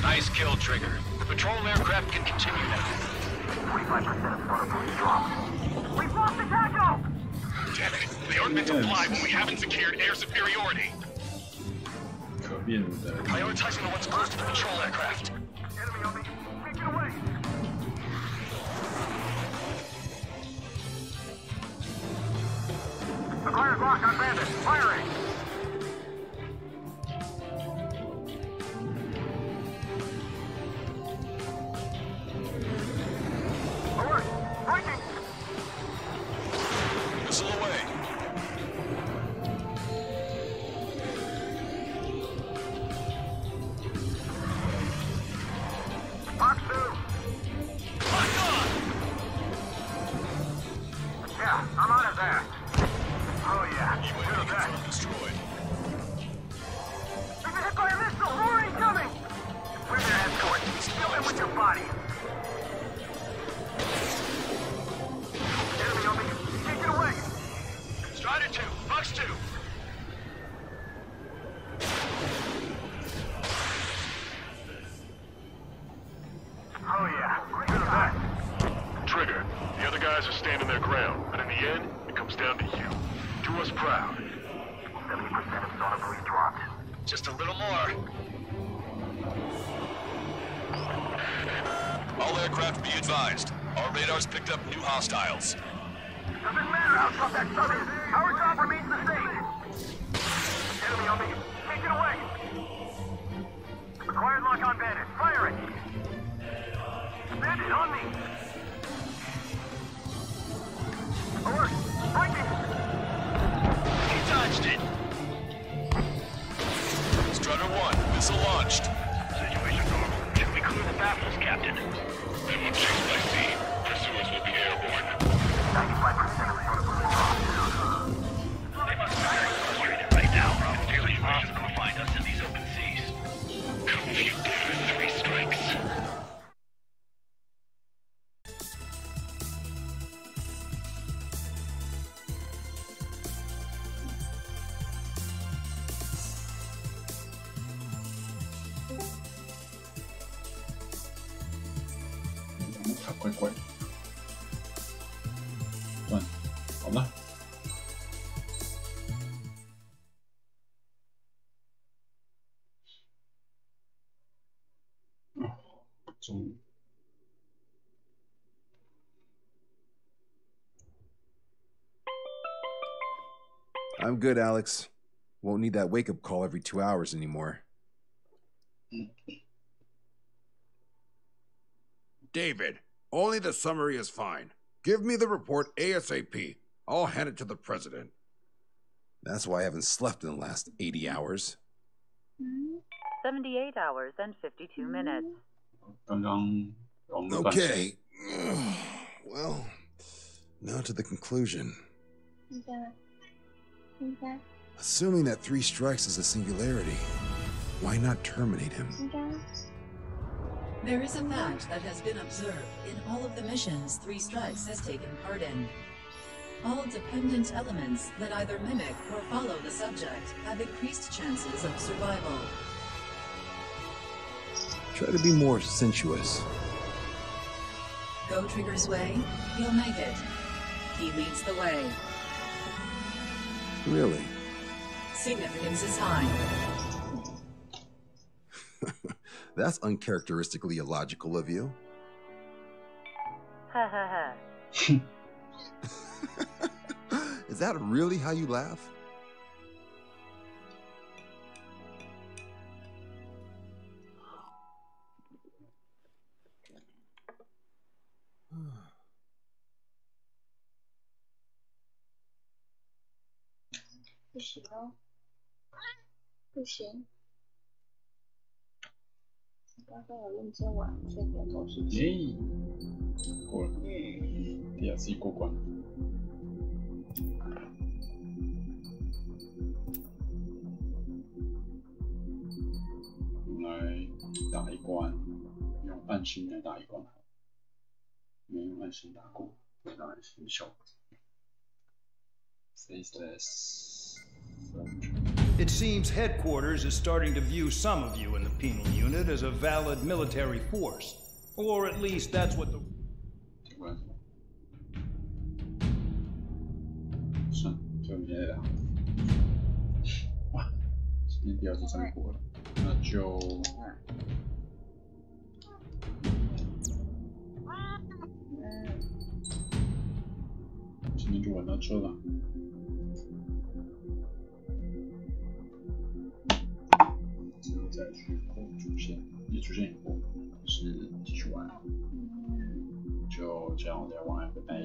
Nice kill, Trigger. The patrol aircraft can continue now. 45% of startup dropped. We've lost the tackle! Damn it. They aren't meant to fly when we haven't secured air superiority. 可变的 Prioritizing the ones close to the patrol aircraft. Enemy on me. Take it away. Acquired lock on bandit. Firing. Alert. Breaking. Missile away. Fox 2. Lock on! Yeah, I'm on his ass. Oh yeah. UAV control destroyed. We've been hit by a missile. More incoming. We're their escort. Kill them with your body. Enemy on me. Take it away. Strider 2, Fox 2. Oh yeah. You're the best. Trigger, the other guys are standing their ground, but in the end, it comes down to you. Do us proud. 70% of startup dropped. Just a little more. All aircraft be advised. Our radars picked up new hostiles. Doesn't matter how tough that sub is. Our job remains the same. Enemy on me. Take it away. Acquired lock on bandit. Firing. Bandit on me. Alert. Breaking. He dodged it. Strider 1, missile launched. Situation normal. Should we clear the baffles, Captain? They will chase by sea. Pursuers will be airborne. 95% of startup dropped. They must be very frustrated right now. It's nearly impossible to find us in these open seas. Come if you dare, 3 strikes. 怪怪。算，好了。终于。I'm good, Alex. Won't need that wake-up call every 2 hours anymore. David, only the summary is fine. Give me the report ASAP. I'll hand it to the president. That's why I haven't slept in the last 80 hours. 78 hours and 52 minutes. Okay. Well, now to the conclusion. Assuming that 3 strikes is a singularity, why not terminate him? There is a fact that has been observed in all of the missions 3 Strikes has taken part in. All dependent elements that either mimic or follow the subject have increased chances of survival. Try to be more sensuous. Go Trigger's way, he'll make it. He leads the way. Really? Significance is high. That's uncharacteristically illogical of you. Ha ha ha. Is that really how you laugh? Dlc 过关。我们来打一关，用暗星来打一关。没用暗星打过，当然是效果。Faceless. It seems headquarters is starting to view some of you in the penal unit as a valid military force. Or at least that's what the... 算，就明天再打。哇，今天Dlc上过了，那就今天就玩到这了。之后再去破主线，也主线也破，是继续玩。就这样，我再玩，拜拜。